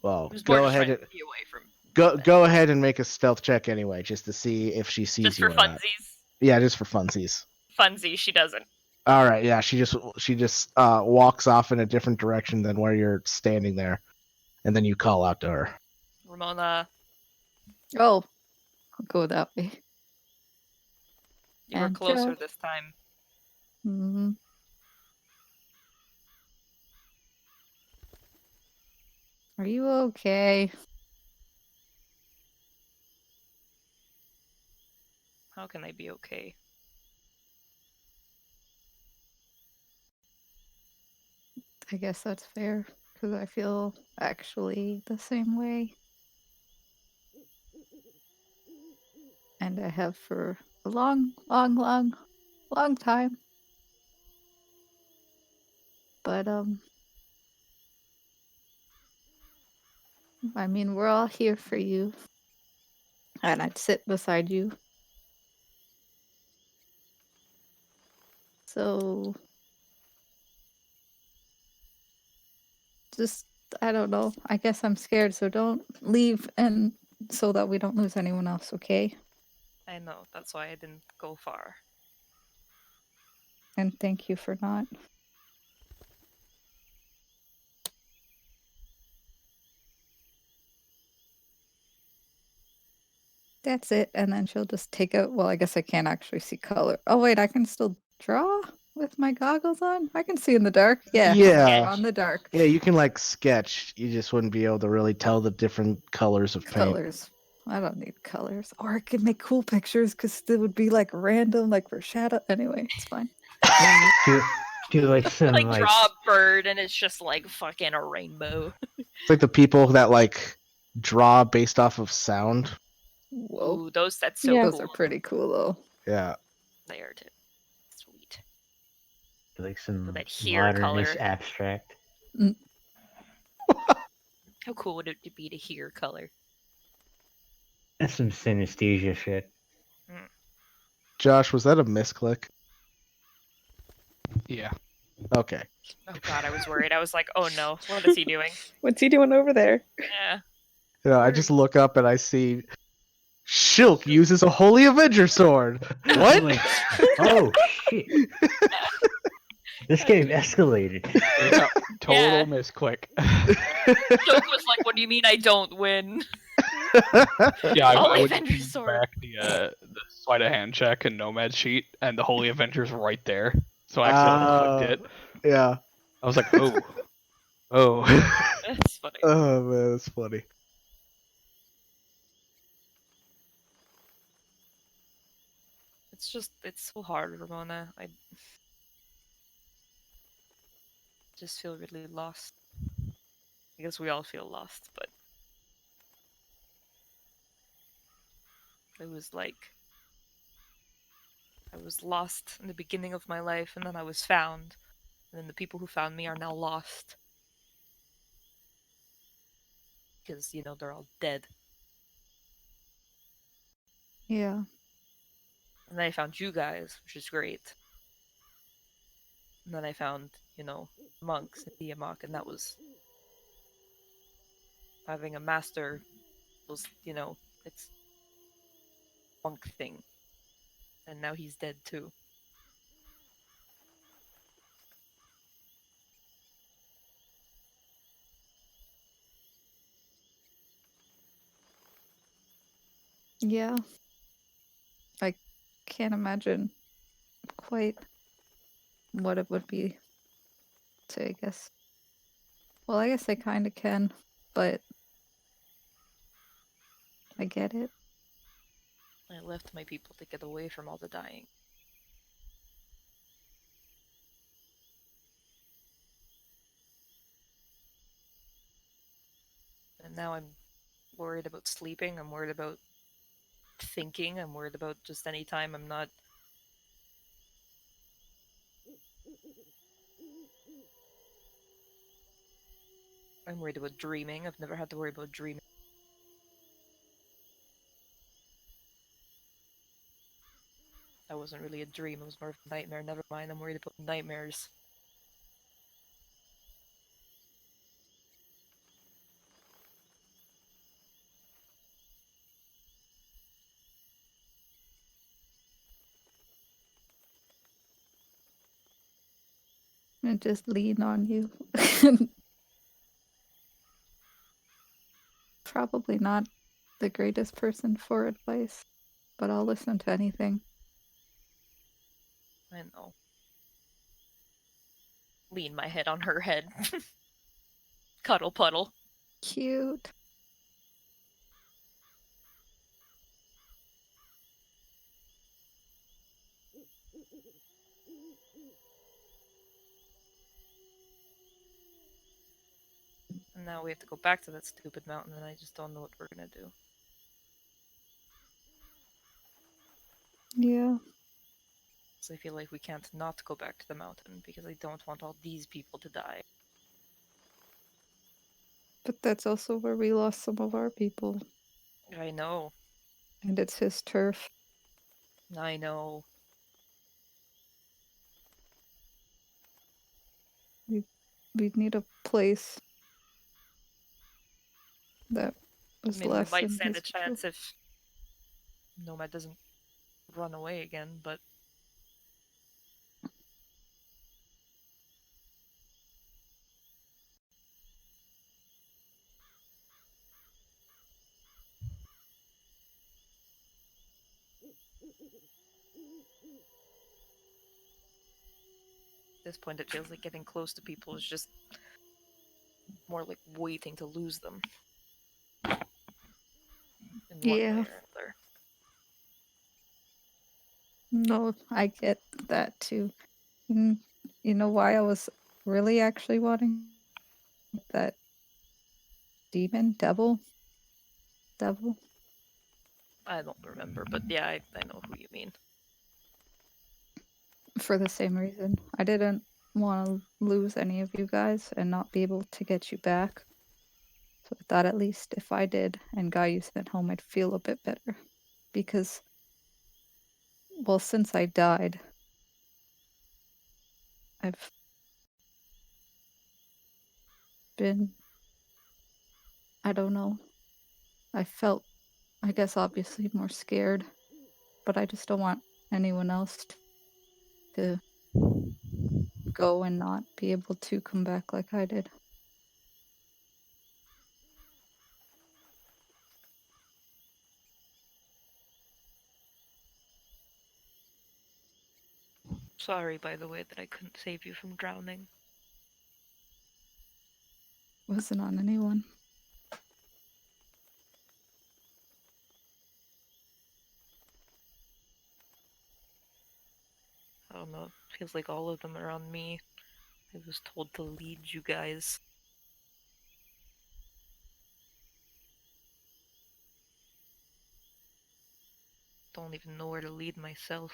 Well, It was more go just ahead trying and to be away from go ahead and make a stealth check anyway, just to see if she sees just you for or not. funsies. Yeah, just for funsies. Funsy, she doesn't. All right, yeah, she just walks off in a different direction than where you're standing there, and then you call out to her. Ramona, Oh, I'll go that way. you were And closer Joe. this time. Hmm. Are you okay? How can they be okay? I guess that's fair, because I feel actually the same way. And I have for a long, long, long, long time. But, I mean, we're all here for you. And I'd sit beside you. So, just, I don't know. I guess I'm scared, so don't leave, and so that we don't lose anyone else, okay? I know, that's why I didn't go far. And thank you for not. That's it. And then she'll just take out. Well, I guess I can't actually see color. Oh, wait, I can still draw with my goggles on? I can see in the dark. Yeah. Yeah. Draw in the dark. Yeah, you can like sketch. You just wouldn't be able to really tell the different colors of paint. Colors. I don't need colors. Or I could make cool pictures because it would be like random, like for shadow. Anyway, it's fine. Do like some Like, like draw a bird and it's just like fucking a rainbow. It's like the people that like draw based off of sound. Whoa. Ooh, that's so Yeah. cool. Those are pretty cool, though. Yeah. They are too. Sweet. like some that here modernish color. abstract. How cool would it be to hear color? That's some synesthesia shit. Josh, was that a misclick? Yeah. Okay. Oh god, I was worried. I was like, oh no, what is he doing? What's he doing over there? Yeah. You know, I just look up and I see Shilk uses a Holy Avenger sword. What? Like, oh shit! This game escalated. Yeah, total Yeah. misclick. Joke was like, what do you mean I don't win? Yeah, Holy I would Avenger feed sword. back the sleight of hand check and Nomad sheet, and the Holy Avenger's right there. So I accidentally clicked it. Yeah. I was like, oh, oh. That's funny. Oh man, that's funny. It's so hard, Ramona. I just feel really lost. I guess we all feel lost, but it was like I was lost in the beginning of my life, and then I was found, and then the people who found me are now lost. Because, they're all dead. Yeah. And then I found you guys, which is great. And then I found, monks in Tiamat, and that was having a master was, it's monk thing. And now he's dead too. Yeah. I can't imagine quite what it would be to, I guess. Well, I guess I kind of can, but I get it. I left my people to get away from all the dying. And now I'm worried about sleeping, I'm worried about thinking, I'm worried about just any time I'm not... I'm worried about dreaming. I've never had to worry about dreaming. That wasn't really a dream, it was more of a nightmare. Never mind, I'm worried about nightmares. And just lean on you. Probably not the greatest person for advice, but I'll listen to anything. I know. Lean my head on her head. Cuddle puddle. Cute. And now we have to go back to that stupid mountain, and I just don't know what we're gonna do. I feel like we can't not go back to the mountain because I don't want all these people to die. But that's also where we lost some of our people, I know. and it's his turf. I know. We need a place that I was mean, we less might than stand his a chance if Nomad doesn't run away again, but at this point it feels like getting close to people is just more like waiting to lose them. In one way Yeah. or another. No, I get that too. Mm, You know why I was really actually wanting that devil? I don't remember, but yeah, I know who you mean. For the same reason. I didn't want to lose any of you guys and not be able to get you back. So I thought at least if I did and got you sent home, I'd feel a bit better. Because, well, since I died, I've been, I don't know, I felt, I guess, obviously more scared, but I just don't want anyone else to go and not be able to come back like I did. Sorry, by the way, that I couldn't save you from drowning. Wasn't on anyone. I don't know, it feels like all of them are on me. I was told to lead you guys. Don't even know where to lead myself.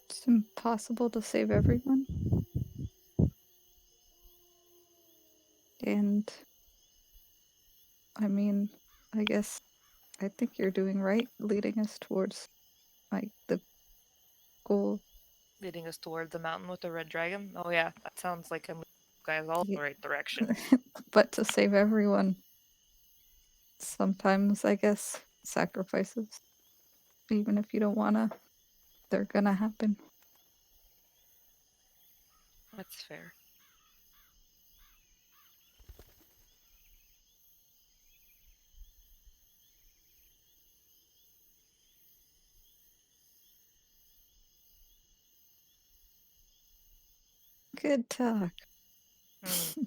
It's impossible to save everyone. And I mean, I guess I think you're doing right, leading us towards like the goal. Leading us toward the mountain with the red dragon? Oh yeah, that sounds like I'm leading you guys all in Yeah. the right direction. But to save everyone, sometimes I guess sacrifices, even if you don't wanna, they're gonna happen. That's fair. Good talk. Hmm.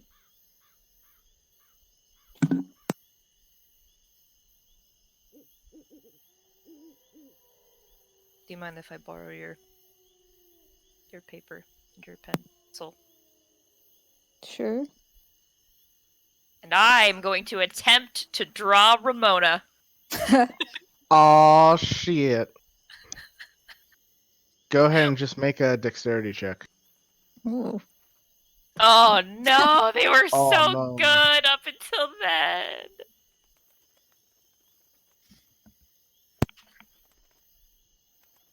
Do you mind if I borrow your paper and your pencil? Sure. And I'm going to attempt to draw Ramona. Aw, shit. Go ahead and just make a dexterity check. Ooh. Oh no, they were Oh, so no. good up until then.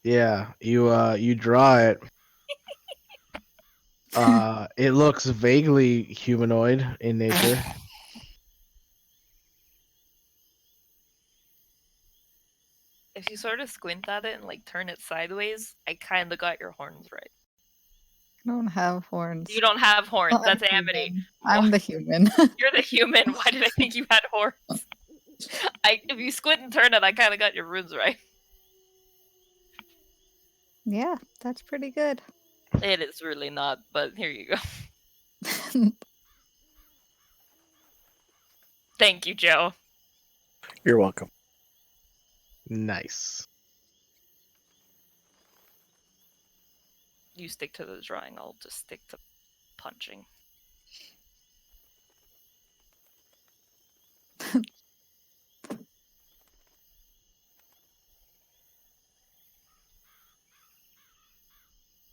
Yeah, you draw it. It looks vaguely humanoid in nature. If you sort of squint at it and like turn it sideways, I kind of got your horns right. I don't have horns. You don't have horns. Well, I'm That's Amity. human. I'm the human. You're the human. Why did I think you had horns? If you squint and turn it, I kind of got your runes right. Yeah, that's pretty good. It is really not, but here you go. Thank you, Joe. You're welcome. Nice. You stick to the drawing. I'll just stick to punching.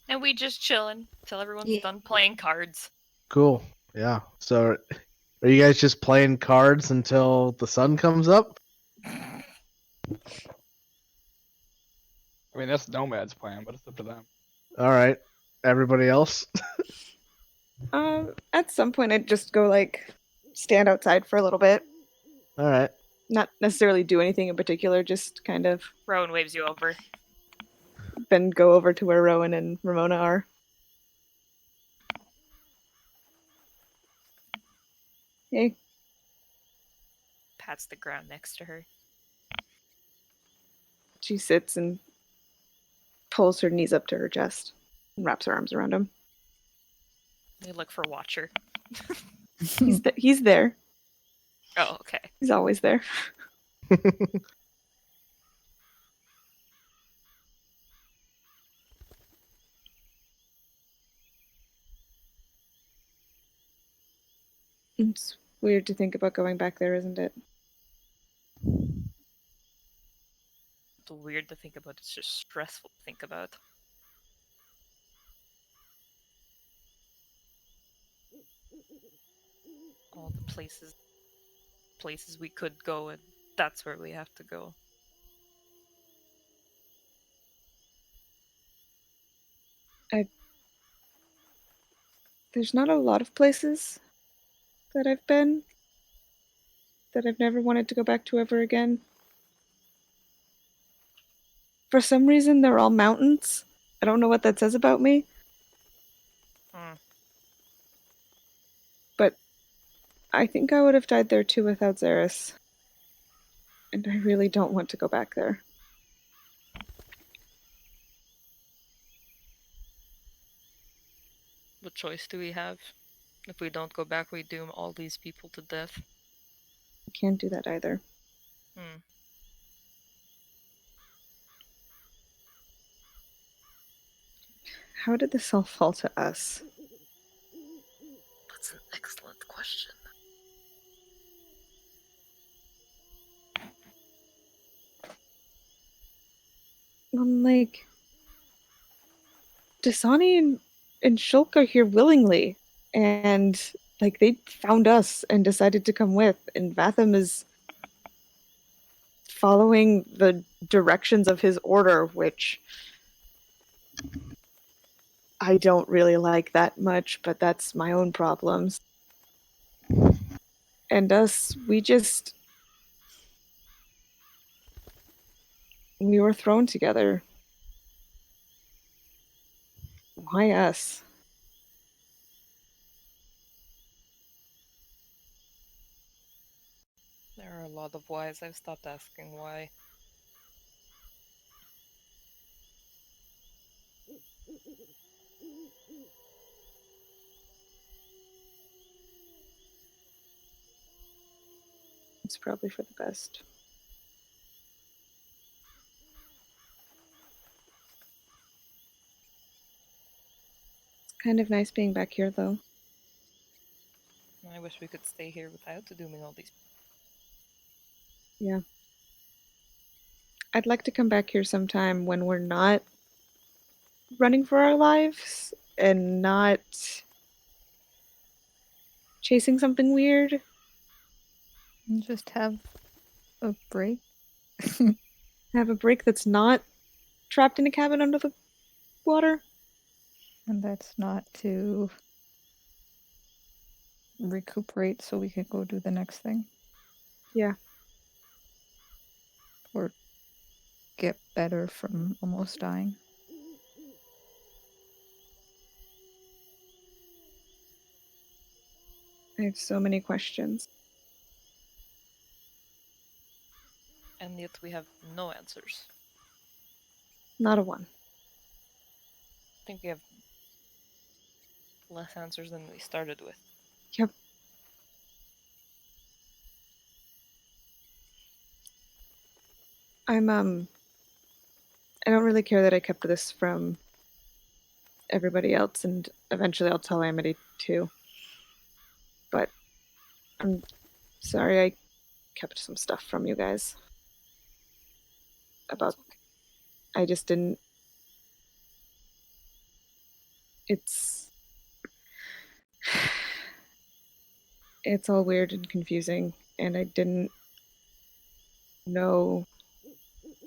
And we just chilling till everyone's Yeah. done playing cards. Cool. Yeah. So, are you guys just playing cards until the sun comes up? I mean, that's Nomad's plan, but it's up to them. All right. Everybody else? At some point, I'd just go like stand outside for a little bit. All right. Not necessarily do anything in particular, just kind of Rowan waves you over. then go over to where Rowan and Ramona are. Hey, Pats the ground next to her. she sits and pulls her knees up to her chest and wraps her arms around him. We look for Watcher. He's there. Oh, okay. He's always there. It's weird to think about going back there, isn't it? It's weird to think about. It's just stressful to think about. All the places we could go, and that's where we have to go. There's not a lot of places that I've been that I've never wanted to go back to ever again. For some reason, they're all mountains. I don't know what that says about me. But I think I would have died there too without Xeris. And I really don't want to go back there. What choice do we have? If we don't go back, we doom all these people to death. I can't do that either. How did this all fall to us? That's an excellent question. Like, Dasani and Shulk are here willingly, and like they found us and decided to come with, and Vatham is following the directions of his order, which I don't really like that much, but that's my own problems. And us, we were thrown together. Why us? There are a lot of whys. I've stopped asking why. It's probably for the best. It's kind of nice being back here, though. I wish we could stay here without dooming all these. Yeah. I'd like to come back here sometime when we're not running for our lives and not chasing something weird. And just have a break. Have a break that's not trapped in a cabin under the water. And that's not to recuperate so we can go do the next thing. Yeah. Or get better from almost dying. I have so many questions. And yet we have no answers. Not a one. I think we have less answers than we started with. Yep. I don't really care that I kept this from everybody else, and eventually I'll tell Amity too. But I'm sorry I kept some stuff from you guys. I just didn't. It's all weird and confusing, and I didn't know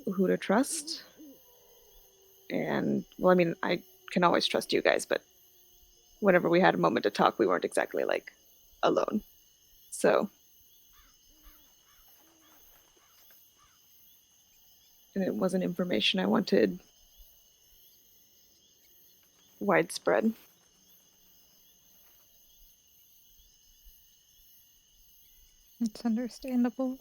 who to trust. And, well, I mean, I can always trust you guys, but whenever we had a moment to talk, we weren't exactly, like, alone. So. And it wasn't information I wanted widespread. It's understandable.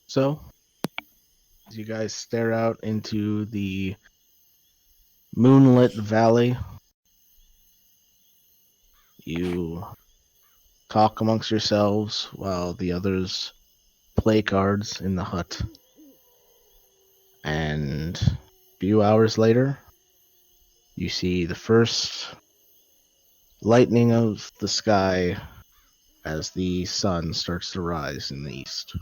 So, as you guys stare out into the moonlit valley, you talk amongst yourselves while the others play cards in the hut. And a few hours later, you see the first lightning of the sky as the sun starts to rise in the east.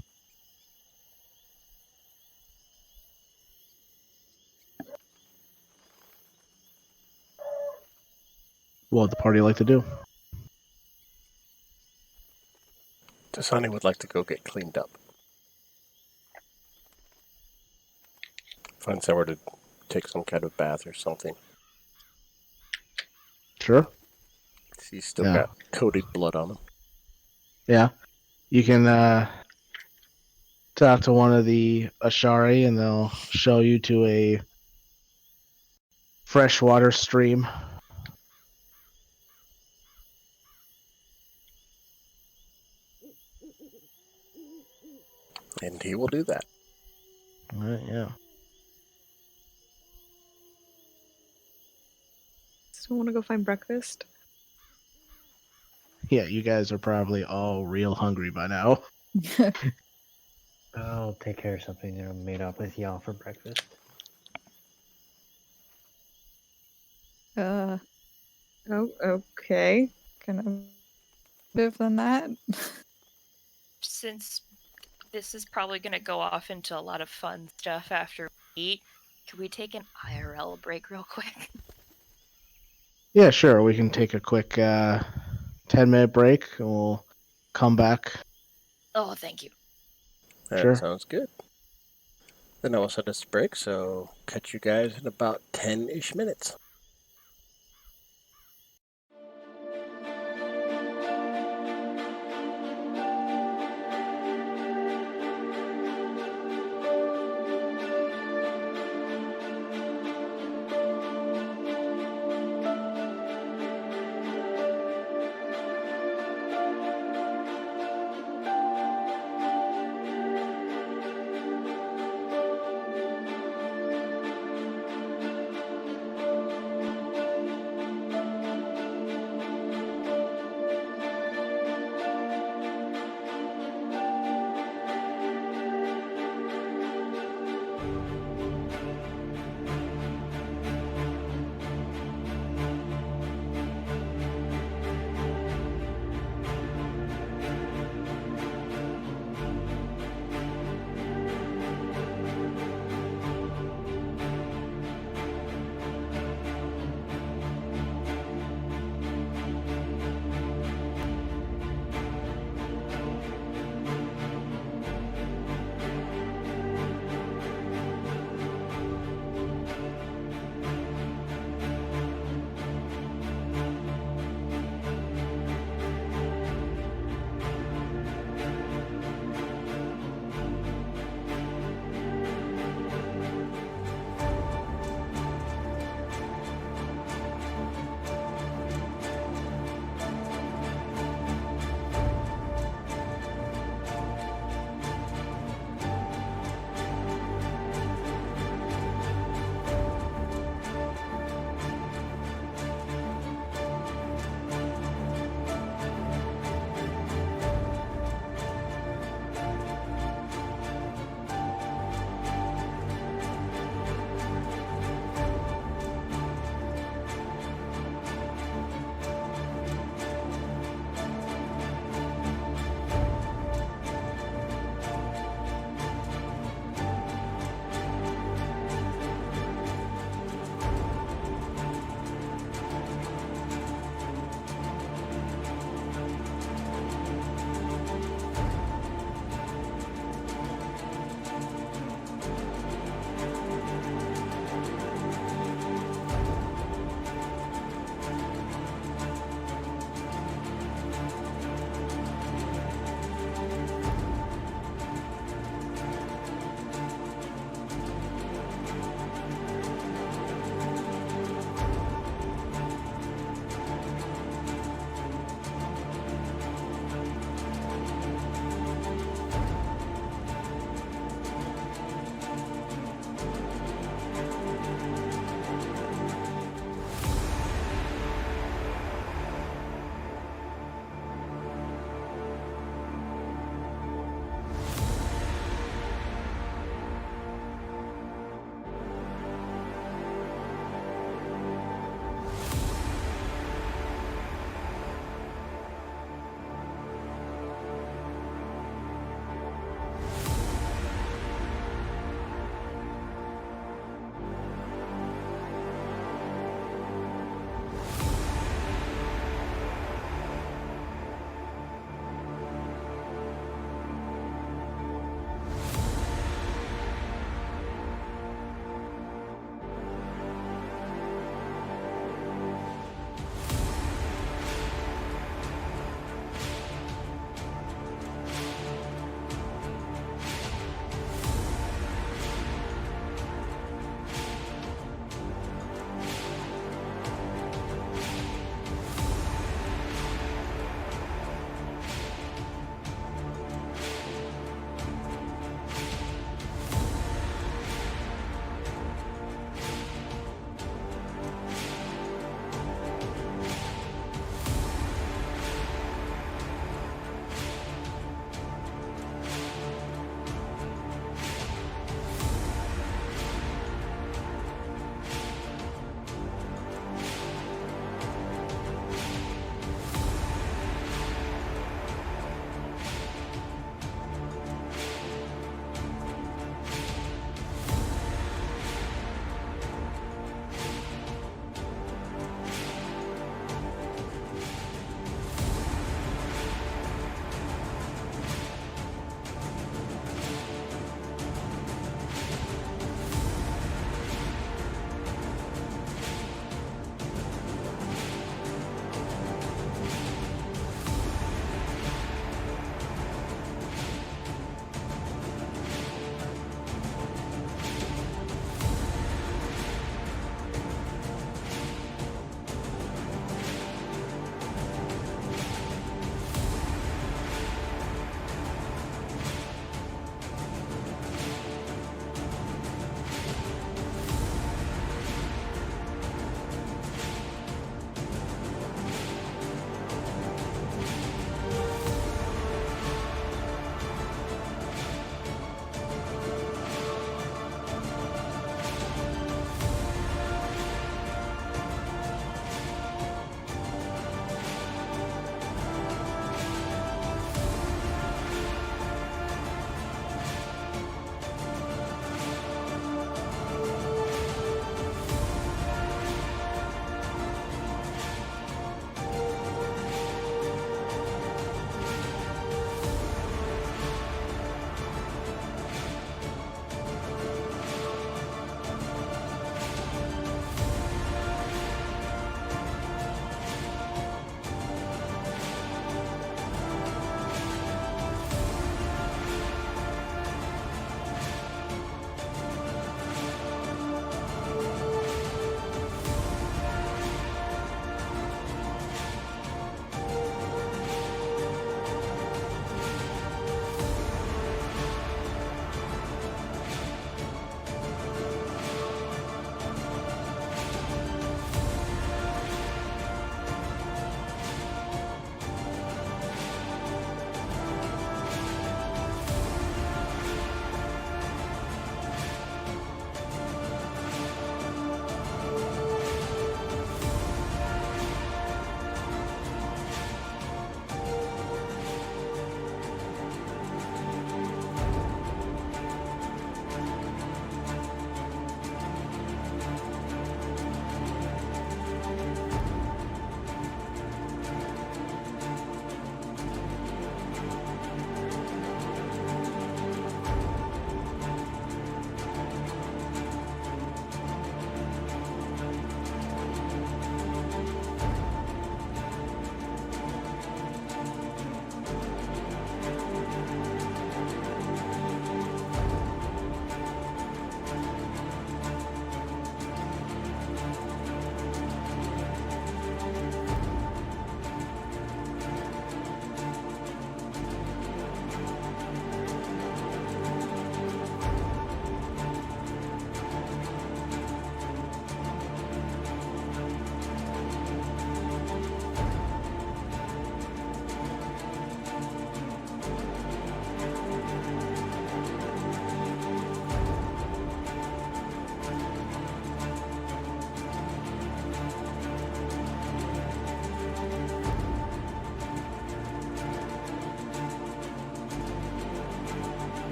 What would the party like to do? Dasani would like to go get cleaned up. Find somewhere to take some kind of bath or something. Sure. He's still got coated blood on him. Yeah. You can talk to one of the Ashari and they'll show you to a freshwater stream. And he will do that. Yeah. Still want to go find breakfast? Yeah, you guys are probably all real hungry by now. I'll take care of something that I made up with y'all for breakfast. Oh, okay. Kind of better than that. Since this is probably going to go off into a lot of fun stuff after we eat, could we take an IRL break real quick? Yeah, sure. We can take a quick 10-minute break and we'll come back. Oh, thank you. That Sure. sounds good. Then I will set us a break, so catch you guys in about 10-ish minutes.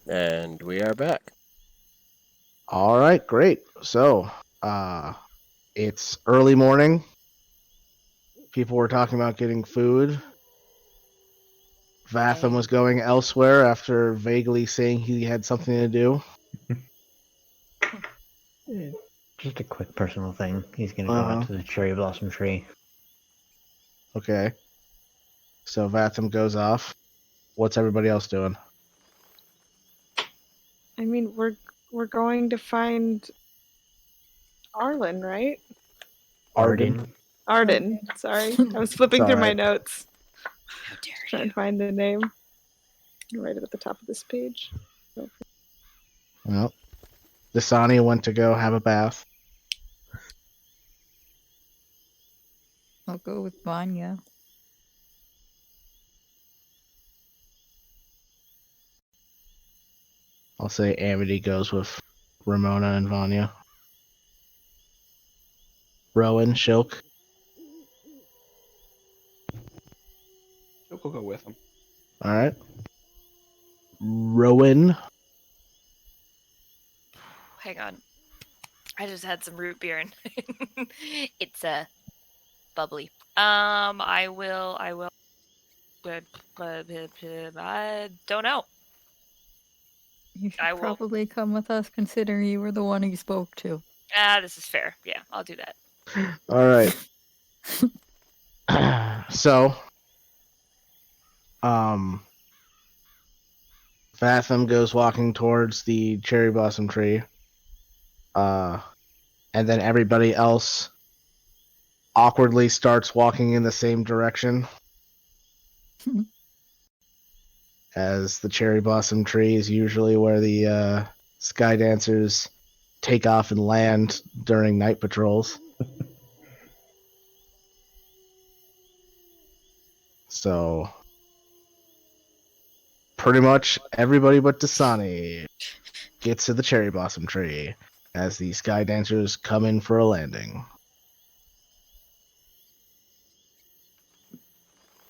And we are back. All right, great. So, it's early morning. People were talking about getting food. Vatham was going elsewhere after vaguely saying he had something to do. Just a quick personal thing. He's gonna go out to the cherry blossom tree. Okay. So Vatham goes off. What's everybody else doing? I mean, we're going to find Arlen, right? Arden. Arden. Sorry, I was flipping It's through my alright. notes, How dare trying you? to find the name. Right at the top of this page. Well, Dasani went to go have a bath. I'll go with Vanya. I'll say Amity goes with Ramona and Vanya. Rowan, Shilk. She'll go with him. All right. Rowan. Hang on. I just had some root beer and it's bubbly. I will. I don't know. You should I will- probably come with us, considering you were the one he spoke to. This is fair. Yeah, I'll do that. All right. So, Vatham goes walking towards the cherry blossom tree. And then everybody else awkwardly starts walking in the same direction. As the cherry blossom tree is usually where the sky dancers take off and land during night patrols. So, pretty much everybody but Dasani gets to the cherry blossom tree as the sky dancers come in for a landing.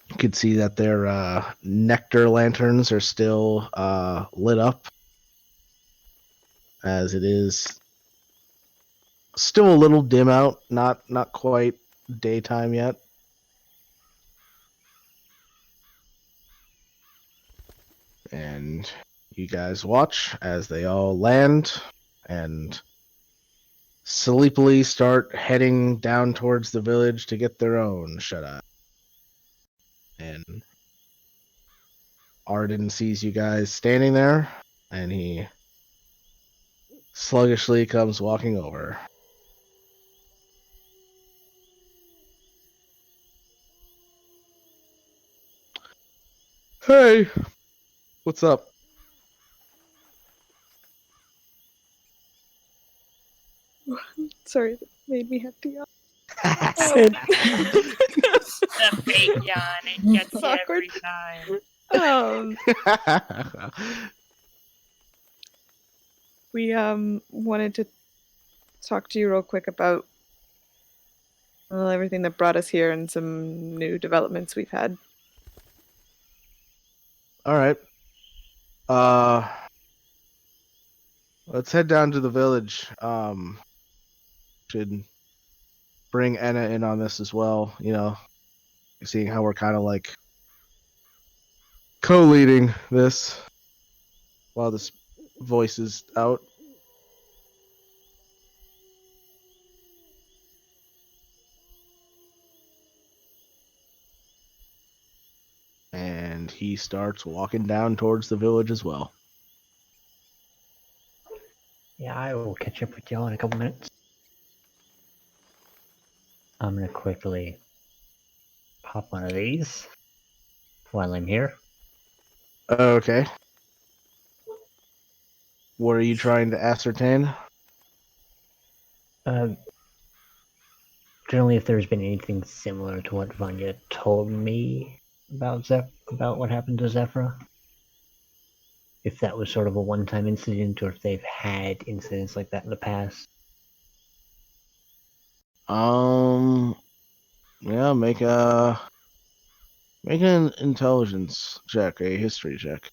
You could see that their nectar lanterns are still lit up, as it is still a little dim out, not quite daytime yet. And you guys watch as they all land and sleepily start heading down towards the village to get their own shut-eye. And Arden sees you guys standing there, and he sluggishly comes walking over. Hey, what's up? Sorry, that made me have to yawn. The fake yawn. It gets you every time. We wanted to talk to you real quick about everything that brought us here and some new developments we've had. All right. Let's head down to the village. Should bring Enna in on this as well. You know, seeing how we're kind of like co-leading this while this voice is out. And he starts walking down towards the village as well. Yeah, I will catch up with y'all in a couple minutes. I'm gonna quickly pop one of these while I'm here. Okay. What are you trying to ascertain? Generally, if there's been anything similar to what Vanya told me about about what happened to Zephyra. If that was sort of a one-time incident, or if they've had incidents like that in the past. Yeah, make an intelligence check, a history check.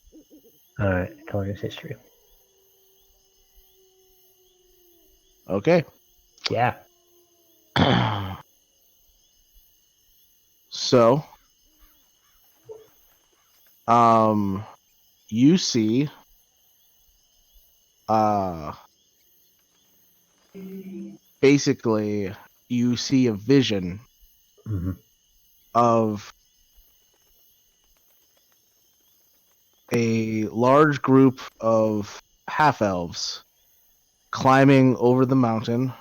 Alright, intelligence history. Okay. Yeah. So, you see, basically, you see a vision Mm-hmm. of a large group of half-elves climbing over the mountain.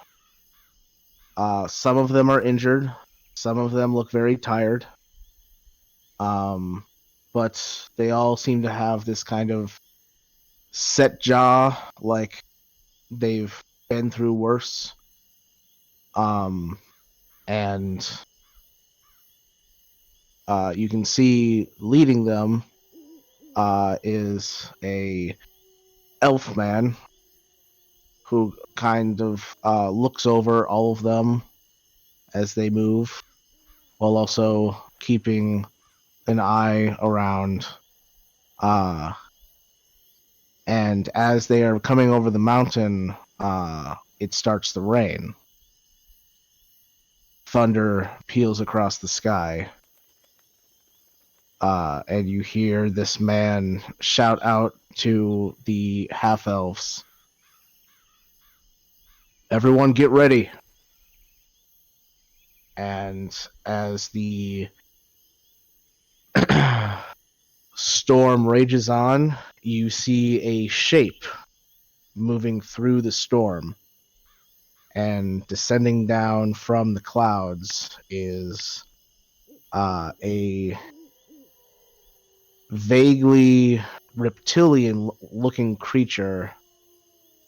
Some of them are injured. Some of them look very tired. But they all seem to have this kind of set jaw, like they've been through worse. And you can see leading them is a elf man who kind of looks over all of them as they move, while also keeping an eye around. And as they are coming over the mountain, it starts to rain. Thunder peals across the sky. And you hear this man shout out to the half-elves, "Everyone get ready." And as the storm rages on, you see a shape moving through the storm. And descending down from the clouds is a vaguely reptilian-looking creature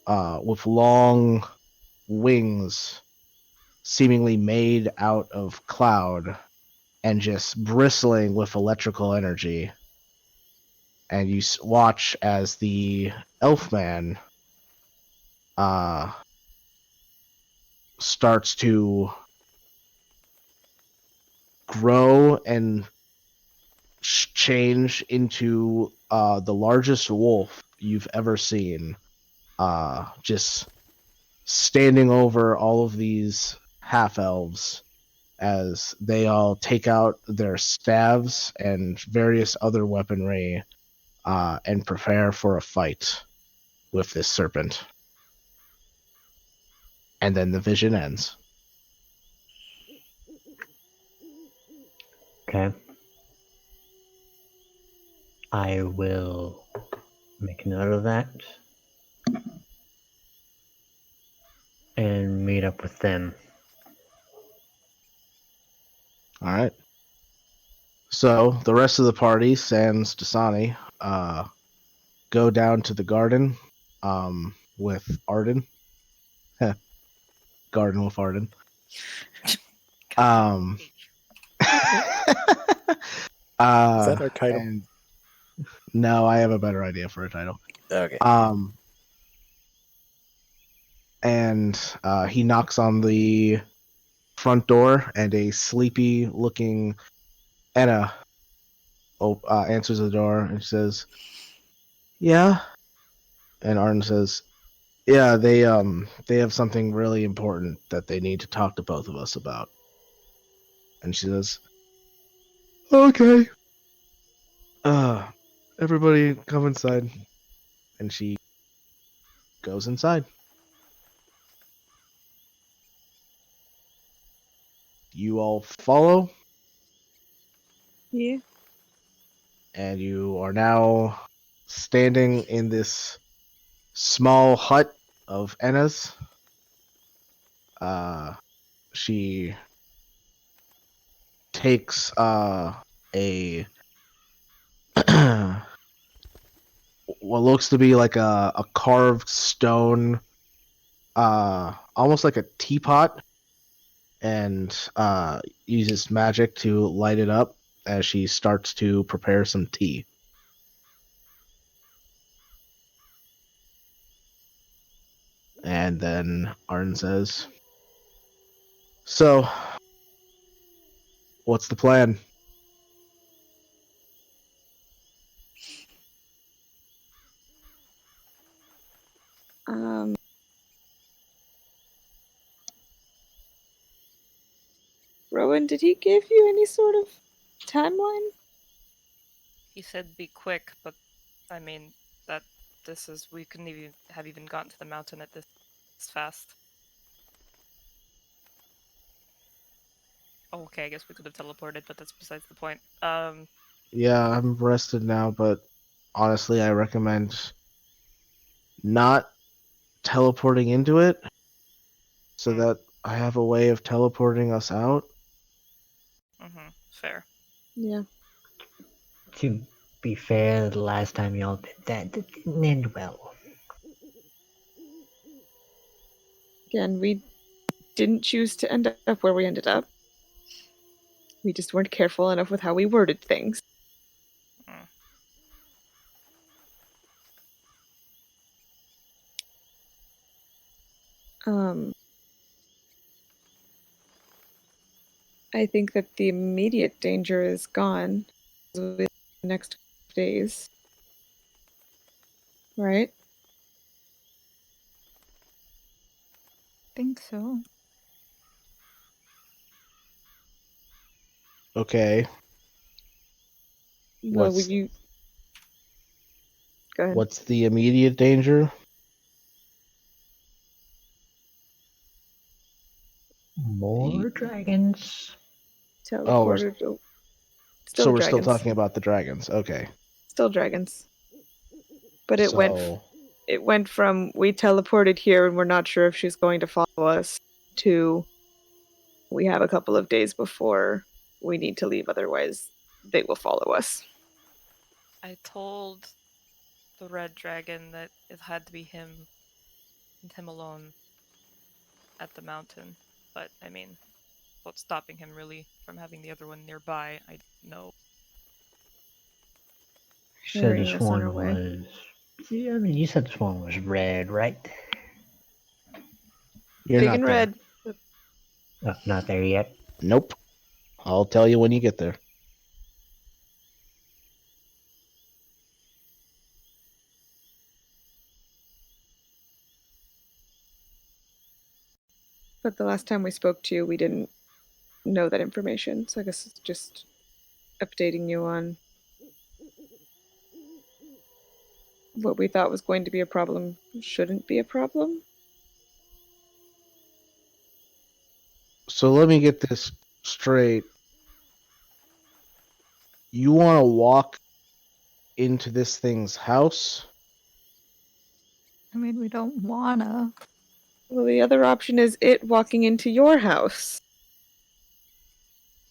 with long wings, seemingly made out of cloud, and just bristling with electrical energy. And you watch as the elfman starts to grow and change into the largest wolf you've ever seen. Just standing over all of these half-elves as they all take out their staves and various other weaponry and prepare for a fight with this serpent. And then the vision ends. Okay. I will make note of that and meet up with them. All right. So the rest of the party, sans Dasani, go down to the garden with Arden. Garden with Arden. Is that our title? And no, I have a better idea for a title. Okay. And he knocks on the front door, and a sleepy-looking Enna answers the door and says, "Yeah." And Arden says, "Yeah, they have something really important that they need to talk to both of us about." And she says, "Okay. Everybody come inside." And she goes inside. You all follow, Yeah. and you are now standing in this small hut of Enna's. She takes a what looks to be like a carved stone, almost like a teapot, and uses magic to light it up as she starts to prepare some tea. And then Arden says, "So, what's the plan?" Rowan, did he give you any sort of timeline? He said be quick, but I mean that we couldn't even gotten to the mountain at this fast. Oh, okay, I guess we could have teleported, but that's besides the point. Yeah, I'm rested now, but honestly, I recommend not teleporting into it so that I have a way of teleporting us out. Fair. Yeah. To be fair, the last time y'all did that didn't end well. Again, we didn't choose to end up where we ended up. We just weren't careful enough with how we worded things. I think that the immediate danger is gone within the next days. Right? Think so. Okay. Well, What's you go ahead. what's the immediate danger? More dragons. Teleported. So Still we're still dragons. talking about the dragons. Okay. Still dragons. But it So went from we teleported here and we're not sure if she's going to follow us to we have a couple of days before we need to leave, otherwise they will follow us. I told the red dragon that it had to be him and him alone at the mountain, but I mean, what's stopping him really from having the other one nearby? I know. You said Hurrying this us on our one way. was. Yeah, I mean, you said this one was red, right? you're Big not and there. red. Oh, not there yet. Nope. I'll tell you when you get there. But the last time we spoke to you, we didn't know that information. So I guess it's just updating you on what we thought was going to be a problem shouldn't be a problem. So let me get this straight. You want to walk into this thing's house? I mean, we don't wanna. Well, the other option is it walking into your house.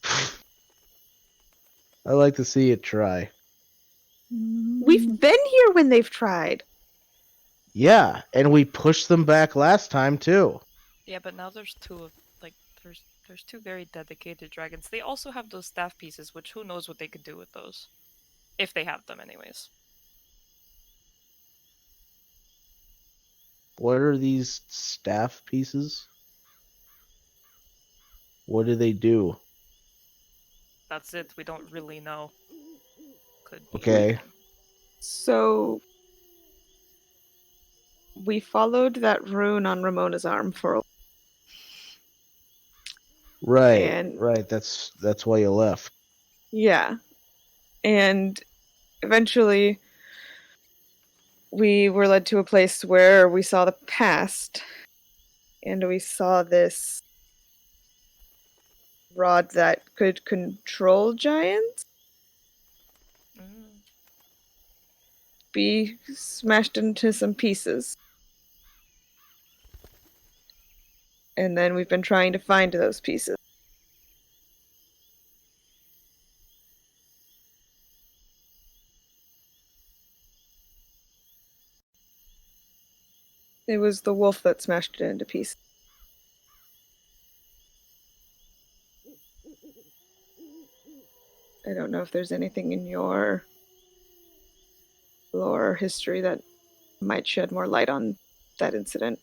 I like to see it try. We've been here when they've tried. Yeah, and we pushed them back last time too. Yeah, but now there's there's two very dedicated dragons. They also have those staff pieces, which who knows what they could do with those. If they have them anyways. What are these staff pieces? What do they do? That's it, we don't really know. Could be Okay. anything. So we followed that rune on Ramona's arm for a Right. And- Right. That's why you left. yeah. And eventually we were led to a place where we saw the past. And we saw this rod that could control giants be smashed into some pieces. And then we've been trying to find those pieces. It was the wolf that smashed it into pieces. I don't know if there's anything in your lore or history that might shed more light on that incident.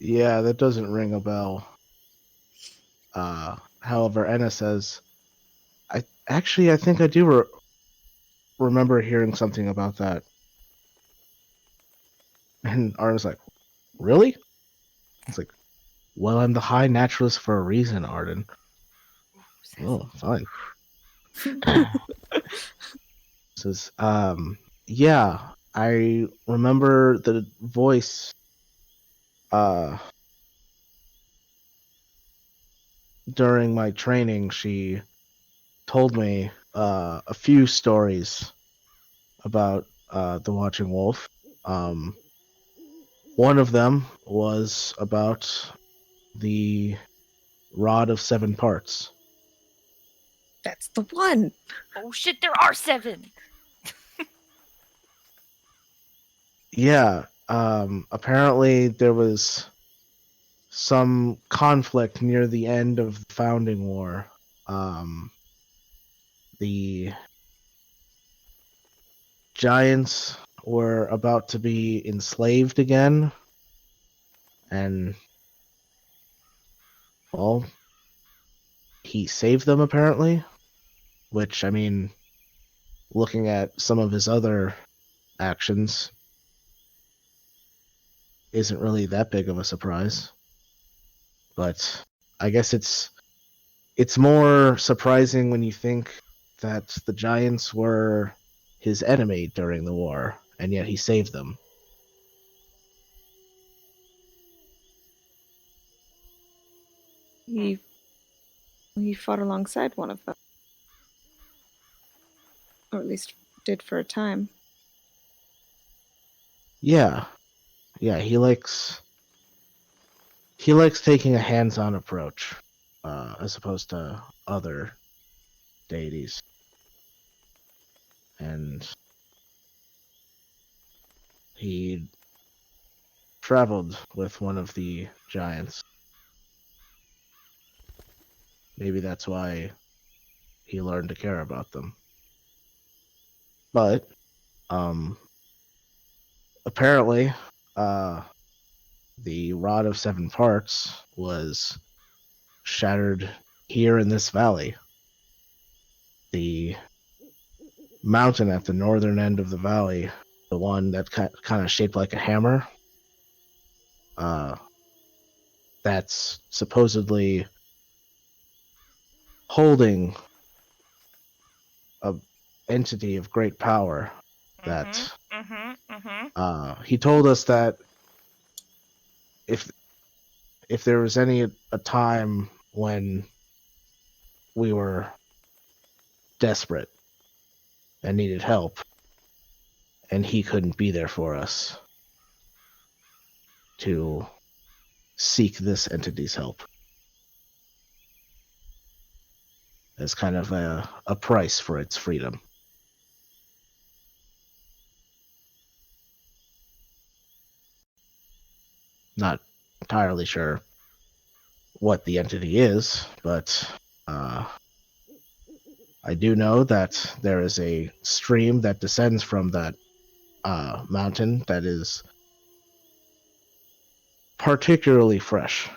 Yeah, that doesn't ring a bell. However, Enna says, I think I do. remember hearing something about that. And Arden's like, really? It's like, well, I'm the high naturalist for a reason, Arden. Oh, fine. Says, yeah, I remember the voice, during my training. She told me, a few stories about, the Watching Wolf. One of them was about the Rod of Seven Parts. That's the one. Oh shit, there are 7! Yeah, apparently there was some conflict near the end of the Founding War. The giants were about to be enslaved again, and, well, he saved them apparently, which, I mean, looking at some of his other actions, isn't really that big of a surprise. But I guess it's more surprising when you think that the giants were his enemy during the war, and yet he saved them. He fought alongside one of them, or at least did for a time. Yeah, he likes taking a hands-on approach, as opposed to other deities. And he traveled with one of the giants. Maybe that's why he learned to care about them. But, apparently, the Rod of Seven Parts was shattered here in this valley. The mountain at the northern end of the valley, the one that kind of shaped like a hammer, that's supposedly holding a entity of great power. That he told us that if there was a time when we were desperate and needed help, and he couldn't be there for us, to seek this entity's help as kind of a price for its freedom. Not entirely sure what the entity is, but, I do know that there is a stream that descends from that, mountain that is particularly fresh.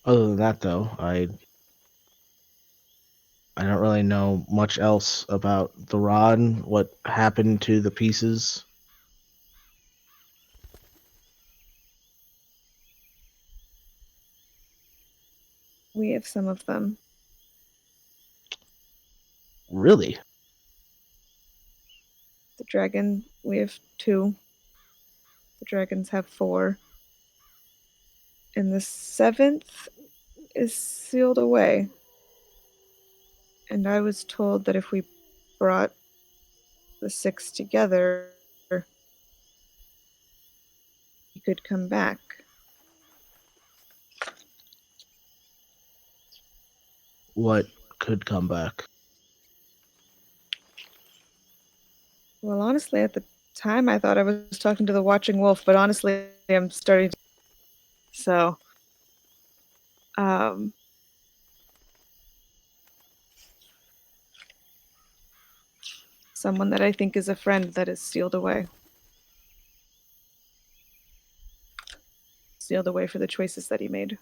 Other than that, though, I don't really know much else about the rod, what happened to the pieces. We have some of them. Really? The dragon, we have 2. The dragons have 4. And the 7th is sealed away. And I was told that if we brought the 6 together, he could come back. What could come back? Well, honestly, at the time I thought I was talking to the Watching Wolf, but honestly, I'm starting to. So, Someone that I think is a friend that is sealed away. Sealed away for the choices that he made.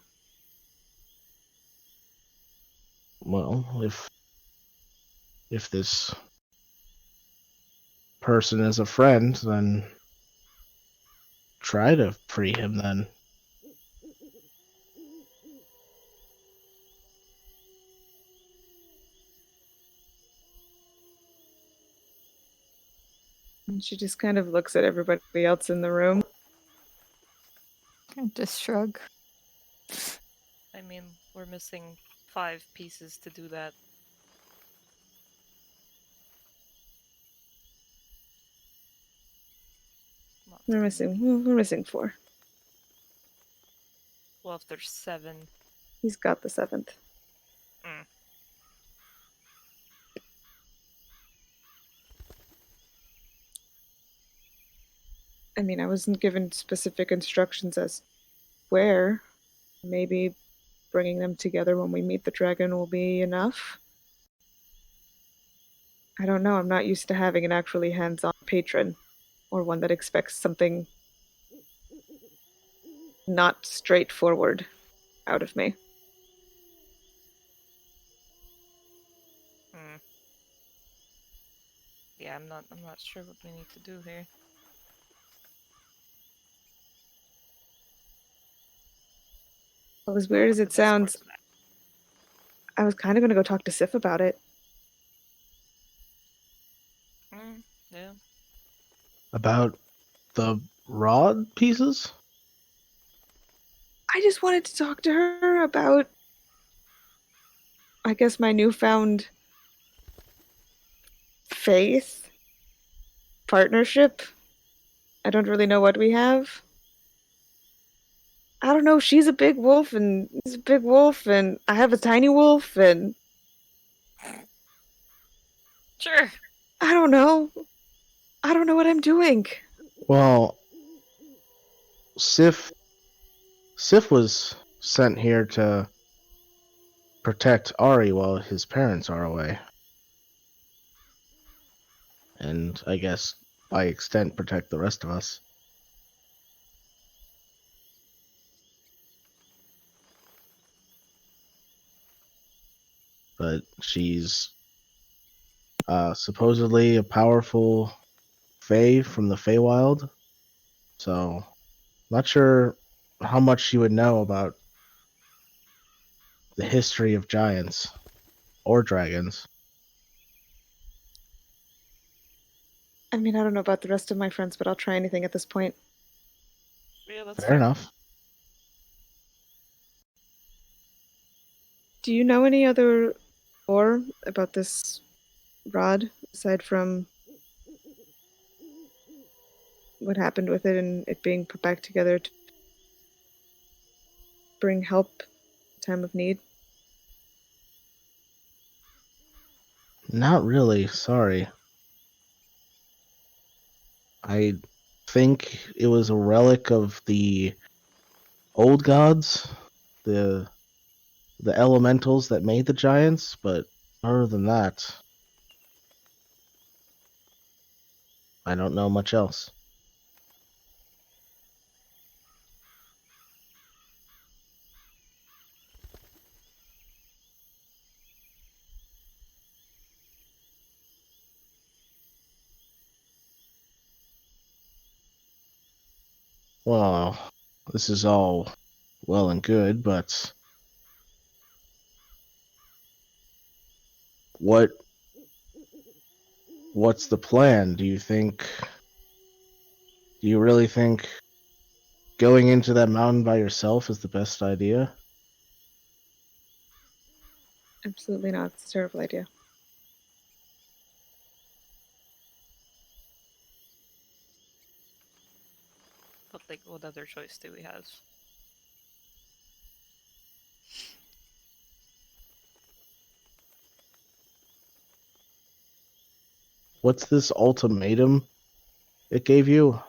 Well, if this person is a friend, then try to free him then. And she just kind of looks at everybody else in the room. I just shrug. I mean, we're missing 5 pieces to do that. Not We're missing 4. Well, if there's 7. He's got the 7th. Mm. I mean, I wasn't given specific instructions as where. Maybe bringing them together when we meet the dragon will be enough. I don't know. I'm not used to having an actually hands-on patron, or one that expects something not straightforward out of me. Hmm. Yeah, I'm not sure what we need to do here. Well, as weird as What's it the best sounds, course of action? I was kind of going to go talk to Sif about it. Yeah. About the rod pieces? I just wanted to talk to her about, I guess, my newfound faith, partnership. I don't really know what we have. I don't know. She's a big wolf, and he's a big wolf, and I have a tiny wolf, and Sure. I don't know. I don't know what I'm doing. Well, Sif was sent here to protect Ari while his parents are away. And I guess by extent protect the rest of us. But she's supposedly a powerful Fae from the Feywild. So, not sure how much she would know about the history of giants or dragons. I mean, I don't know about the rest of my friends, but I'll try anything at this point. Yeah, that's Fair enough. Do you know any other lore about this rod, aside from what happened with it and it being put back together to bring help in time of need? Not really, sorry. I think it was a relic of the old gods, the elementals that made the giants, but other than that, I don't know much else. Well, this is all well and good, but what's the plan? Do you really think going into that mountain by yourself is the best idea? Absolutely not. It's a terrible idea. But like, what other choice do we have? What's this ultimatum it gave you?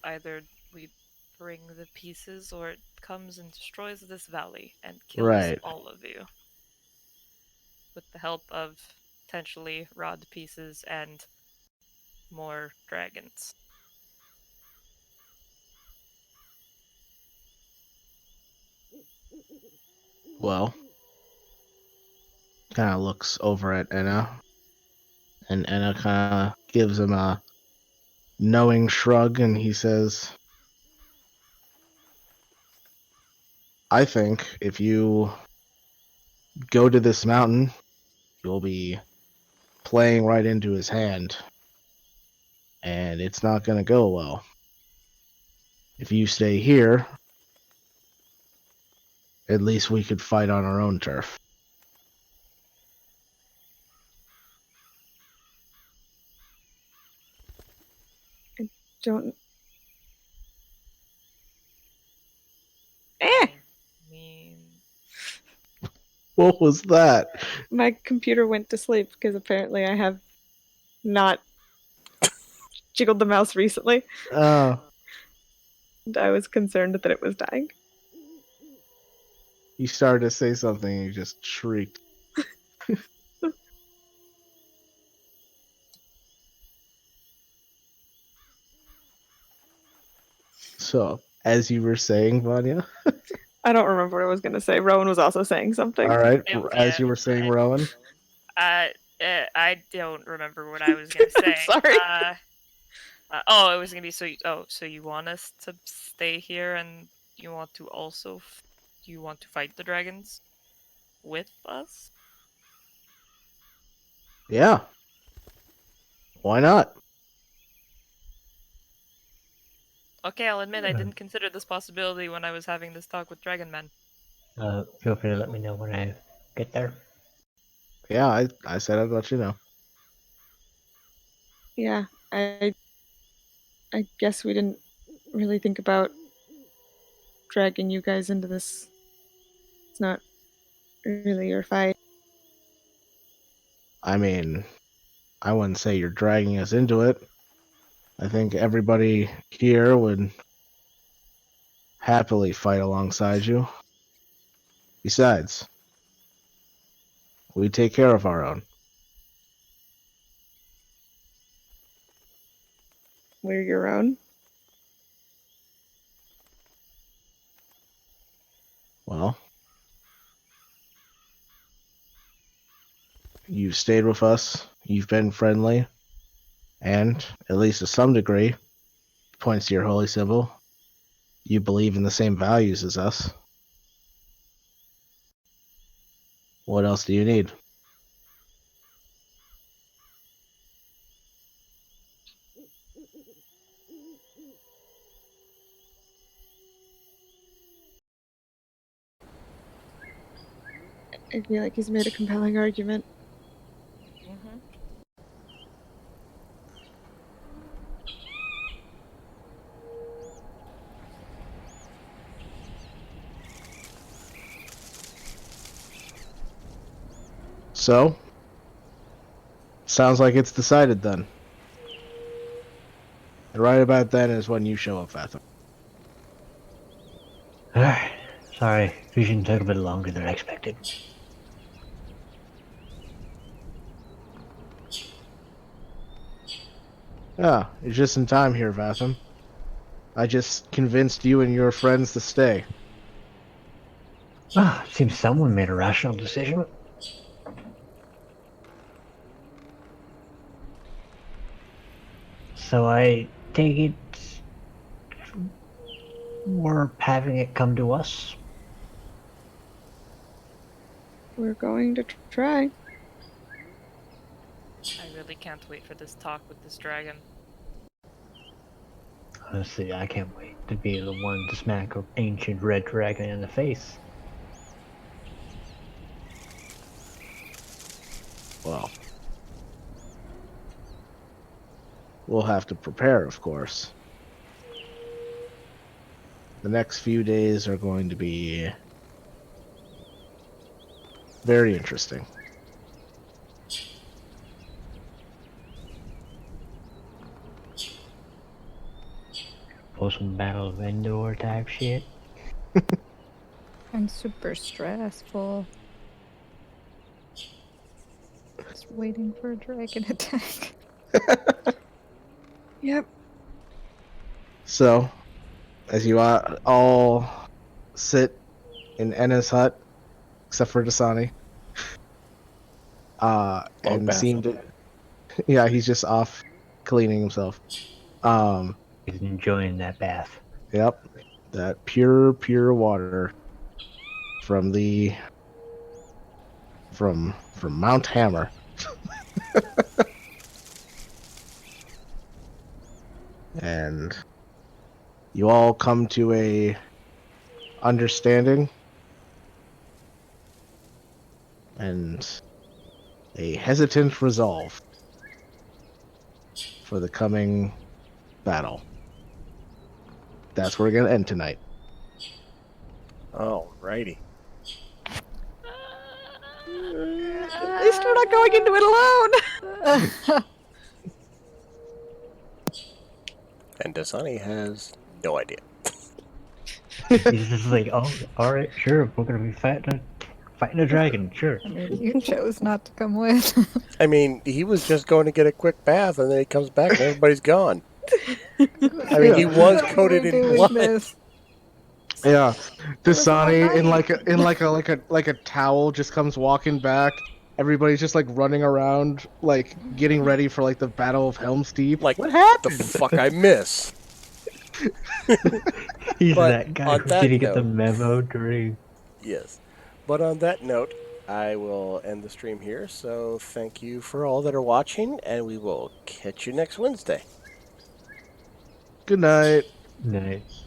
Either we bring the pieces, or it comes and destroys this valley and kills Right. all of you. with the help of potentially rod pieces and more dragons. Well, kind of looks over at Enna, and Enna kind of gives him a knowing shrug, and he says, I think if you go to this mountain, you'll be playing right into his hand, and it's not going to go well. If you stay here, at least we could fight on our own turf. Don't. I mean, What was that? My computer went to sleep because apparently I have not jiggled the mouse recently, Oh, and I was concerned that it was dying. you started to say something and you just shrieked. So, as you were saying, Vanya, I don't remember what I was going to say. Rowan was also saying something. all right, Yeah, as you were saying, Rowan, I don't remember what I was gonna say. Sorry. Oh, it was gonna be so you want us to stay here, and you want to also you want to fight the dragons with us? yeah, why not? Okay, I'll admit I didn't consider this possibility when I was having this talk with Dragon Man. Feel free to let me know when I get there. Yeah, I said I'd let you know. Yeah, I guess we didn't really think about dragging you guys into this. It's not really your fight. I mean, I wouldn't say you're dragging us into it. I think everybody here would happily fight alongside you. Besides, we take care of our own. We're your own. Well, you've stayed with us, you've been friendly, and, at least to some degree, points to your holy symbol, you believe in the same values as us. What else do you need? I feel like he's made a compelling argument. Mm-hmm. So, sounds like it's decided then. And right about then is when you show up, Fathom. Alright. Sorry, vision took a bit longer than I expected. Ah, you're just in time here, Vatham. I just convinced you and your friends to stay. Seems someone made a rational decision. So I take it we're having it come to us. We're going to try. I really can't wait for this talk with this dragon. Honestly, I can't wait to be the one to smack an ancient red dragon in the face. Well, we'll have to prepare, of course. The next few days are going to be very interesting. Pull some Battle of Endor type shit. And super stressful. Just waiting for a dragon attack. Yep. So, as you all sit in Enna's hut, except for Dasani, Long and bath. seem to, yeah, he's just off cleaning himself. He's enjoying that bath. Yep, that pure water from from Mount Hammer. And you all come to a understanding and a hesitant resolve for the coming battle. That's where we're gonna end tonight. Alrighty. At least we're not going into it alone. And Dasani has no idea. He's just like, oh, all right, sure, we're gonna be fighting a dragon, sure. I mean, you chose not to come with. I mean, he was just going to get a quick bath, and then he comes back, and everybody's gone. I mean, he was coated in blood. This. Yeah, was all Dasani night. in like a towel just comes walking back. Everybody's just like running around, like getting ready for like the Battle of Helm's Deep. Like, what happened? The fuck I miss? He's But that guy on who that didn't get the note- memo during. Yes. But on that note, I will end the stream here. So thank you for all that are watching, and we will catch you next Wednesday. Good night. Nice.